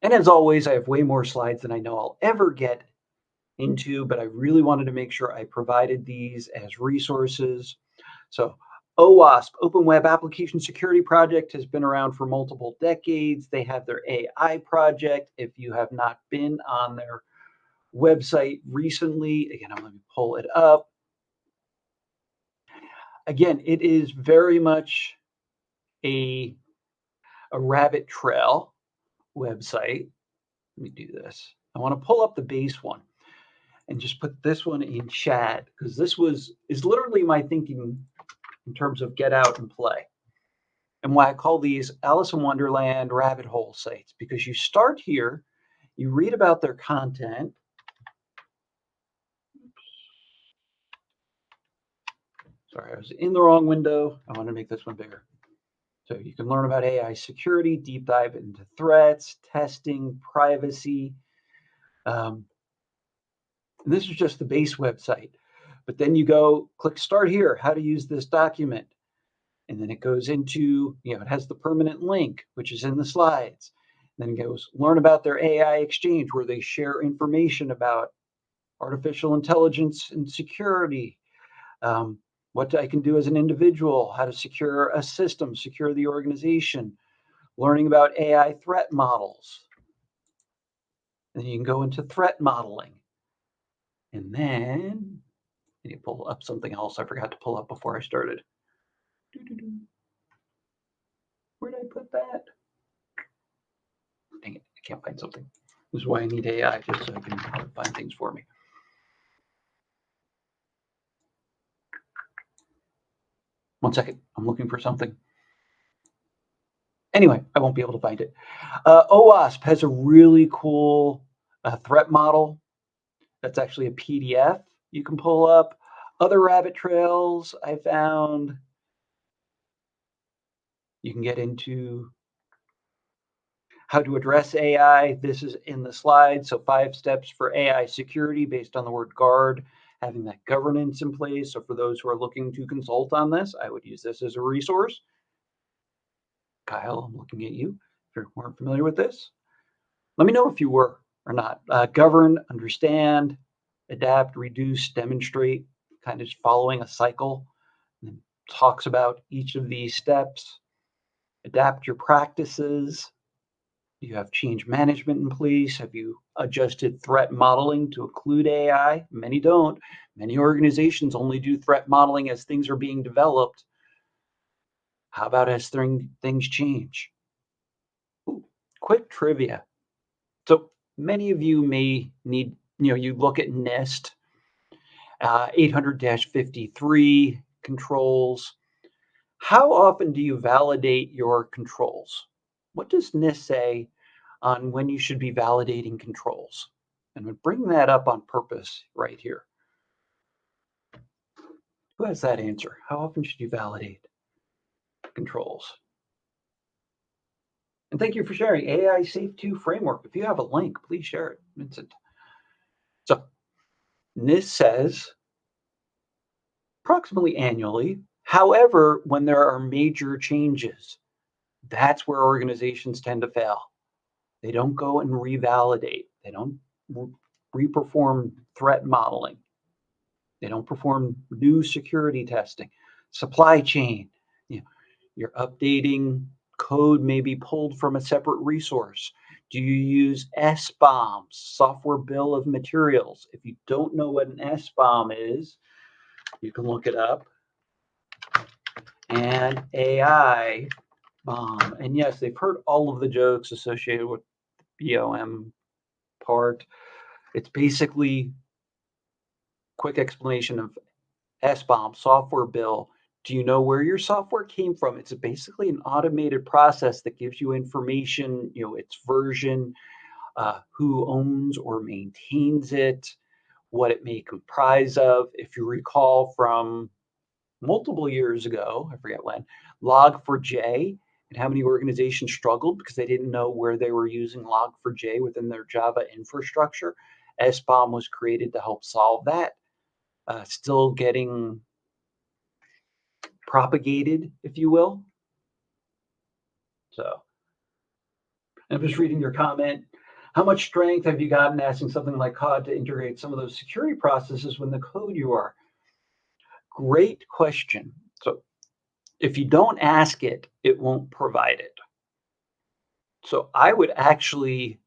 and as always, I have way more slides than I know I'll ever get into, but I really wanted to make sure I provided these as resources. So OWASP, Open Web Application Security Project, has been around for multiple decades. They have their AI project. If you have not been on their website recently, again, I'm going to pull it up. Again, it is very much a rabbit trail website. Let me do this. I want to pull up the base one and just put this one in chat because this is literally my thinking in terms of get out and play. And why I call these Alice in Wonderland rabbit hole sites, because you start here, you read about their content. Sorry, I was in the wrong window. I want to make this one bigger. So you can learn about AI security, deep dive into threats, testing, privacy. And this is just the base website. But then you go click start here, how to use this document. And then it goes into, it has the permanent link, which is in the slides. Then it goes learn about their AI exchange, where they share information about artificial intelligence and security, what I can do as an individual, how to secure a system, secure the organization, learning about AI threat models. Then you can go into threat modeling. And then you pull up something else I forgot to pull up before I started. Where did I put that? Dang it, I can't find something. This is why I need AI, just so I can find things for me. One second, I'm looking for something. Anyway, I won't be able to find it. OWASP has a really cool threat model. That's actually a PDF you can pull up. Other rabbit trails I found. You can get into how to address AI. This is in the slide. So 5 steps for AI security based on the word guard, having that governance in place. So for those who are looking to consult on this, I would use this as a resource. Kyle, I'm looking at you. If you weren't familiar with this, let me know if you were or not. Govern, understand, adapt, reduce, demonstrate, kind of following a cycle. And talks about each of these steps. Adapt your practices. Do you have change management in place? Have you adjusted threat modeling to include AI? Many don't. Many organizations only do threat modeling as things are being developed. How about as things change? Ooh, quick trivia. So many of you may need, you look at NIST 800-53 controls. How often do you validate your controls? What does NIST say on when you should be validating controls? And we bring that up on purpose right here. Who has that answer? How often should you validate controls? And thank you for sharing AI Safe 2 framework. If you have a link, please share it, Vincent. So NIST says approximately annually. However, when there are major changes, that's where organizations tend to fail. They don't go and revalidate. They don't reperform threat modeling. They don't perform new security testing. Supply chain, you're updating code may be pulled from a separate resource. Do you use SBOM, software bill of materials? If you don't know what an SBOM is, you can look it up. And AI bomb. And yes, they've heard all of the jokes associated with BOM part. It's basically quick explanation of SBOM, software bill. Do you know where your software came from? It's basically an automated process that gives you information, its version, who owns or maintains it, what it may comprise of. If you recall from multiple years ago, I forget when, Log4j and how many organizations struggled because they didn't know where they were using Log4j within their Java infrastructure. SBOM was created to help solve that. Still getting propagated, if you will. So I'm just reading your comment. How much strength have you gotten asking something like COD to integrate some of those security processes when the code you are? Great question. So if you don't ask it, it won't provide it. So I would actually,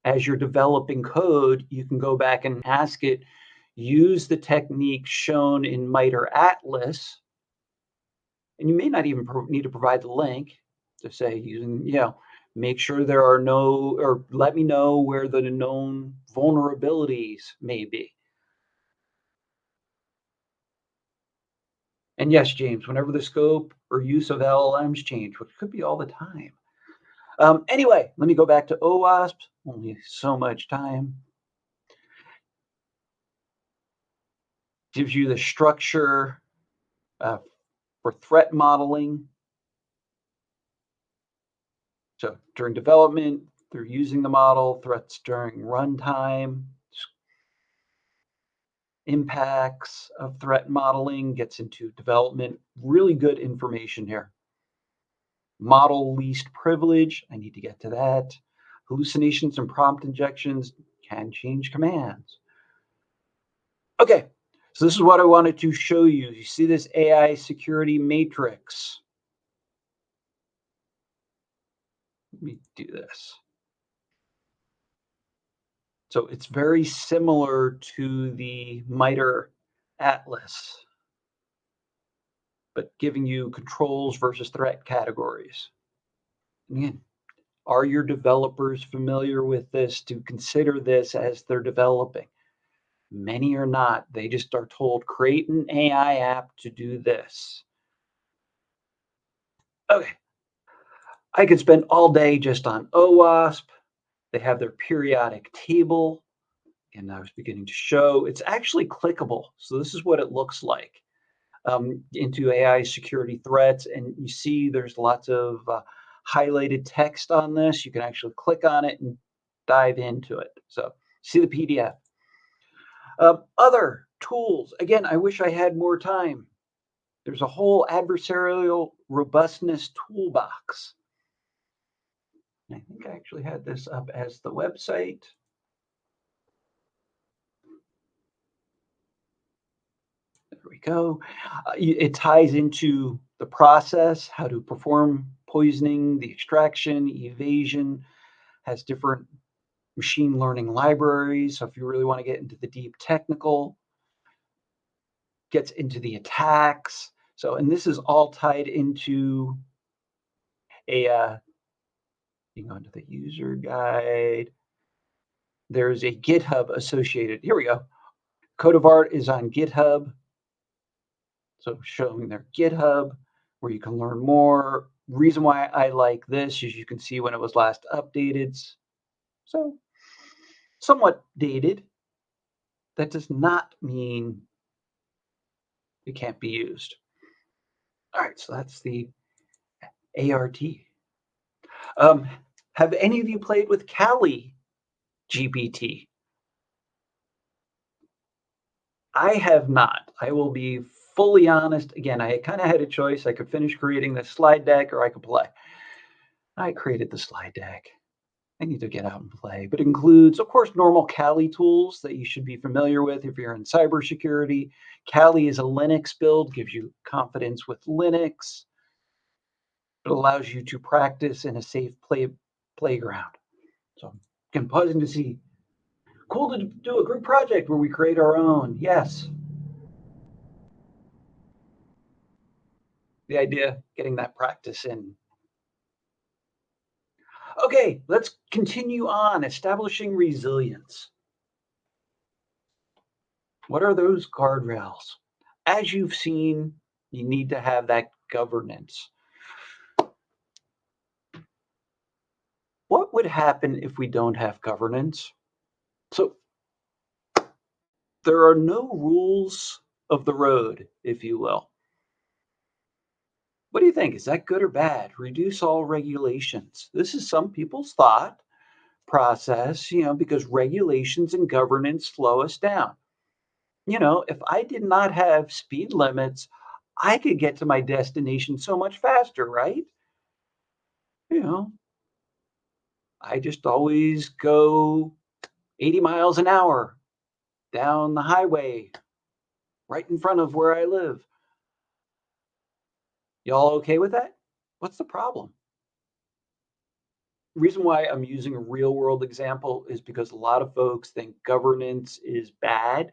as you're developing code, you can go back and ask it, use the technique shown in MITRE Atlas, and you may not even need to provide the link to say using, make sure there are no, or let me know where the known vulnerabilities may be. And yes, James, whenever the scope or use of LLMs change, which could be all the time. Anyway, let me go back to OWASP. Only so much time. Gives you the structure for threat modeling. So during development, through using the model, threats during runtime, impacts of threat modeling, gets into development. Really good information here. Model least privilege, I need to get to that. Hallucinations and prompt injections can change commands. Okay, so this is what I wanted to show you. You see this AI security matrix. Let me do this. So it's very similar to the MITRE Atlas, but giving you controls versus threat categories. Again, are your developers familiar with this to consider this as they're developing? Many are not. They just are told, create an AI app to do this. Okay. I could spend all day just on OWASP. They have their periodic table. And I was beginning to show it's actually clickable. So this is what it looks like into AI security threats. And you see there's lots of highlighted text on this. You can actually click on it and dive into it. So see the PDF. Other tools. Again, I wish I had more time. There's a whole adversarial robustness toolbox. I think I actually had this up as the website. There we go. It ties into the process, how to perform poisoning, the extraction, evasion, has different machine learning libraries. So if you really want to get into the deep technical, gets into the attacks. So, and this is all tied into a, you go into the user guide. There's a GitHub associated. Here we go. Code of Art is on GitHub. So showing their GitHub where you can learn more. Reason why I like this is you can see when it was last updated. So somewhat dated. That does not mean it can't be used. All right, so that's the ART. Have any of you played with Kali GPT? I have not. I will be fully honest. Again, I kind of had a choice. I could finish creating the slide deck or I could play. I created the slide deck. I need to get out and play, but it includes, of course, normal Kali tools that you should be familiar with if you're in cybersecurity. Kali is a Linux build, gives you confidence with Linux. It allows you to practice in a safe playground. So again, pausing to see. Cool to do a group project where we create our own. Yes. The idea, getting that practice in. Okay, let's continue on establishing resilience. What are those guardrails? As you've seen, you need to have that governance. What would happen if we don't have governance? So there are no rules of the road, if you will. What do you think? Is that good or bad? Reduce all regulations. This is some people's thought process, because regulations and governance slow us down. If I did not have speed limits, I could get to my destination so much faster, right? You know, I just always go 80 miles an hour down the highway right in front of where I live. Y'all okay with that? What's the problem? Reason why I'm using a real world example is because a lot of folks think governance is bad,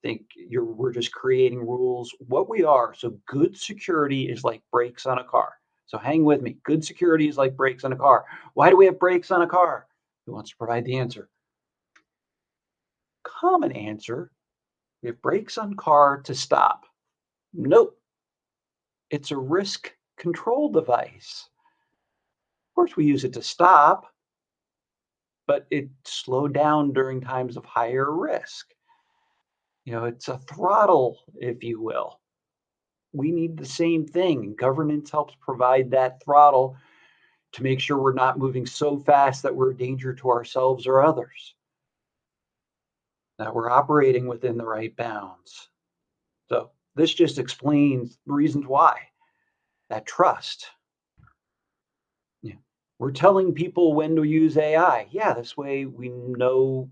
think we're just creating rules. What we are, so good security is like brakes on a car. So hang with me. Good security is like brakes on a car. Why do we have brakes on a car? Who wants to provide the answer? Common answer. We have brakes on car to stop. Nope. It's a risk control device. Of course, we use it to stop, but it slowed down during times of higher risk. It's a throttle, if you will. We need the same thing, and governance helps provide that throttle to make sure we're not moving so fast that we're a danger to ourselves or others, that we're operating within the right bounds. So this just explains the reasons why. That trust. Yeah. We're telling people when to use AI. Yeah, this way we know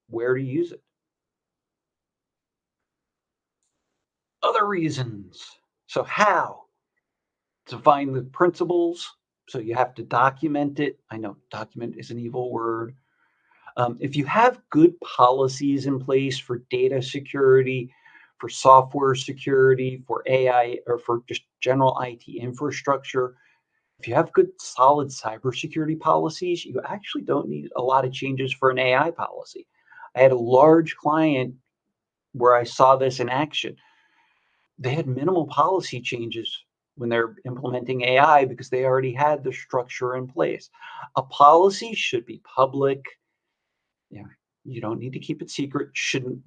where to use it. Other reasons. So how? To find the principles. So you have to document it. I know document is an evil word. If you have good policies in place for data security, for software security, for AI, or for just general IT infrastructure, if you have good, solid cybersecurity policies, you actually don't need a lot of changes for an AI policy. I had a large client where I saw this in action. They had minimal policy changes when they're implementing AI because they already had the structure in place. A policy should be public. You know, you don't need to keep it secret. Should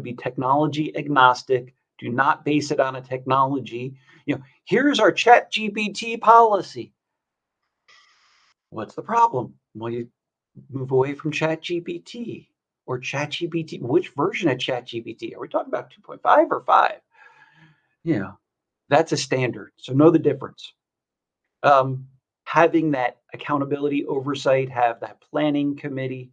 be technology agnostic. Do not base it on a technology. Here's our Chat GPT policy. What's the problem? Well, you move away from Chat GPT or Chat GPT. Which version of Chat GPT? Are we talking about 2.5 or 5? Yeah, that's a standard. So know the difference. Um, Having that accountability oversight, have that planning committee,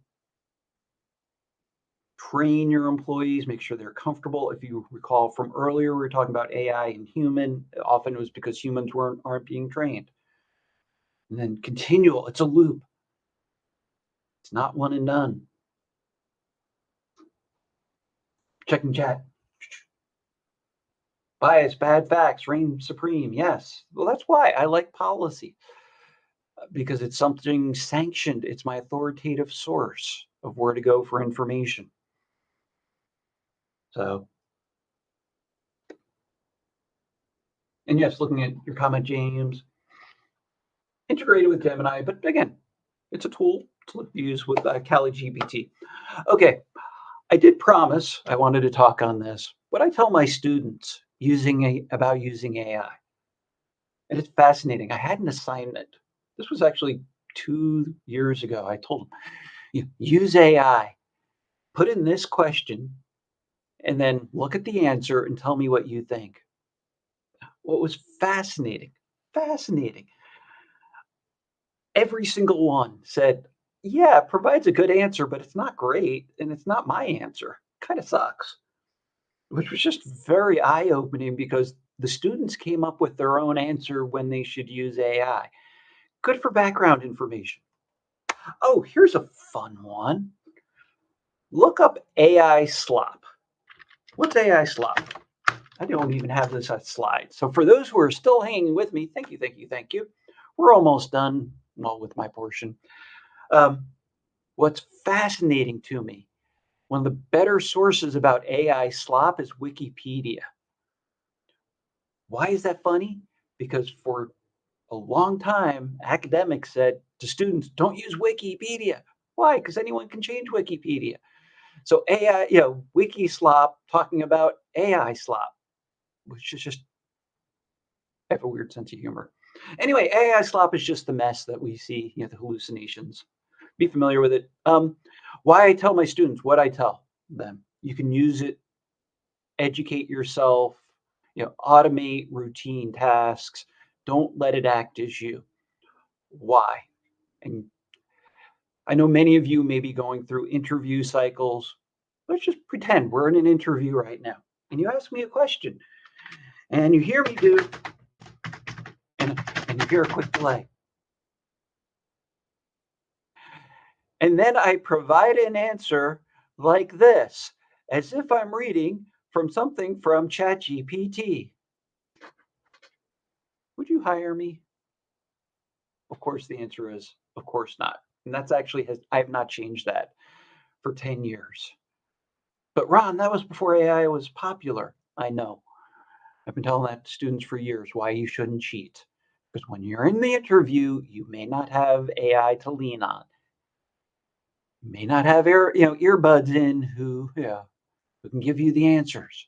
train your employees, make sure they're comfortable. If you recall from earlier, we were talking about AI and human. Often it was because humans aren't being trained. And then continual, it's a loop. It's not one and done. Checking chat. Bias, bad facts, reign supreme. Yes. Well, that's why I like policy because it's something sanctioned. It's my authoritative source of where to go for information. So, and yes, looking at your comment, James, integrated with Gemini, but again, it's a tool to use with Kali GPT. Okay, I did promise I wanted to talk on this. What I tell my students about using AI, and it's fascinating. I had an assignment. This was actually 2 years ago. I told them, use AI, put in this question, and then look at the answer and tell me what you think. What was fascinating. Every single one said, yeah, it provides a good answer, but it's not great. And it's not my answer. Kind of sucks, which was just very eye opening because the students came up with their own answer when they should use AI. Good for background information. Oh, here's a fun one. Look up AI slop. What's AI slop? I don't even have this on slide. So for those who are still hanging with me, thank you. We're almost done, well, with my portion. What's fascinating to me, one of the better sources about AI slop is Wikipedia. Why is that funny? Because for a long time, academics said to students, don't use Wikipedia. Why? Because anyone can change Wikipedia. So AI, Wiki slop talking about AI slop, which is just I have a weird sense of humor. Anyway, AI slop is just the mess that we see, the hallucinations. Be familiar with it. Why I tell my students what I tell them. You can use it, educate yourself, automate routine tasks. Don't let it act as you. Why? And I know many of you may be going through interview cycles. Let's just pretend we're in an interview right now. And you ask me a question, and you hear me do, and you hear a quick delay. And then I provide an answer like this, as if I'm reading from something from ChatGPT. Would you hire me? Of course, the answer is, of course not. And that's actually, I have not changed that for 10 years. But Ron, that was before AI was popular. I know. I've been telling that to students for years why you shouldn't cheat. Because when you're in the interview, you may not have AI to lean on. You may not have earbuds in who can give you the answers.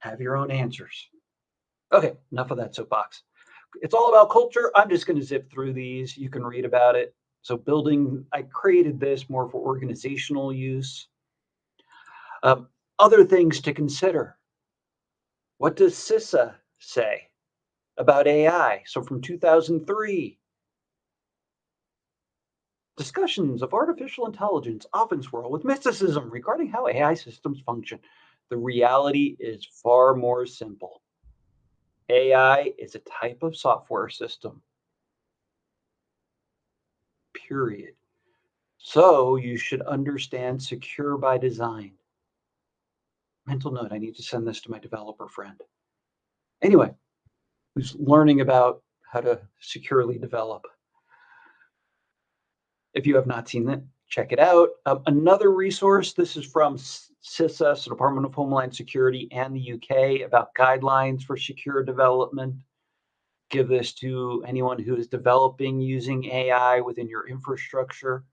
Have your own answers. Okay, enough of that soapbox. It's all about culture. I'm just going to zip through these. You can read about it. So I created this more for organizational use. Other things to consider. What does CISA say about AI? So from 2003, discussions of artificial intelligence often swirl with mysticism regarding how AI systems function. The reality is far more simple. AI is a type of software system, period. So you should understand secure by design. Mental note, I need to send this to my developer friend. Anyway, who's learning about how to securely develop. If you have not seen it, check it out. Another resource, this is from CISA, so Department of Homeland Security, and the UK about guidelines for secure development. Give this to anyone who is developing using AI within your infrastructure.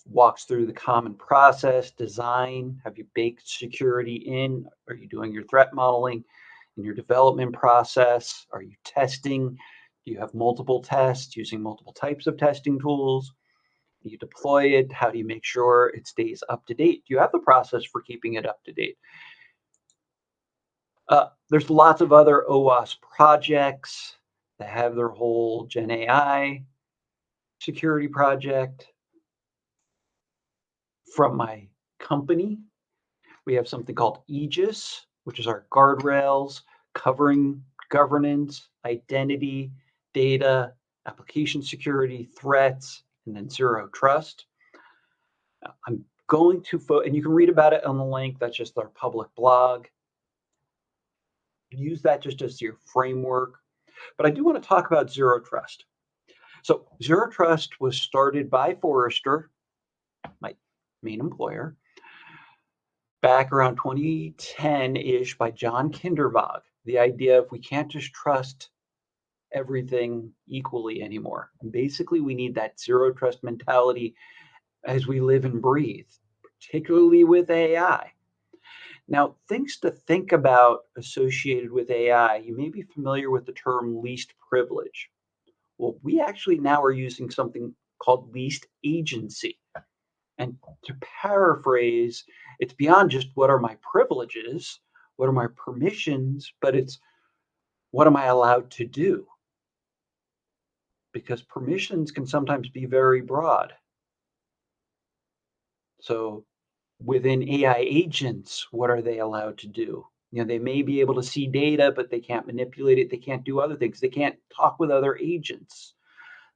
Walks through the common process, design. Have you baked security in? Are you doing your threat modeling in your development process? Are you testing? Do you have multiple tests using multiple types of testing tools? Do you deploy it? How do you make sure it stays up to date? Do you have the process for keeping it up to date? There's lots of other OWASP projects that have their whole Gen AI security project. From my company, we have something called Aegis, which is our guardrails covering governance, identity, data, application security, threats, and then zero trust. I'm going to, and you can read about it on the link. That's just our public blog. Use that just as your framework. But I do want to talk about zero trust. So zero trust was started by Forrester, my main employer, back around 2010-ish by John Kindervag. The idea of we can't just trust everything equally anymore. And basically, we need that zero trust mentality as we live and breathe, particularly with AI. Now, things to think about associated with AI, you may be familiar with the term least privilege. Well, we actually now are using something called least agency. And to paraphrase, it's beyond just what are my privileges, what are my permissions, but it's what am I allowed to do? Because permissions can sometimes be very broad. So within AI agents, what are they allowed to do? They may be able to see data, but they can't manipulate it. They can't do other things. They can't talk with other agents.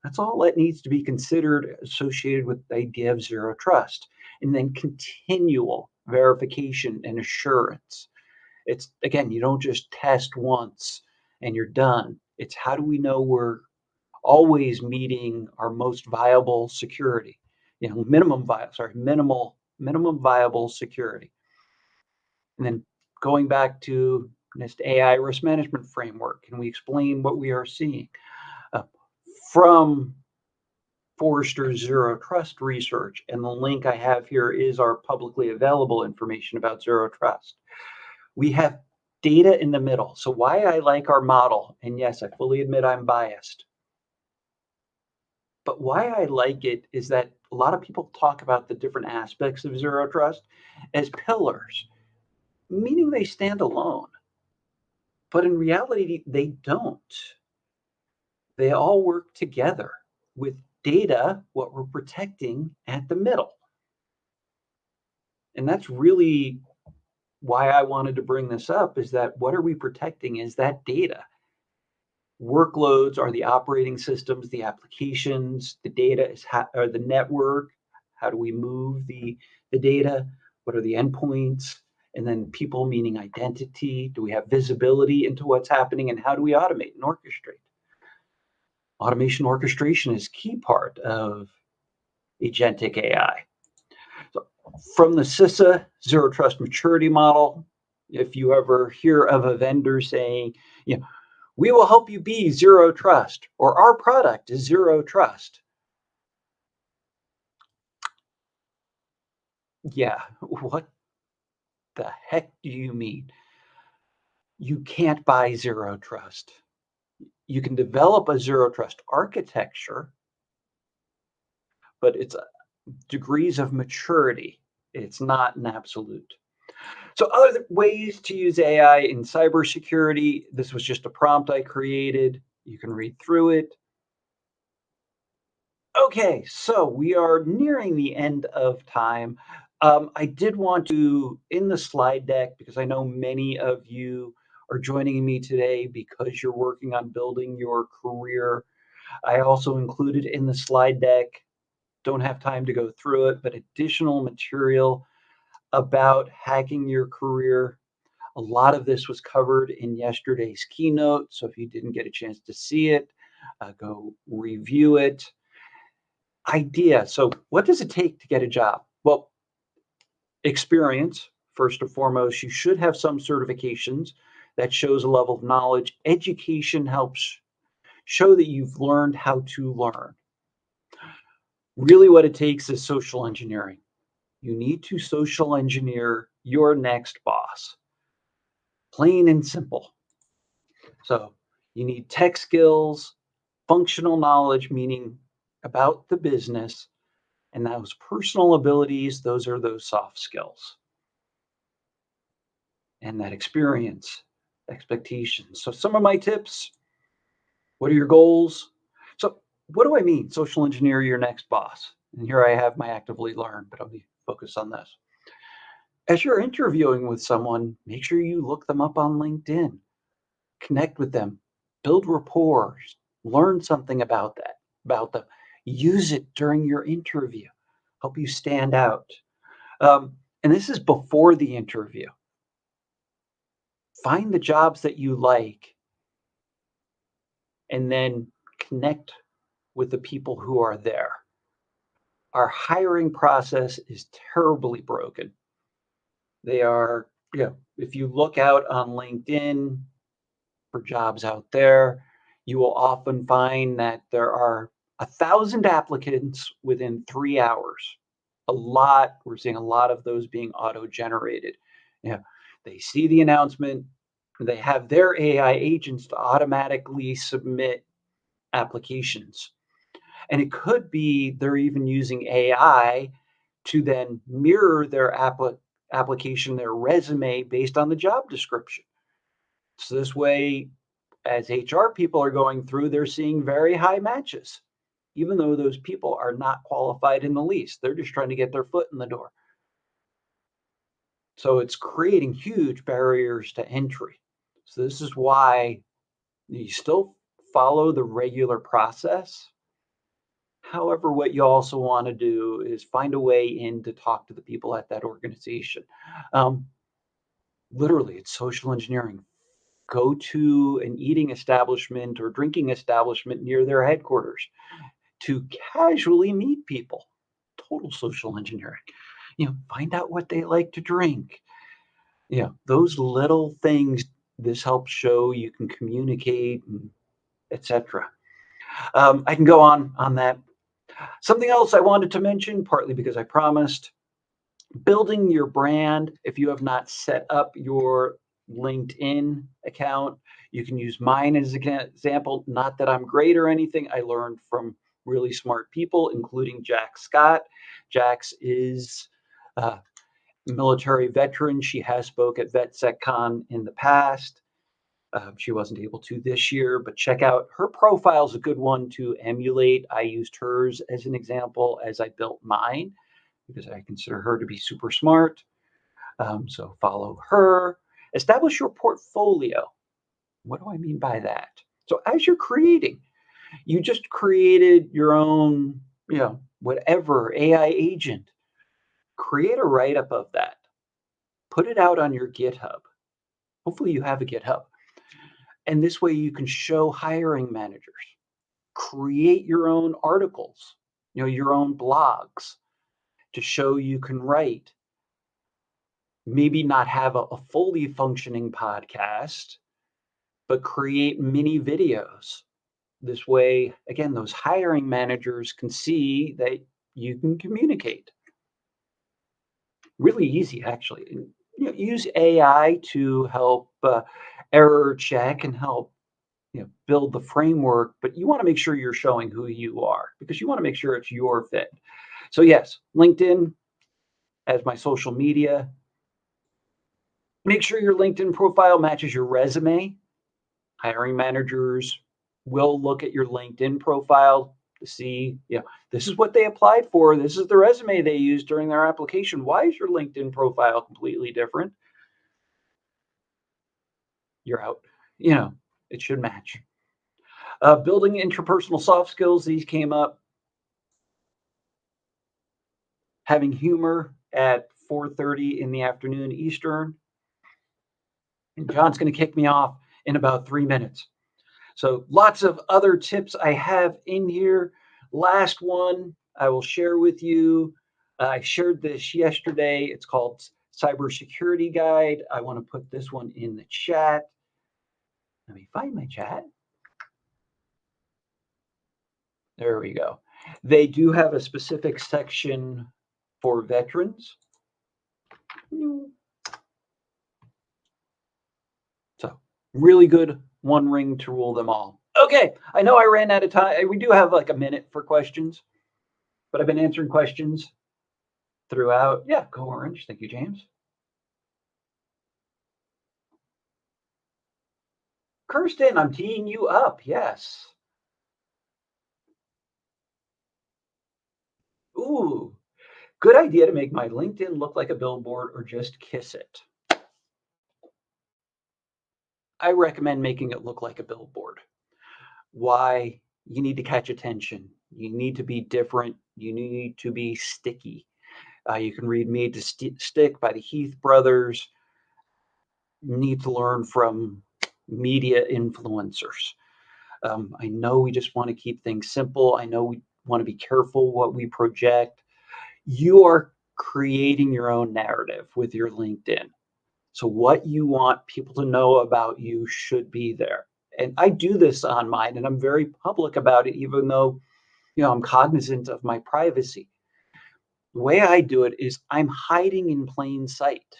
That's all that needs to be considered associated with the idea of zero trust. And then continual verification and assurance. It's, again, you don't just test once and you're done. It's how do we know we're always meeting our most viable security? Minimum viable security. And then going back to this AI risk management framework, can we explain what we are seeing? From Forrester's Zero Trust research, and the link I have here is our publicly available information about zero trust. We have data in the middle. So why I like our model, and yes, I fully admit I'm biased, but why I like it is that a lot of people talk about the different aspects of zero trust as pillars, meaning they stand alone. But in reality, they don't. They all work together with data, what we're protecting at the middle. And that's really why I wanted to bring this up is that what are we protecting is that data. Workloads are the operating systems, the applications, the data is or the network. How do we move the data? What are the endpoints? And then people meaning identity. Do we have visibility into what's happening and how do we automate and orchestrate? Automation orchestration is key part of agentic AI. So from the CISA zero trust maturity model, if you ever hear of a vendor saying, you know, we will help you be zero trust, or our product is zero trust. Yeah, what the heck do you mean? You can't buy zero trust. You can develop a zero trust architecture, but it's degrees of maturity. It's not an absolute. So, other ways to use AI in cybersecurity, this was just a prompt I created. You can read through it. Okay, so we are nearing the end of time. I did want to, in the slide deck, because I know many of you are joining me today because you're working on building your career. I also included in the slide deck, don't have time to go through it, but additional material about hacking your career. A lot of this was covered in yesterday's keynote. So if you didn't get a chance to see it, go review it. Idea. So, what does it take to get a job? Well, experience, first and foremost. You should have some certifications that shows a level of knowledge. Education helps show that you've learned how to learn. Really, what it takes is social engineering. You need to social engineer your next boss, plain and simple. So, you need tech skills, functional knowledge, meaning about the business, and those personal abilities, those are those soft skills. And that experience, expectations. So, some of my tips, what are your goals? So, what do I mean? Social engineer your next boss. And here I have my actively learn, but I'll be focused on this. As you're interviewing with someone, make sure you look them up on LinkedIn, connect with them, build rapport, learn something about them, use it during your interview, help you stand out. And this is before the interview. Find the jobs that you like and then connect with the people who are there. Our hiring process is terribly broken. They are, if you look out on LinkedIn for jobs out there, you will often find that there are 1,000 applicants within 3 hours. We're seeing a lot of those being auto generated. Yeah, they see the announcement, they have their AI agents to automatically submit applications. And it could be they're even using AI to then mirror their application, their resume based on the job description. So this way, as HR people are going through, they're seeing very high matches, even though those people are not qualified in the least. They're just trying to get their foot in the door. So it's creating huge barriers to entry. So this is why you still follow the regular process. However, what you also want to do is find a way in to talk to the people at that organization. Um, Literally, it's social engineering. Go to an eating establishment or drinking establishment near their headquarters to casually meet people. Total social engineering. Find out what they like to drink. Those little things. This helps show you can communicate, and etc. I can go on that. Something else I wanted to mention, partly because I promised, building your brand. If you have not set up your LinkedIn account. You can use mine as an example. Not that I'm great or anything. I learned from really smart people, including Jack Scott. Jax is a military veteran. She has spoke at VetSecCon in the past. She wasn't able to this year, but check out her profile is a good one to emulate. I used hers as an example as I built mine because I consider her to be super smart. So follow her. Establish your portfolio. What do I mean by that? So as you're creating, you just created your own, whatever AI agent. Create a write up of that. Put it out on your GitHub. Hopefully you have a GitHub. And this way you can show hiring managers. Create your own articles, your own blogs to show you can write. Maybe not have a fully functioning podcast, but create mini videos. This way, again, those hiring managers can see that you can communicate. Really easy, actually. And, use AI to help error check and help build the framework, but you want to make sure you're showing who you are because you want to make sure it's your fit. So yes, LinkedIn as my social media. Make sure your LinkedIn profile matches your resume. Hiring managers will look at your LinkedIn profile to see, this is what they applied for. This is the resume they used during their application. Why is your LinkedIn profile completely different? You're out. It should match. Building interpersonal soft skills, these came up. Having humor at 4:30 in the afternoon Eastern. And John's going to kick me off in about 3 minutes. So lots of other tips I have in here. Last one I will share with you. I shared this yesterday. It's called Cybersecurity Guide. I want to put this one in the chat. Let me find my chat. There we go. They do have a specific section for veterans. So really good one ring to rule them all. Okay, I know I ran out of time. We do have like a minute for questions, but I've been answering questions throughout. Yeah, go Orange. Thank you, James. Kirsten, I'm teeing you up. Yes. Ooh, good idea to make my LinkedIn look like a billboard or just kiss it. I recommend making it look like a billboard. Why? You need to catch attention. You need to be different. You need to be sticky. You can read Made to Stick by the Heath brothers. You need to learn from media influencers. I know we just want to keep things simple. I know we want to be careful what we project. You are creating your own narrative with your LinkedIn. So what you want people to know about you should be there. And I do this on mine and I'm very public about it, even though, I'm cognizant of my privacy. The way I do it is I'm hiding in plain sight.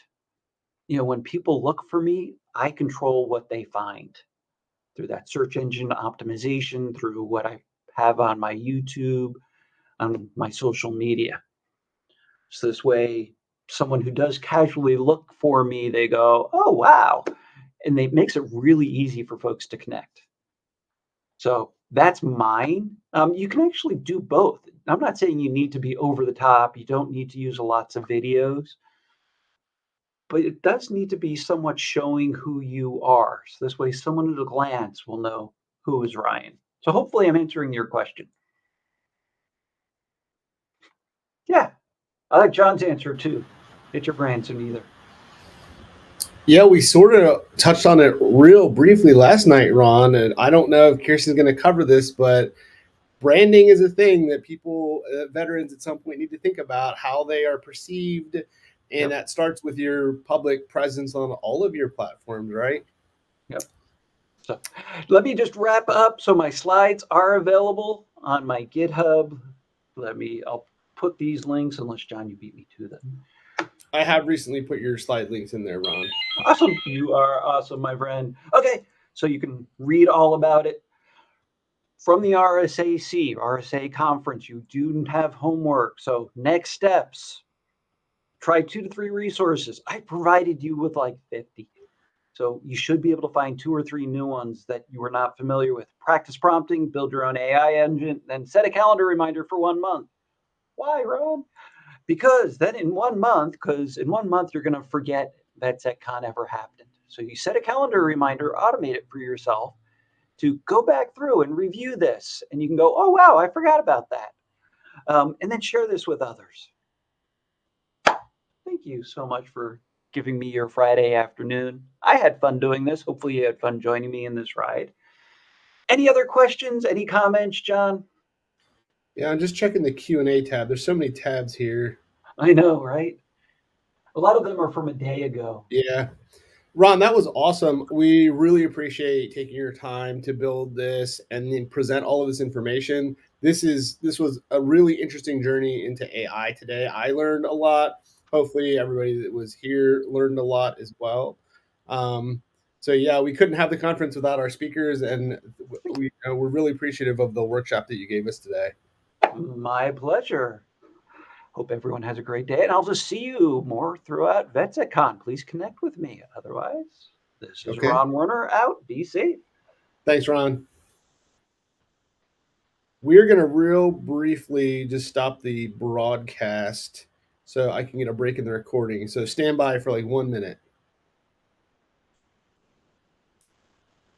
When people look for me, I control what they find through that search engine optimization, through what I have on my YouTube, on my social media. So this way, someone who does casually look for me, they go, oh, wow. And it makes it really easy for folks to connect. So that's mine. You can actually do both. I'm not saying you need to be over the top. You don't need to use lots of videos, but it does need to be somewhat showing who you are. So this way, someone at a glance will know who is Ryan. So hopefully I'm answering your question. Yeah, I like John's answer too. Hit your Branson either. Yeah, we sort of touched on it real briefly last night, Ron, and I don't know if Kirsten's going to cover this, but branding is a thing that people, veterans at some point need to think about how they are perceived. And that starts with your public presence on all of your platforms, right? Yep. So let me just wrap up. So my slides are available on my GitHub. I'll put these links, unless John, you beat me to them. I have recently put your slide links in there, Ron. Awesome. You are awesome, my friend. Okay, so you can read all about it from the RSA conference. You do have homework. So next steps, try 2 to 3 resources. I provided you with like 50. So you should be able to find 2 or 3 new ones that you are not familiar with. Practice prompting, build your own AI engine, then set a calendar reminder for 1 month. Why, Ron? Because then in 1 month, you're going to forget VetSecCon ever happened. So you set a calendar reminder, automate it for yourself to go back through and review this. And you can go, oh, wow, I forgot about that. And then share this with others. Thank you so much for giving me your Friday afternoon. I had fun doing this. Hopefully you had fun joining me in this ride. Any other questions? Any comments, John? Yeah, I'm just checking the Q&A tab. There's so many tabs here. I know, right? A lot of them are from a day ago. Yeah. Ron, that was awesome. We really appreciate taking your time to build this and then present all of this information. This was a really interesting journey into AI today. I learned a lot. Hopefully, everybody that was here learned a lot as well. So yeah, we couldn't have the conference without our speakers, and we're really appreciative of the workshop that you gave us today. My pleasure. Hope everyone has a great day, and I'll just see you more throughout VetSecCon. Please connect with me. Otherwise, this is Okay. Ron Werner out. Be safe. Thanks, Ron. We're going to real briefly just stop the broadcast so I can get a break in the recording. So stand by for like 1 minute.